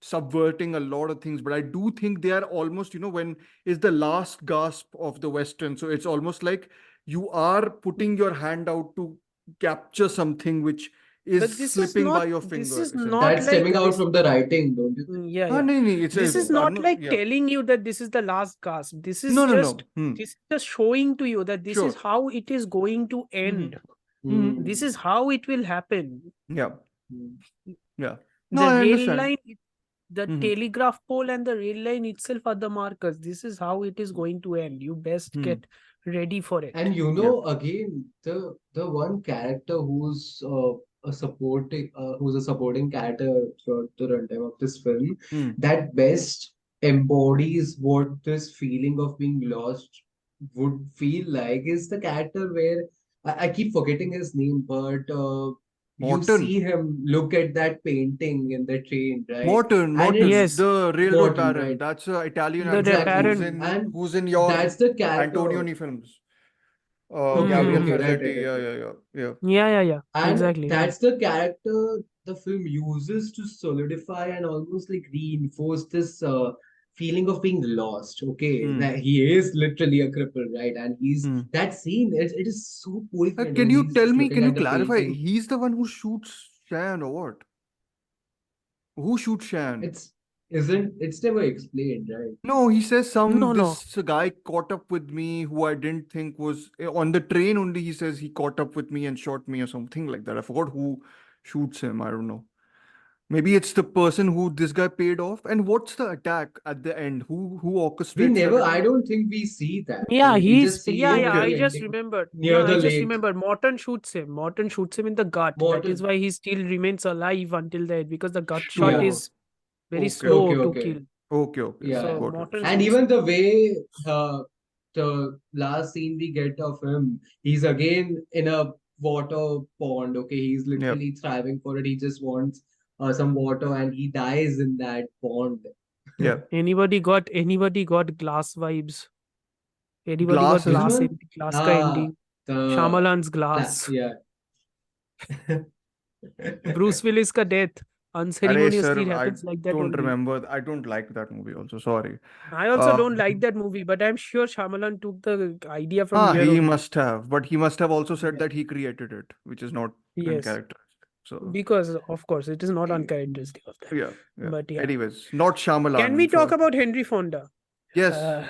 subverting a lot of things, but I do think they are almost, when is the last gasp of the Western. So it's almost like you are putting your hand out to capture something which is
But
slipping by your
this
finger,
is not
essentially.
That's
like
stemming out
this.
from the writing, don't you think?
Yeah,
Ah,
yeah.
no, no, it's
This is
I'm
not
not,
like
yeah.
telling you that this is the last gasp. This is
No, no,
just
no.
showing to you that this is
Sure.
how it is going to
Hmm.
end. This
Hmm.
is how it will happen.
Yeah,
Hmm.
yeah. No,
The
I
rail
understand.
line, the
Hmm.
telegraph pole and the rail line itself are the markers. This is how it is going to end. You best
Hmm.
get ready for it.
And
Yeah.
again, the one character who's a supporting character throughout the runtime of this film,
Hmm.
that best embodies what this feeling of being lost would feel like, is the character where I keep forgetting his name, but you
Morton.
see him look at that painting in the train, right? And
Morton,
it's
Yes,
the railroad
Morton,
baron.
right?
That's an Italian
the
actor who's
Exactly.
apparent.
in
And
who's in your
that's the character.
Antonioni films.
Okay,
Gabriel
okay, right,
Ferzetti.
right, right,
Yeah,
right.
yeah, yeah, yeah.
Yeah.
And
Exactly.
that's the character the film uses to solidify and almost like reinforce this feeling of being lost. Okay,
Hmm.
that he is literally a cripple, right? And he's
Hmm.
that scene. It is so poignant
Can
when
you
he's
tell
just
me?
looking
Can you
at the
clarify?
painting.
He's the one who shoots Shan or what? Who shoots Shan?
It's never explained, right?
No, he says
No, no.
this guy caught up with me who I didn't think was on the train only. He says he caught up with me and shot me or something like that. I forgot who shoots him. I don't know. Maybe it's the person who this guy paid off. And what's the attack at the end? Who orchestrates that
I
attack?
don't think we see that.
Yeah,
We just see him
yeah.
in
Okay.
I
the
just
ending
remembered.
near
Yeah, I
the
just
lake.
remembered. Morton shoots him. Morton shoots him in the gut. That is
Morton.
why he still remains alive until the end, because the gut shot
Yeah.
Sure.
is very
Okay.
slow
Okay,
to
okay.
kill.
Okay.
Yeah.
So
Got it.
Morton
And
shoots
even
him.
the way the last scene we get of him, he's again in a water pond. Okay, he's
Yep.
literally thriving for it. He just wants some water, and he dies in that pond.
Yep.
Anybody got glass vibes? Anybody got
Glass
Which
is
glass
good.
one?
ending? Glass ka
Ah,
ending?
the
Shyamalan's glass.
yeah.
Bruce Willis ka death
Arey,
unceremoniously
sir, I
happens like that
don't
only.
remember. I don't like that movie also. Sorry.
I also
Uh,
don't like that movie, but I'm sure Shyamalan took the idea from here
he
only.
must have, but he must have also said
Yeah.
that he created it, which is not
Yes,
uncharacteristic. So,
because of course it is not
y-
uncharacteristic of that.
yeah, yeah.
But yeah,
Anyways, not
can
Shyamalan
we talk
for
about Henry Fonda?
yes,
Uh,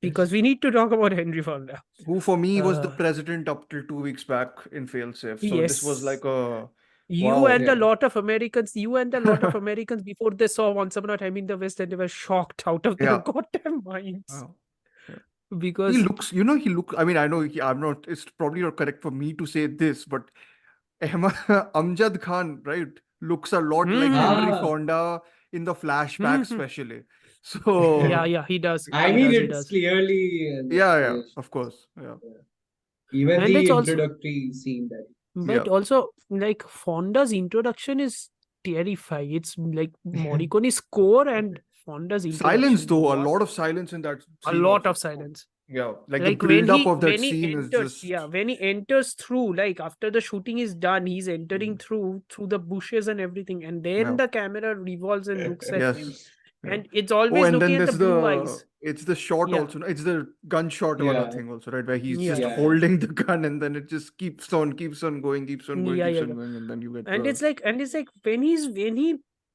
because we need to talk about Henry Fonda.
who for me was the
Uh,
president up till 2 weeks back in Failsafe. So this was
yes,
like a
you
wow.
and a
Yeah.
lot of Americans, before they saw Once Upon a Time in the West, and they were shocked out of their
Yeah.
goddamn minds
Wow. Yeah. He
because
looks, he look. I mean, I know I'm not. It's probably not correct for me to say this, but Amjad Khan, right, looks a lot like Henry
Ah,
Fonda in the flashback,
Mhm.
especially. So,
yeah, he does,
I
he
mean,
does, he
it's
does,
clearly an
yeah,
inspiration.
of course. Yeah,
Yeah. Even
and it's
the
also,
introductory scene that.
yeah.
but also like Fonda's introduction is terrifying. It's like Morricone's score and Fonda's
Silence,
introduction.
though, a
What
lot of silence in that
a
scene,
lot
also.
of silence.
Yeah, like the
Like
build up of that
when he
scene is
enters, yeah,
just,
when he enters through, like after the shooting is done, he's entering
Mm.
through the bushes and everything, and then
yeah,
the camera revolves and looks at him,
yes. Yeah.
and it's
Oh,
always
and
looking
then
at the
there's
blue
the,
eyes.
it's the shot
Yeah,
also. No? It's the gunshot wala
Yeah,
thing also, right? Where he's
yeah,
just
yeah.
holding the gun and then it just keeps on going,
yeah.
and then you get
And
the,
it's like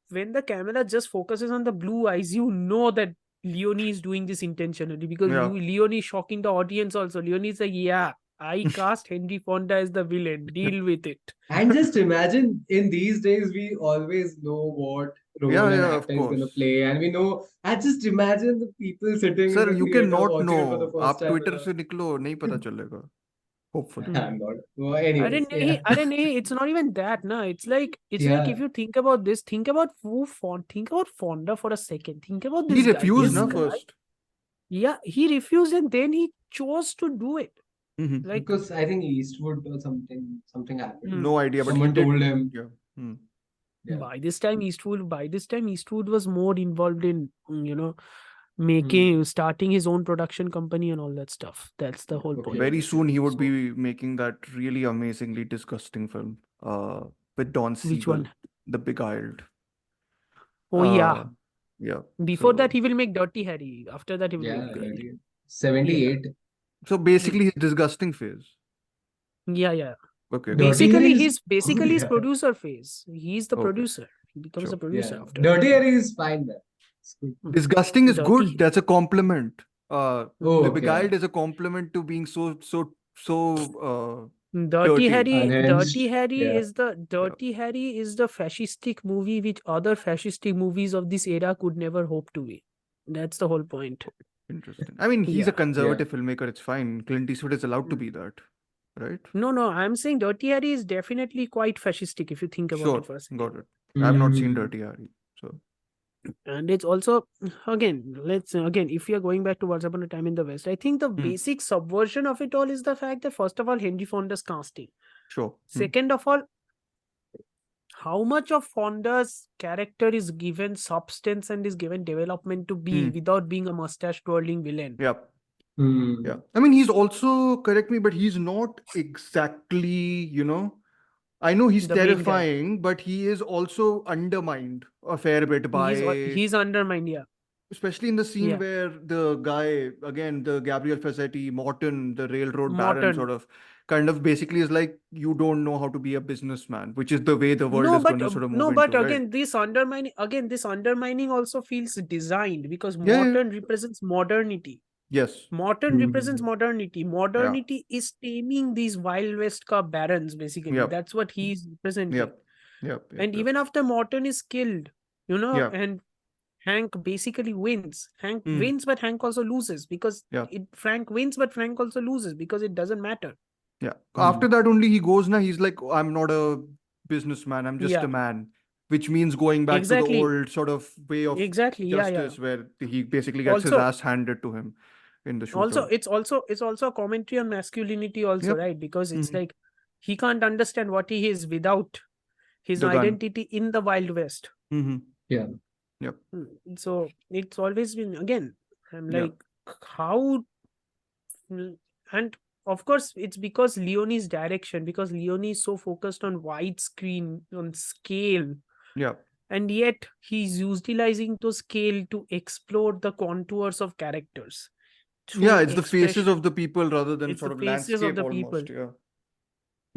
when the camera just focuses on the blue eyes, you know that Leone is doing this intentionally, because
yeah.
Leone is shocking the audience also. Leone is like, yeah, I cast Henry Fonda as the villain. Deal with it.
And just imagine, in these days, we always know what role an
Yeah, of
actor is going to
course.
play. And we know, I just imagine the people sitting in
Sir,
the
you can
theater
not
watching it for the
know.
first
आप
time.
Twitter से निकलो नहीं पता चलेगा. Hopefully.
I'm not. Well,
I
anyways,
didn't.
yeah.
I didn't. It's not even that. No, it's like
Yeah.
if you think about this, think about think about Fonda for a second. Think about
He
this guy.
refused,
This
na,
guy.
first.
Yeah, he refused and then he chose to do it.
Mhm.
Like
Because I think Eastwood or something happened.
No idea, but he
Someone
did.
told him.
Yeah.
Yeah.
by this time Eastwood was more involved in starting his own production company and all that stuff. That's the whole
Okay.
point.
Very soon he would
So-
be making that really amazingly disgusting film with Don
Which
Siegel,
one?
The Beguiled.
Oh yeah.
Yeah.
Before
So-
that he will make Dirty Harry. After that he will
Yeah,
make Beguiled.
78.
So basically his disgusting phase.
Yeah.
Okay.
Dirty
Basically
Harry is
his
good,
his
yeah.
producer phase. He's the
Okay.
producer. He becomes
Sure.
a producer
Yeah.
after.
Dirty Harry is fine there. It's good.
Disgusting is
Dirty-
good. That's a compliment.
Oh,
The
okay.
Beguiled is a compliment to being so
Dirty
Dirty.
Harry,
Unhinged.
Dirty Harry
Yeah.
is the fascistic movie which other fascistic movies of this era could never hope to be. That's the whole point.
Interesting. I mean, he's a
Yeah.
conservative filmmaker. It's fine. Clint Eastwood is allowed to
Mm.
be that, right?
No, I'm saying Dirty Harry is definitely quite fascistic if you think about
Sure.
it for a second.
Got it. I've not seen
Mm.
Dirty Harry. So
And it's also again, if we are going back to Once Upon a Time in the West, I think the basic subversion of it all is the fact that first of all, Henry Fonda's casting.
sure.
Second of all, how much of Fonda's character is given substance and is given development to be without being a mustache twirling villain.
Yeah.
Mm.
Yeah. I mean, he's also, correct me, but he's not exactly, I know he's
The main guy.
terrifying, but he is also undermined a fair bit by,
He's undermined, yeah.
especially in the scene
Yeah.
where the guy, again, the Gabriel Fazzetti, Morton, the railroad baron,
Morton.
sort of, kind of basically is like, you don't know how to be a businessman, which is the way the world is going to sort of move into, right?
again, this undermining also feels designed because
Yeah, yeah.
Morton represents modernity.
Yes.
Morton represents modernity. Modernity is taming these Wild West ka barons, basically.
Yep.
That's what he's representing.
Yep.
And even after Morton is killed,
Yeah.
and Hank basically wins. Hank
Mm.
wins, but Hank also loses because
Yeah.
Frank wins, but Frank also loses because it doesn't matter.
Yeah. After that only he goes now, he's like, I'm not a businessman, I'm just
Yeah.
a man. Which means going back to
Exactly.
the old sort of way of
Exactly.
justice where he basically gets his
Also-
ass handed to him in the shootout.
Also, it's also a commentary on masculinity also,
Yep.
right? Because it's
Mhm.
like he can't understand what he is without his
The gun.
identity in the Wild West.
Mhm.
Yeah.
So it's always been, again, I'm
Yeah.
like, how, and of course it's because Leone's direction, because Leone is so focused on widescreen, on scale,
Yeah.
and yet he's utilizing to scale to explore the contours of characters.
Yeah,
through
it's the faces
expression.
of the people rather than
It's
sort
the
of
faces of
landscape
the
almost.
people.
Yeah.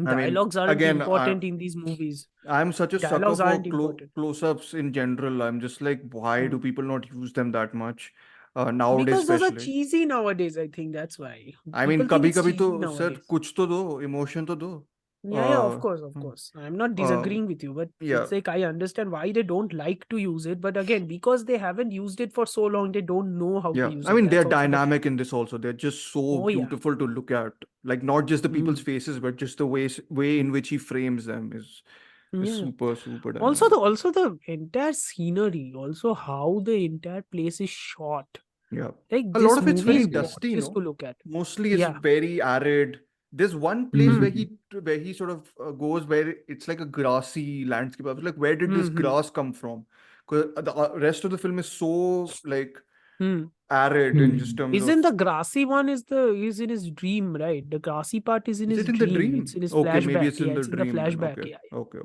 I mean,
Dialogues aren't
again,
important in these movies.
I'm such a sucker
Dialogues
for
aren't important.
close-ups in general. I'm just like, why do people not use them that much nowadays,
Because those are
especially?
cheesy nowadays, I think that's why.
I mean,
People think
kabhi
it's
kabhi
cheesy
to sir,
nowadays.
kuch to do, emotion to do.
Yeah, of
Uh,
course. I'm not disagreeing with you, but
yeah.
it's like I understand why they don't like to use it. But again, because they haven't used it for so long, they don't know how
Yeah,
to use
I
it.
mean,
That's
they're
also the
dynamic
fact.
in this also. They're just so
Oh, yeah.
beautiful to look at. Like not just the people's
Mm.
faces, but just the way in which he frames them is
Yeah.
super dynamic.
Also the entire scenery, also how the entire place is shot.
Yeah.
Like
A
this
lot of it's
movie
very
is
dusty,
gorgeous
no?
to look at.
Mostly it's
Yeah.
very arid. There's one place
Mhm.
where he sort of goes where it's like a grassy landscape. I was like, where did this
Mhm.
grass come from? Because the rest of the film is so like
Hmm.
arid in just terms
Isn't
of.
the grassy one is in his dream, right? The grassy part is in
Is
his
it in the
dream.
dream?
It's in his
Okay, maybe
flashback.
it's in
Yeah,
the
it's in the
dream then.
flashback.
Okay.
Yeah.
Okay.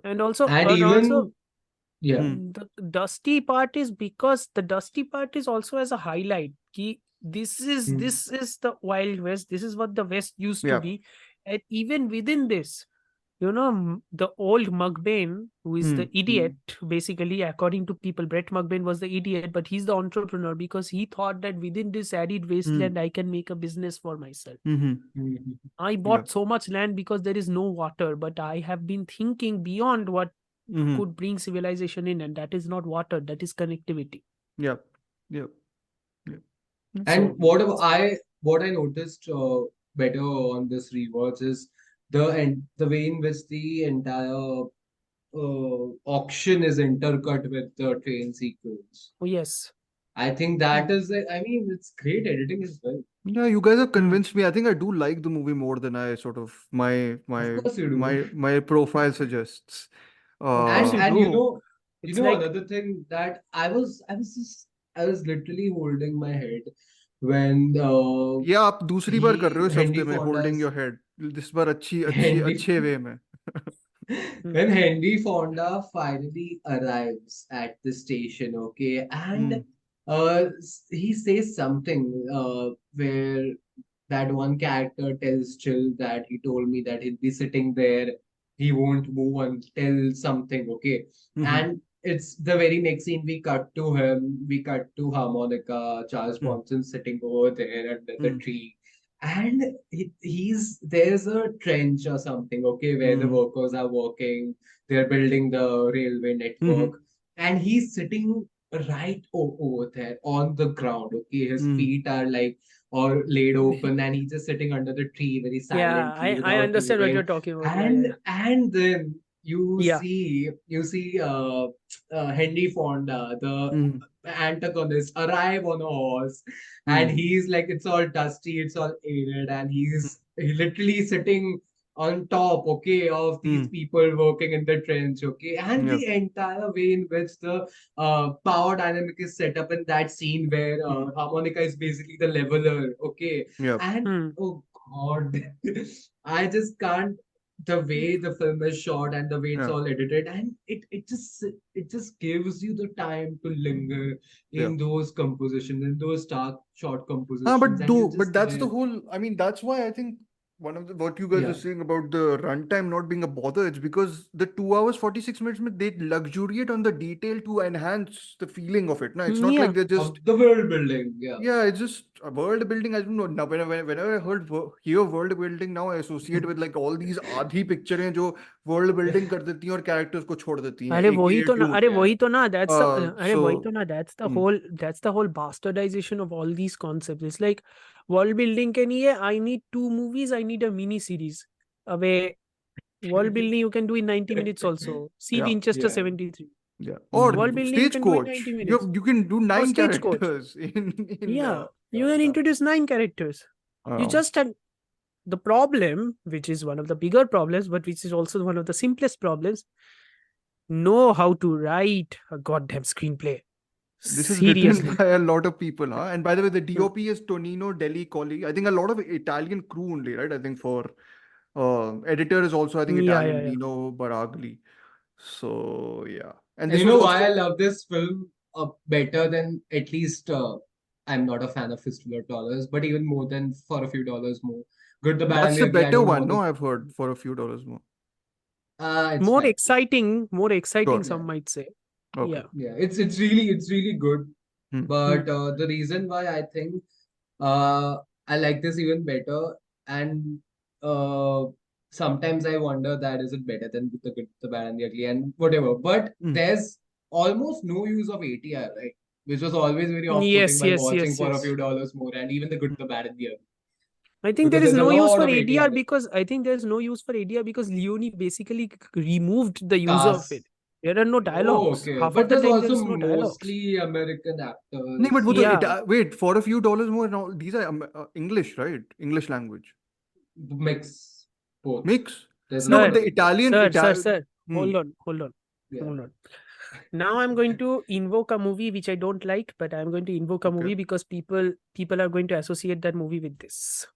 And also,
And
and
even
also
yeah.
Hmm.
the dusty part is because the dusty part is also as a highlight. This is
Hmm.
the Wild West. This is what the West used to
Yeah.
be, and even within this, the old Mugbain, who is the
Hmm.
idiot, basically, according to people, Brett Mugbain was the idiot, but he's the entrepreneur because he thought that within this arid
Hmm.
wasteland, I can make a business for myself.
Mm-hmm.
I
Yeah.
bought so much land because there is no water, but I have been thinking beyond what
Mm-hmm.
could bring civilization in, and that is not water, that is connectivity.
Yep. Yep. Yep.
And
So,
what I noticed better on this rewatch is the way in which the entire auction is intercut with the train sequence.
oh yes.
I think that is, I mean, it's great editing as well.
Yeah, you guys have
Hmm.
convinced me. I think I do like the movie more than I sort of my
Of
my
course you do.
my profile suggests.
Of course
And
you
and
do. It's
you know
like,
another thing that I was literally holding my head when
या आप दूसरी बार कर रहे हो इस
Henry
हफ्ते में holding
Fonda's
your head. This बार अच्छी अच्छी
Henry
अच्छे वे में.
hmm,
when Henry Fonda finally arrives at the station, okay, and
Hmm.
he says something where that one character tells Chill that he told me that he'll be sitting there, he won't move until something, okay,
Mm-hmm.
and it's the very next scene we cut to harmonica, Charles
Hmm.
Bronson sitting over there under the
Hmm.
tree, and there's a trench or something, okay, where the
Hmm.
workers are working, they're building the railway
Hmm.
network, and he's sitting right over there on the ground, okay, his
Hmm.
feet are like or laid open, and he's just sitting under the tree very
yeah,
silently
I
without
understand what you're
moving,
talking about. Yeah,
and
yeah.
and then
Yeah.
you see Henry Fonda, the
Hmm.
antagonist, arrive on a horse, and
Hmm.
he's like, it's all dusty, it's all arid, and
Hmm.
he literally sitting on top, okay, of these
Hmm.
people working in the trench, okay, and
Yeah.
the entire way in which the power dynamic is set up in that scene where
Hmm.
harmonica is basically the leveler, okay,
Yeah.
and
Hmm.
oh god, I just can't. The way the film is shot and the way it's
Yeah.
all edited, and it just gives you the time to linger
Yeah.
in those compositions, in those stark short
Ah,
compositions,
but
and you're
though, but
just
that's the
there.
whole. I mean, that's why I think one of the what you guys are
Yeah.
saying about the runtime not being a bother, it's because the 2 hours 46 minutes, they luxuriate on the detail to enhance the feeling of it. No, it's not
Yeah.
like they're just.
Of the world building, yeah.
Yeah, it's just a world building. I don't know. Now, whenever I hear world building, now I associate with like all these आधी पिक्चरें जो world building कर देती हैं और characters को छोड़ देती हैं.
अरे वही
AKA
तो ना,
Dune.
अरे
Yeah.
वही तो ना, that's the अरे वही तो
So.
ना,
Hmm.
that's the whole bastardization of all these concepts. It's like world building के लिए I need 2 movies, I need a mini series. अबे world building you can do in 90 minutes also. See
Yeah.
Winchester
Yeah.
73.
Yeah. Or
World
Hmm.
building you can do in 90
Stagecoach.
minutes.
You can do
Or
9
Stagecoach.
characters in
Yeah, you can
that.
introduce 9 characters. You
Um,
just had the problem, which is one of the bigger problems, but which is also one of the simplest problems, know how to write a goddamn screenplay.
this is written
Seriously.
by a lot of people, huh? And by the way, the
Hmm.
DOP is Tonino Delli Colli. I think a lot of Italian crew only, right? I think for editor is also I think
Yeah,
Italian,
yeah, yeah.
Nino Baragli. So yeah, and
And
this
you
was
know why I
also
love this film better than at least I'm not a fan of Fistula Dollars, but even more than For a Few Dollars More. Good, the Bad, and
that's
the
the
Ugly. I
better
don't know
one.
how
No,
to.
I've heard for a few dollars more.
It's fine.
More exciting,
Sure.
Yeah.
some might say.
Okay.
Yeah.
Yeah, it's really good.
Hmm.
But the reason why I think I like this even better, and sometimes I wonder that is it better than the good, the bad, and the ugly, and whatever. But
Hmm.
there's almost no use of ATR, right? Which was always very off-putting
Yes,
while
yes,
watching
yes,
For a
yes.
Few Dollars More, and even the good,
Hmm.
the bad, and the ugly.
I think there
Because
is
there's a
no use
lot
for
of ATR
ADR
there.
because I think there's no use for ADR because Leone basically removed the use of it.
Cast.
There are no
Oh,
dialogues.
okay.
Half
But
of the
there's
time there
also
is no dialogues.
mostly American
No, but
actors.
वो तो
Yeah.
wait, for a few dollars more and all these are English, right? English language
Mix both.
mix.
There's a
No,
lot
but
Sir,
of
the
English.
sir.
Hmm.
Hold on.
Yeah.
Now I'm going to invoke a movie which I don't like, but I'm going to invoke a
Okay.
movie because people are going to associate that movie with this.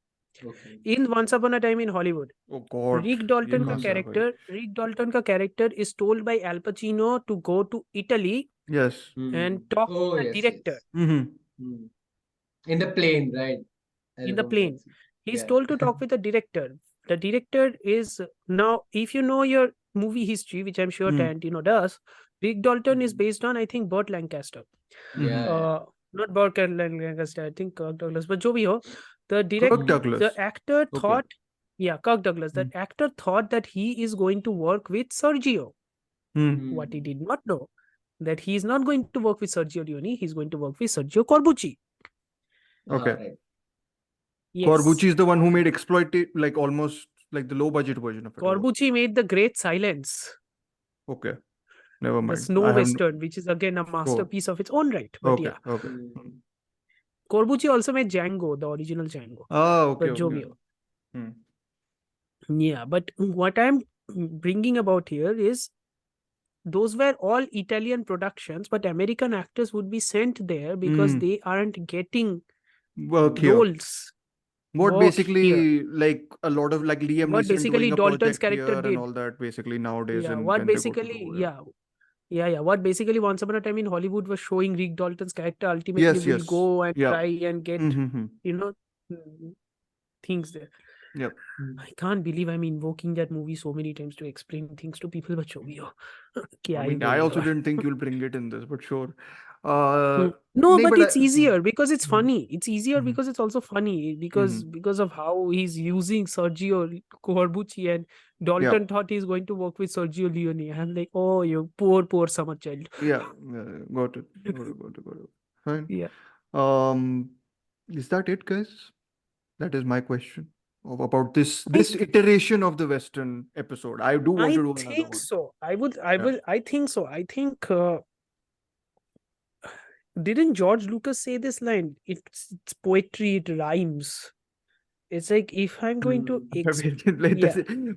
Okay.
In Once Upon a Time in Hollywood,
Oh God,
Rick
ये
Dalton
कहाँ
का
से आ गई?
character is told by Al Pacino to go to Italy
Yes.
and talk
Oh,
to the
yes,
director
yes.
Mm-hmm.
In the plane, right? I
in the
remember that
plane.
scene.
He's
Yeah.
told to talk with the director. the director is now, if you know your movie history, which I'm sure
Hmm.
Tarantino does, Rick Dalton is
Mhm.
based on, I think, Burt Lancaster.
Yeah,
Uh, not Burt Lancaster, I think Kirk Douglas, but jo bhi ho, the
Kirk
Mm.
Douglas.
the actor
Okay.
thought, yeah, Kirk Douglas, the
Hmm.
actor thought that he is going to work with Sergio.
Hmm.
What he
Mm.
did not know, that he is not going to work with Sergio Leone, he's going to work with Sergio Corbucci.
Okay.
Right.
Yes.
Corbucci is the one who made exploited, like almost like the low budget version of it. or what?
Corbucci made The Great Silence,
Okay. Never
the
mind.
snow
I have
western, which is again a masterpiece of its own right. But
okay.
yeah,
Okay.
Mm.
Corbucci also made Django, the original Django.
Ah, okay.
But jo
Okay.
bhi ho.
Hmm.
Yeah, but what I'm bringing about here is those were all Italian productions, but American actors would be sent there because
Hmm.
they aren't getting
Work here.
roles.
What
work here.
basically like a lot of like Liam
What
Neeson
basically
doing a
Dalton's
project
character
here
did.
and all that basically nowadays
Yeah,
in
what
when they go to
basically,
do,
yeah. What basically Once Upon a Time in Hollywood was showing Rick Dalton's character ultimately
Yes,
will
yes.
go and
Yeah.
try and get,
Mm-hmm.
things there.
Yep.
Mm.
I can't believe I'm invoking that movie so many times to explain things to people, but show me.
I mean, I also didn't think you'll bring it in this, but sure.
No,
nahi,
but it's
I-
easier because it's
Mhm.
funny. It's easier
Mhm.
because it's also funny because of how he's using Sergio Corbucci, and Dalton thought he's going to work with Sergio Leone. I'm like, oh, you poor summer child.
Yeah, got it. Got it. Fine.
Yeah.
Is that it, guys? That is my question about this iteration of the Western episode. I do want
I
to do another
think
one.
so. I
Yeah.
think so. I think didn't George Lucas say this line? It's poetry, it rhymes. It's like if I'm going to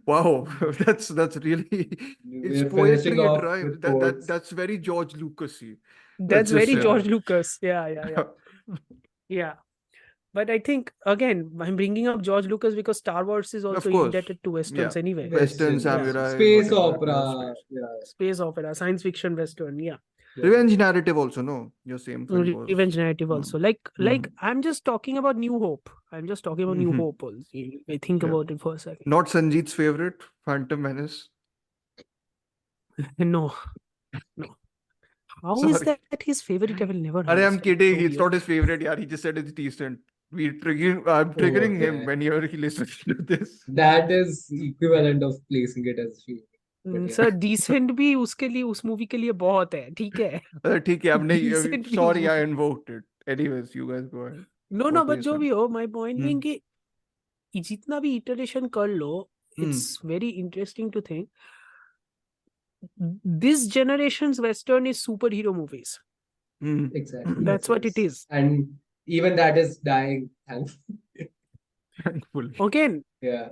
Wow, that's really it's
We're finishing
poetry. It
off
rhymes.
with quotes.
That's very George Lucasy.
that's
just
very
say
George
that.
Lucas. Yeah. Yeah. But I think again, I'm bringing up George Lucas because Star Wars is also
Of course.
indebted to westerns
Yeah.
anyway.
Western,
Western,
samurai,
space
whatever.
opera.
Space.
Yeah.
Space opera, science fiction western. Yeah.
Revenge narrative also, no? Your same friend was.
Revenge narrative also. Like
Mhm.
I'm just talking about New Hope. I'm just talking about New
Mhm.
Hope also. I think
Yeah.
about it for a second.
Not Sanjeet's favorite, Phantom Menace.
No. How is
Sorry.
that his favorite? I will never
I'm
understand.
kidding.
So
It's not his favorite. Yeah, he just said it's decent. I'm triggering him
Okay.
whenever he listens to this.
That is equivalent of placing it as favorite. But yeah.
Sir decent भी उसके लिए उस movie के लिए बहुत है ठीक है
ठीक है अब नहीं
Decent भी
sorry
उस
I
movie-
invoked it. Anyways, you guys go ahead.
No
What
no
were
but
you
जो
saying?
भी हो माय पॉइंट
Hmm.
बीइंग कि जितना भी इटरेशन कर लो
Hmm.
It's very interesting to think this generation's western is superhero movies.
Hmm.
Exactly.
That's what it is.
And even that is dying, thankfully.
Thankfully.
Again,
Yeah.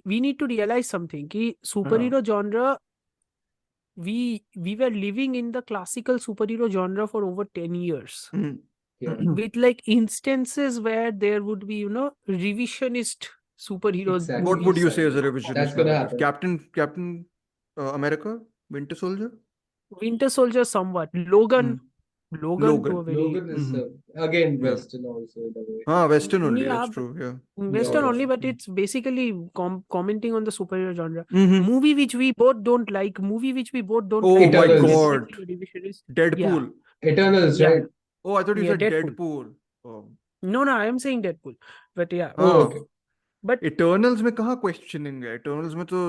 we need to realize something कि superhero genre we were living in the classical superhero genre for over 10 years.
Hmm.
Yeah.
With like instances where there would be revisionist superhero
Exactly.
What would you say
movies.
as a revisionist
That's gonna
narrative?
happen.
Captain America, Winter Soldier?
Winter Soldier somewhat. Logan to a very
Logan is again
Yeah.
Western also in a way.
Western only.
Yeah,
That's true. Yeah.
Western
Yeah.
only, but it's basically commenting on the superhero genre.
Mhm.
Movie which we both don't like. Movie which we both don't
Oh
like.
my
Eternals.
God.
Definitely a revisionist.
Deadpool.
Eternals,
Yeah.
right?
Oh, I thought you
Yeah,
said
Deadpool.
Deadpool. Oh.
No, I am saying Deadpool. But yeah.
Oh, okay.
But
Eternals में कहाँ questioning है? Eternals में तो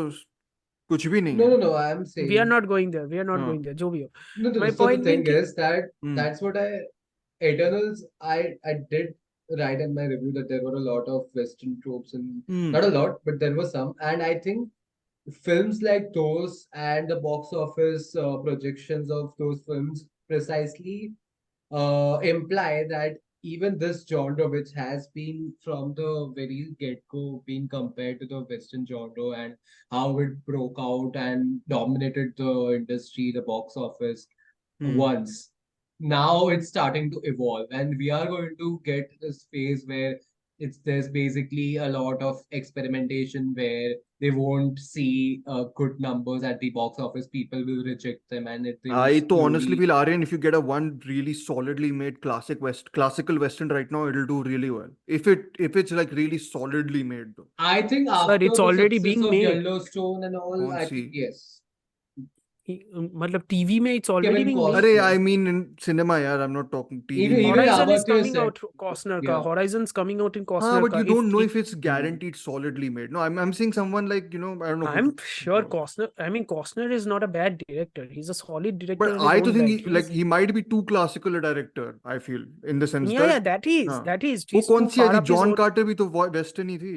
कुछ भी नहीं है.
No. I'm saying
we are not going there.
हाँ.
Going there. जो भी हो.
No.
My
So the
point
thing
being
is that
Hmm.
that's what Eternals. I did write in my review that there were a lot of Western tropes and
Hmm.
not a lot, but there were some, and I think films like those and the box office projections of those films precisely imply that even this genre, which has been from the very get-go been compared to the Western genre and how it broke out and dominated the industry, the box office once. Now it's starting to evolve, and we are going to get this phase where there's basically a lot of experimentation where they won't see good numbers at the box office. People will reject them, and they will
I to honestly
slowly.
feel, Aryan, if you get a one really solidly made classical western right now, it'll do really well. If it's like really solidly made though.
I think
Sir,
after
it's
the
already
success
being
of
made.
Yellowstone and all,
Won't
I think
see.
yes.
मतलब TV में it's already
Kevin
being made.
Costner.
I mean in cinema, yeah. I'm not talking TV.
Even
Horizon is
Amartya
coming
said,
out Costner
yeah.
ka. Horizon's coming out in Costner
but
ka.
you don't know if
it-
it's guaranteed solidly made. No, I'm saying someone like, I don't know.
I'm sure Costner. I mean, Costner is not a bad director. He's a solid director.
But
in his
I
own
to think
right.
he might be too classical a director, I feel, in the sense
Yeah,
that
that is.
वो
He's
कौन
too
सी आई
far
थी?
up his
John
own.
Carter भी तो western ही थी,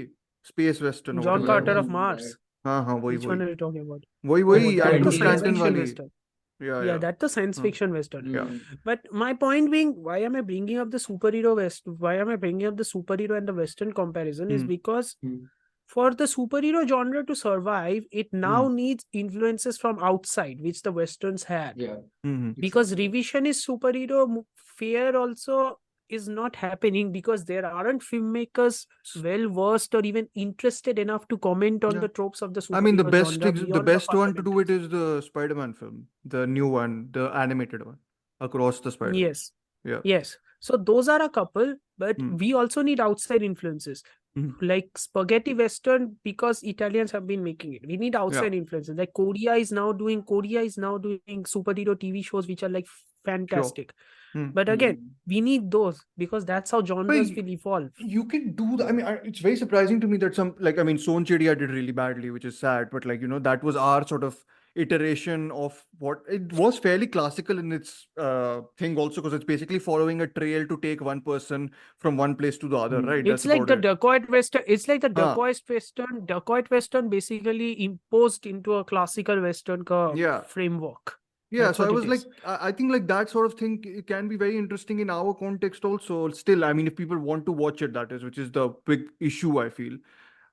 space western or
John
whatever
Carter
that
of
was.
Mars.
हाँ वही
Which one are you talking about?
वही
That's
Andrew
the science
Stanton
fiction
वाली.
western.
Yeah,
Yeah, that's the science fiction western.
Yeah.
But my point being, why am I bringing up the superhero why am I bringing up the superhero and the western comparison is because for the superhero genre to survive, it now needs influences from outside, which the westerns had.
Yeah.
Because revisionist superhero fear also is not happening because there aren't filmmakers well versed or even interested enough to comment on the tropes of the superhero
I mean, the
genre beyond
best one to do
fundamentals.
it is the Spider-Man film, the new one, the animated one, Across the Spider-Verse.
Yes. Yes. So those are a couple, but we also need outside influences. Like spaghetti western, because Italians have been making it. We need outside influences. Like Korea is now doing superhero TV shows which are like fantastic. But again, we need those because that's how genres will evolve.
You can do that. I mean, it's very surprising to me that Son Chedia did really badly, which is sad. But that was our sort of iteration of what it was fairly classical in its thing also, because it's basically following a trail to take one person from one place to the other, right?
It's
That's
like the
about it.
dacoit western. It's like the dacoit western basically imposed into a classical western framework.
Yeah,
That's
so I
what
was
it
like,
is.
I think like that sort of thing can be very interesting in our context also. Still, I mean, if people want to watch it, that is, which is the big issue, I feel.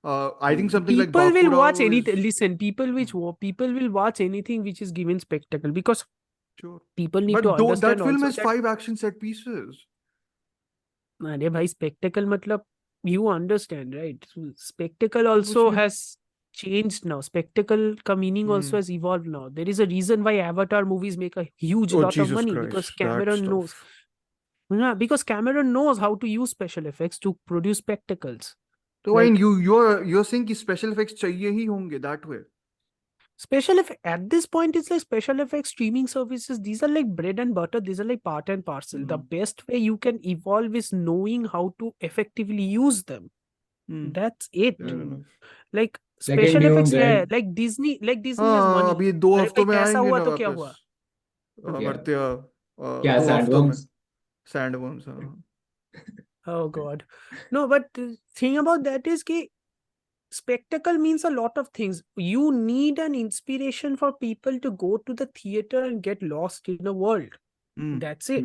I think something like
People will watch
Bakurao
anything.
is...
Listen, people will watch anything which is given spectacle because people need
But
to understand
that film
also
has
that
5 action set pieces.
अरे भाई spectacle मतलब you understand, right? Spectacle also has changed now. Spectacle ka meaning also has evolved now. There is a reason why Avatar movies make a huge lot of money because Cameron knows. Yeah, because Cameron knows how to use special effects to produce spectacles.
So I mean, you're saying कि special effects चाहिए ही होंगे that way.
Special effect at this point, it's like special effects streaming services. These are like bread and butter. These are like part and parcel. The best way you can evolve is knowing how to effectively use them. That's it. Like special effects, yeah. Like Disney has money.
अभी 2 हफ्तों में
ऐसा
आएंगे
हुआ
ना
तो क्या
वापस.
हुआ?
अमर्त्य.
क्या
2 हफ्तों में.
Sandworms?
Oh God. No, but the thing about that is that spectacle means a lot of things. You need an inspiration for people to go to the theater and get lost in a world. That's it.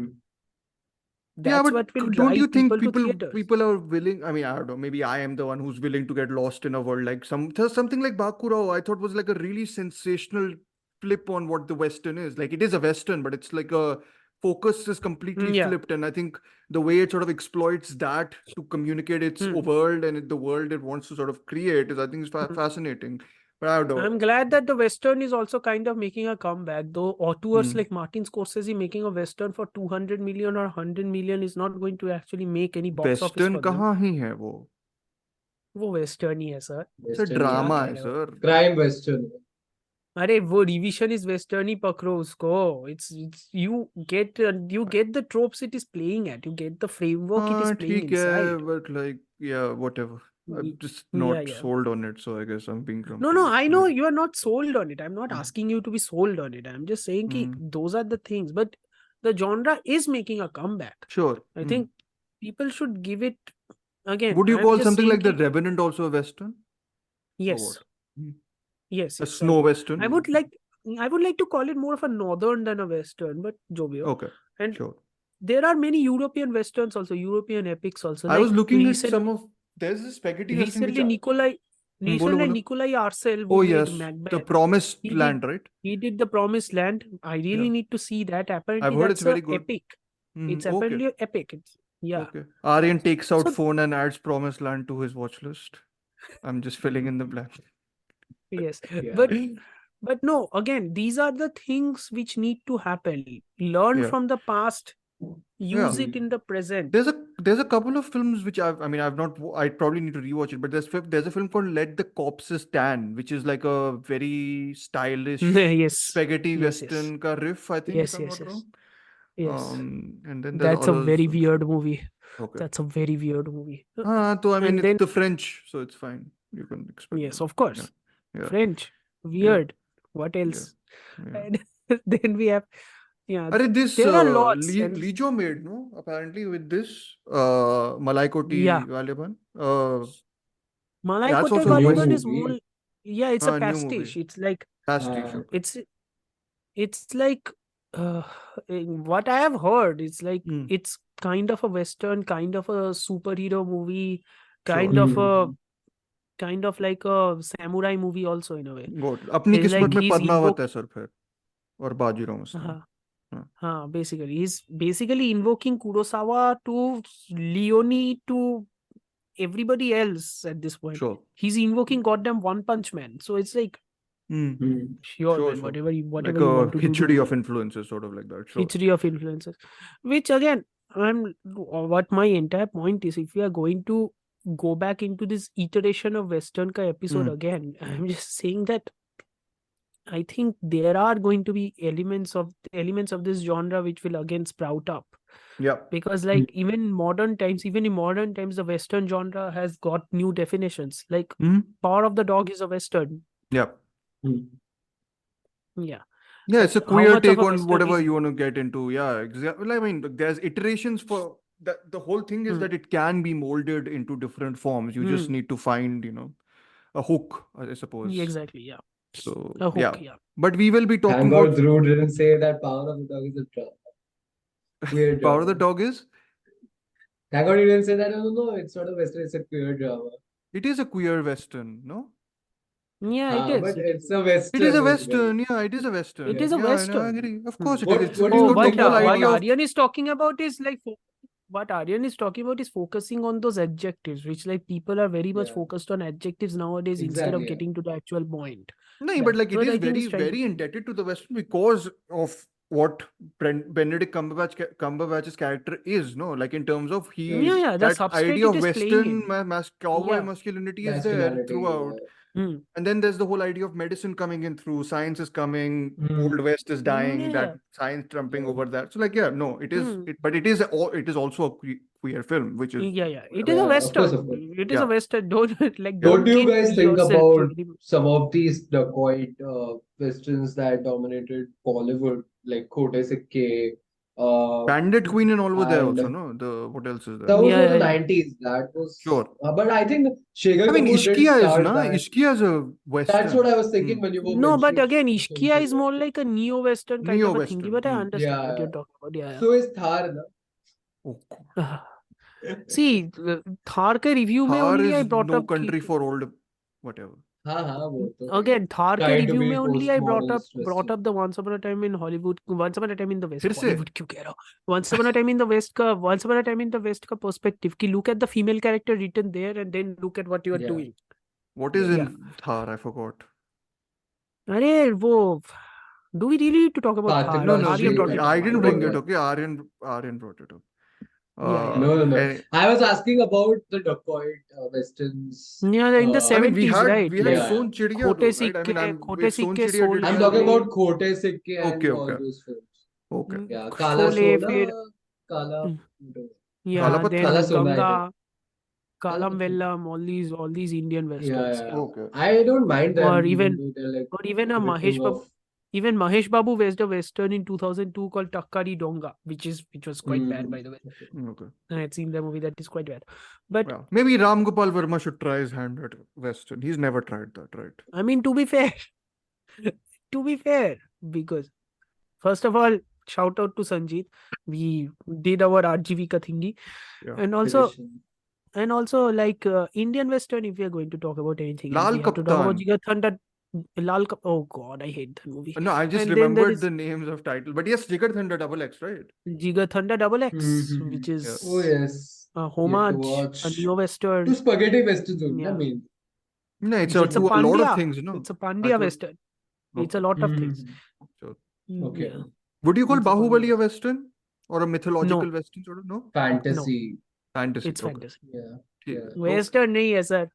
That's what will drive
don't you think
people to theaters.
people are willing? I mean, I don't know. Maybe I am the one who's willing to get lost in a world like something like Bakurao. I thought was like a really sensational flip on what the Western is. Like it is a Western, but it's like a focus is completely flipped, and I think the way it sort of exploits that to communicate its world and the world it wants to sort of create is, I think, is fascinating. But I don't know.
I'm glad that the Western is also kind of making a comeback, though auteurs like Martin Scorsese making a Western for 200 million or 100 million is not going to actually make any box office
Western
for them.
कहाँ ही है वो?
वो Western ही है sir.
Sir, drama है sir.
Crime Western.
अरे वो revisionist Western ही पकड़ो उसको. It's you get the tropes it is playing at. You get the framework it is playing inside.
But like whatever. I'm just not sold on it, so I guess I'm being
No, I know you are not sold on it. I'm not asking you to be sold on it. I'm just saying ki those are the things. But the genre is making a comeback.
Sure.
I think people should give it again.
Would you
I'm
call
just
something
saying
like The Revenant also a Western?
Yes. Yes.
A snow Western?
I would like to call it more of a northern than a Western, but jo bhi ho.
Okay.
And
sure.
there are many European Westerns also, European epics also.
I was looking at some of... There's a spaghetti Western
recently Nikolai Arcel
who
made
yes,
Macbeth.
The Promised Land, right?
He did The Promised Land. I really need to see that. Apparently,
I've heard it's very good.
epic. It's apparently epic. Yeah.
Okay. Aryan takes out
So
phone and adds Promised Land to his watch list. I'm just filling in the blank.
yes,
Yeah.
but no. Again, these are the things which need to happen. Learn
Yeah.
from the past, use
Yeah.
it in the present.
There's a couple of films which I've not I probably need to rewatch it, but there's a film called Let the Corpses Tan, which is like a very stylish
Yes,
spaghetti
yes, yes,
western ka riff, I think, if
yes,
I'm
yes,
not
yes,
wrong.
yes.
And then there's
That's a
others
very
also.
weird movie.
Okay.
That's a very weird movie.
So I mean
And
it's
then
the French, so it's fine. You can expect
yes,
that.
of course,
Yeah.
French,
Yeah.
weird. What
Yeah.
else?
Yeah.
And then we have
This
there are lots. And
Lijo made, no? Apparently with this Malai Koti
yeah,
Waliban.
Malai
That's
Kotai
also
New
good.
Waliban is more.
movie.
Yeah, it's a
New movie.
pastiche. It's like
Pastiche,
Uh,
okay.
it's like uh, what I have heard. It's like
Hmm.
it's kind of a western, kind of a superhero movie,
Sure.
kind of
hmm.
kind of like a samurai movie also in a way.
Good. अपनी
It's like
किस्मत में
he's
Padmaavat है sir फिर और Bajirao Mastani.
basically he's basically invoking Kurosawa to Leone to everybody else at this point.
Sure.
He's invoking goddamn One Punch Man. So it's like
Hmm.
sure,
Sure,
man,
sure.
whatever you
Like
you
a
want to do.
history of influences, sort of like that. Sure.
History of influences, which again what my entire point is, if we are going to go back into this iteration of western ka episode again, I'm just saying that I think there are going to be elements of this genre which will again sprout up,
Yeah.
because like even in modern times the western genre has got new definitions, like Power of the Dog is a western.
Yeah.
Yeah.
Yeah, it's a
How
queer
much of
take
a
on
western
whatever
is
you want to get into. Yeah, exactly. Well, I mean, there's iterations for that. The whole thing is that it can be molded into different forms. You just need to find, a hook, I suppose.
exactly, yeah.
So,
A hook,
yeah.
yeah.
But we will be
Thank
talking
God
about
Dhruv didn't say that Power of the Dog is a drama. Queer
Power of the
drama.
Dog is?
Thank God he didn't say that. No, it's not a western, it's a queer drama.
It is a queer western, no?
Yeah, it is.
But it's a
It
western
is a
as well.
western. Yeah, it is a western.
It is a
Yeah, I
western.
agree. Of course it
What-
is.
what do
It's
you
got the
think
whole
about-
idea of
Aryan is talking about is like what Aryan is talking about is focusing on those adjectives, which like people are very much
Yeah.
focused on adjectives nowadays instead of
Exactly, yeah.
getting to the actual point.
No, but like it
But
is
I think
very,
he's trying to-
very indebted to the Western because of what Benedict Cumberbatch's character is, no? Like in terms of
Yeah, the
that
substrate
idea
it
of
is playing
Western
in.
cowboy
Yeah.
masculinity is there
Masculinity,
throughout.
Hmm.
And then there's the whole idea of medicine coming in through, science is coming,
Hmm.
Old West is dying,
Yeah.
that science trumping
Yeah.
over that. So like, yeah, no, it is, but it is also a queer film, which is
Yeah. It
whatever.
is a
Yeah, of
western.
course, of course.
It is a
Yeah.
western. Don't
Don't you
kid
guys think
yourself
about
very much.
some of these dacoit westerns that dominated Bollywood, like Khote Sikke,
Bandit Queen and all were there
and
also, no? What else is there?
those
Yeah,
were the
yeah.
90s. That was
Sure.
but I think Shekhar
I mean,
Kapoor didn't
Ishkia is
start
na.
that.
Ishkia is a western.
That's what I was thinking when you were
No, but
mentioning
again,
films
Ishkia is
like
more like a neo-western kind of a thingy.
Neo-western.
But I understand what
Yeah.
you're talking about. Yeah.
So is Thar, na?
Oh God.
See, Thar के review में
Thar
only I
is
brought
no
up
country for old, whatever.
हाँ वो तो
again Thar के
trying to
review
be
में only I brought
postmodernist
up the Once Upon a Time in Hollywood, Once Upon a Time in the West.
फिर से?
Hollywood क्यों कह रहा हूँ? Once Upon a Time in the West का perspective कि look at the female character written there and then look at what you are
Yeah.
doing.
What is
Yeah.
in Thar? I forgot.
अरे वो do we really need to talk about
Karthik
Thar?
No,
Raj
Aryan
Sri,
brought it up.
I didn't
I
bring
don't
it.
know.
Okay, Aryan brought it up.
Yeah.
No.
And-
I was asking about the dacoit westerns.
Yeah, in the
I mean, we
70s,
had
right?
we had
Yeah.
Son Chidiya
Khote
though, right? I mean,
Sikke, Khote
if Son
Sikke,
Chidiya
Soul
did
I'm
well,
talking
Sholay.
about Khote Sikke and
Okay,
all
okay.
those films.
Okay.
Yeah, Kala
Sholay,
Sona,
फिर
Kala.
yeah,
Kala Patthar?
then
Kala Sona, I
Ganga,
Kala
Kalam
Patthar.
Vellam, all these Indian westerns.
Yeah.
Okay.
I don't mind them.
Or even
They're like
even a
ripping
Mahesh Babu,
off.
even Mahesh Babu was the western in 2002 called Takkari Donga, which was quite bad, by the way.
Okay.
I had seen the movie, that is quite bad. But
Well, maybe Ram Gopal Verma should try his hand at Western. He's never tried that, right?
I mean, to be fair, because first of all, shout out to Sanjeet. We did our RGV ka thingy.
Yeah.
And also,
Division.
like Indian Western, if we are going to talk about anything,
Lal
we have to talk about
Kaptan.
Jigar Thunder. Oh God, I hate that movie.
No, I just
And then there
remembered
is
the names of title. But yes, Jigar Thunder Double X, right?
Jigar Thunder Double X,
Mm-hmm.
which
Yeah.
Oh
is
yes,
a
you have to
homage, a
watch
neo-western.
two spaghetti westerns only. I
Yeah,
mean,
No, it's
it's a
a lot of
Pandya.
things, no?
It's a
I
Pandya
thought,
western. It's a
okay.
lot of things.
So,
okay.
Yeah,
would you call
it's a Pandya
Bahubali a
western.
Western or a mythological
No,
Western sort of? No?
no,
Fantasy.
Fantasy.
it's
Okay.
fantasy.
Yeah,
ठीक
yeah.
है. Okay.
Western नहीं है sir.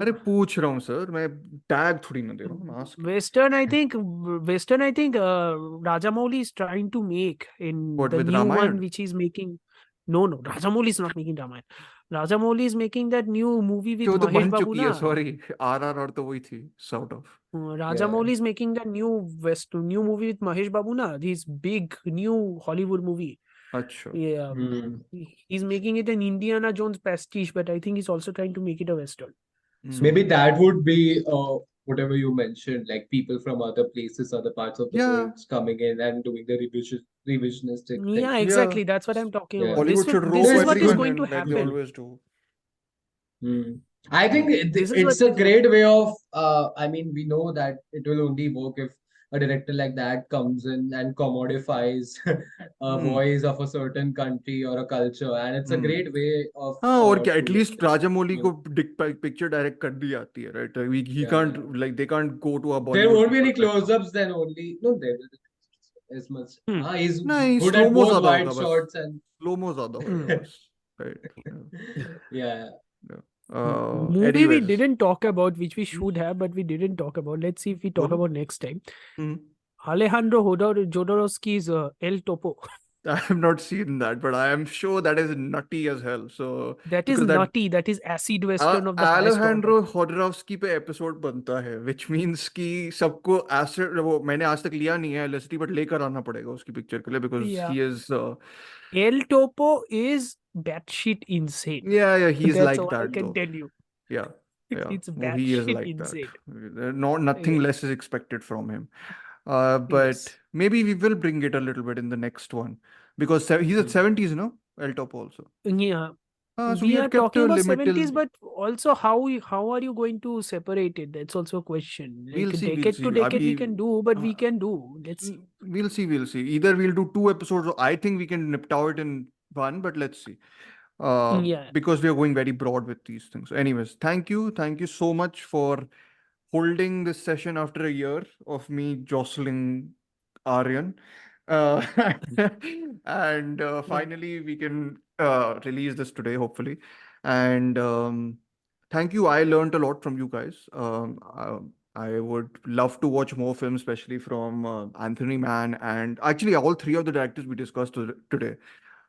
अरे पूछ रहा हूँ sir, मैं tag थोड़ी ना दे रहा हूँ, I'm asking.
Western, I think Rajamouli is trying to make in
What,
the
with
new one
Ramayan?
which he's making. No, Rajamouli is not making Ramayana. Rajamouli is making that new movie with
जो तो
Mahesh
बन
Babu
चुकी है,
na.
sorry. RRR तो वही थी, sort of.
Yeah.
Rajamouli is making that new movie with Mahesh Babu na. This big new Hollywood movie.
अच्छा.
Yeah, he's making it an Indiana Jones pastiche, but I think he's also trying to make it a Western. So,
Maybe that would be whatever you mentioned, like people from other places, other parts of the
Yeah.
world coming in and doing the revisionistic thing.
yeah, exactly. That's what I'm talking
Yeah.
about. This
Hollywood should
this
rope
is what is
everyone
going to
in like they
happen.
always do.
I think
This is
it's
what
a
is
great way of, I mean, we know that it will only work if a director like that comes in and commodifies a voice of a certain country or a culture. And it's a great way of
हाँ और क्या
doing
at least
it.
Rajamouli को picture direct कर दी आती है right ही
Yeah,
can't
yeah.
Like they can't go to a
There
Bollywood
won't be any close-ups then only. No, there will be as much.
Hmm.
He's
नहीं
good
स्लो
at
मो
both
ज्यादा
wide
होगा बस
shots and
स्लो मो ज्यादा होगा बस right
yeah.
movie we
anyways
didn't talk about, which we should have, but we didn't talk about. Let's see if we talk
बोलो
about next time. Alejandro Jodorowsky's El Topo.
I have not seen that but I am sure that is nutty as hell so
That is
because that
nutty. That is acid western of the highest
Alejandro
order.
Jodorowsky पे episode बनता है which means कि सबको acid वो मैंने आज तक लिया नहीं है एलएसडी बट लेकर आना पड़ेगा उसकी पिक्चर के लिए because
Yeah.
he is
El Topo is batshit insane.
yeah he's
That's
like
all I
that
can
though
tell you.
yeah
It's
well, he is
batshit
like
insane.
that nothing
Yeah.
less is expected from him but
Yes.
maybe we will bring it a little bit in the next one because he's at 70s no El Topo also
Yeah.
so
We
had
are
kept
talking
a
about
limit till
70s, but also how are you going to separate it? That's also a question. Like
we'll see
decade to decade we can do, but we can do. Let's see.
we'll see either we'll do 2 episodes or I think we can nip out in one but let's see
Yeah.
because we are going very broad with these things anyways thank you so much for holding this session after a year of me jostling Aryan. Uh, and finally, we can release this today, hopefully. And thank you. I learned a lot from you guys. I would love to watch more films, especially from Anthony Mann and actually all three of the directors we discussed today.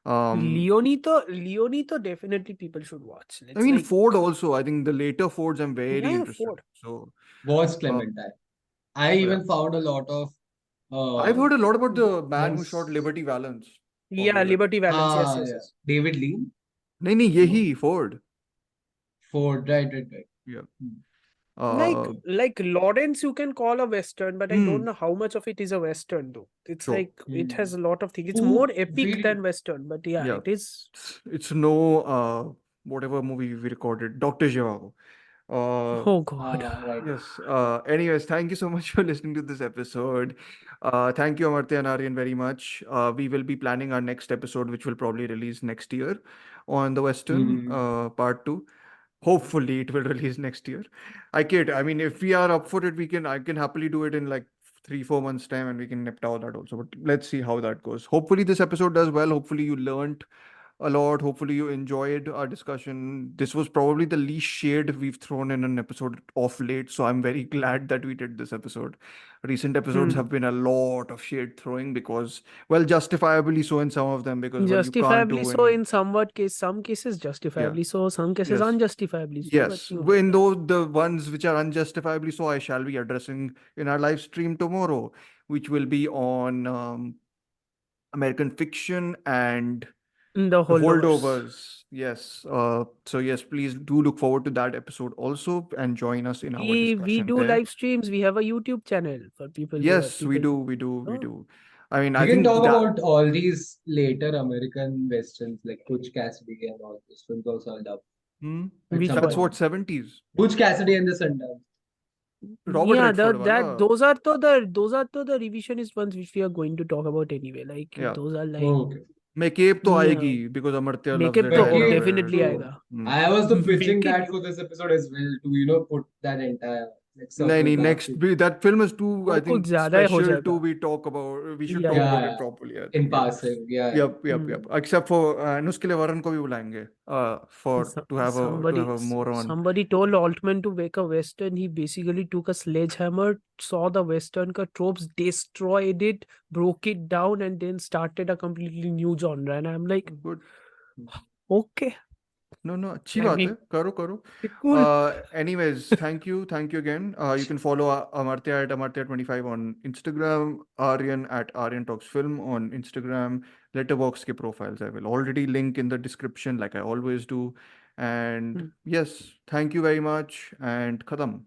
Leonito definitely people should watch.
I
It's
mean,
like
Ford also. I think the later Fords I'm very
yeah,
interested.
Ford.
So
Was Clementine. I even found a lot of
I've heard a lot about the man who
yes.
shot Liberty Valance.
Yeah, Liberty Valance. Yes, yes,
yeah.
yes.
David Lean.
नहीं यही Ford.
Ford, right.
Yeah.
Like Lawrence you can call a western, but I don't know how much of it is a western though. It's
Sure.
like it has a lot of things. It's
Ooh,
more epic
really?
than western, but yeah,
Yeah.
it is.
It's no whatever movie we recorded, Dr. Zhivago.
Oh God.
Right.
Yes. Anyways, thank you so much for listening to this episode. Thank you, Amartya and Aryan, very much. We will be planning our next episode, which will probably release next year on the Western part 2. Hopefully, it will release next year. I kid. I mean, if we are up for it, I can happily do it in like 3-4 months time, and we can nip out that also. But let's see how that goes. Hopefully, this episode does well. Hopefully, you learned a lot. Hopefully, you enjoyed our discussion. This was probably the least shade we've thrown in an episode of late. So I'm very glad that we did this episode. Recent episodes have been a lot of shade throwing because, well, justifiably so in some of them because well, you can't
Justifiably
do
so
any.
in some cases justifiably so, some cases
Yes.
unjustifiably so.
Yes,
But,
when those the ones which are unjustifiably so, I shall be addressing in our live stream tomorrow, which will be on American fiction and
the
the
holdovers.
holdovers. Yes. So yes, please do look forward to that episode also and join us in our
We
discussion
do
there.
live streams. We have a YouTube channel for people.
Yes, we do. I mean,
We
I
can
think
talk
that
about all these later American westerns like Butch Cassidy and all those films also I'll love.
Which
that's
one?
what 70s.
Butch Cassidy and the Sundance.
Robert
Yeah,
Redford
that
wala.
those are the revisionist ones which we are going to talk about anyway. Like
Yeah.
those are like
Okay.
मैं cap तो
yeah,
आएगी because Amartya loves
makeup
it.
तो
I love it.
definitely
So
आएगा.
I was the pitching
Make it
that for this episode as well to, you know, put that entire, like,
नहीं
circle
नहीं
back
next
to.
भी that film is too I
वो कुछ
think
ज्यादा हो
special to
जाएगा.
we talk about we should
Yeah,
talk
yeah.
about
Yeah,
it properly I
in
think yeah
passing. Yeah.
yep except for and उसके लिए वरुण को भी बुलाएंगे for to have a more on
Somebody told Altman to make a western. He basically took a sledgehammer, saw the western ka tropes, destroyed it, broke it down, and then started a completely new genre. And I'm like,
good
okay,
no अच्छी
I
बात है
mean,
करो
cool.
anyways thank you again you can follow Amartya at Amartya25 on Instagram, Aryan at Aryan Talks Film on Instagram, Letterboxd के profiles I will already link in the description like I always do and yes thank you very much and khatam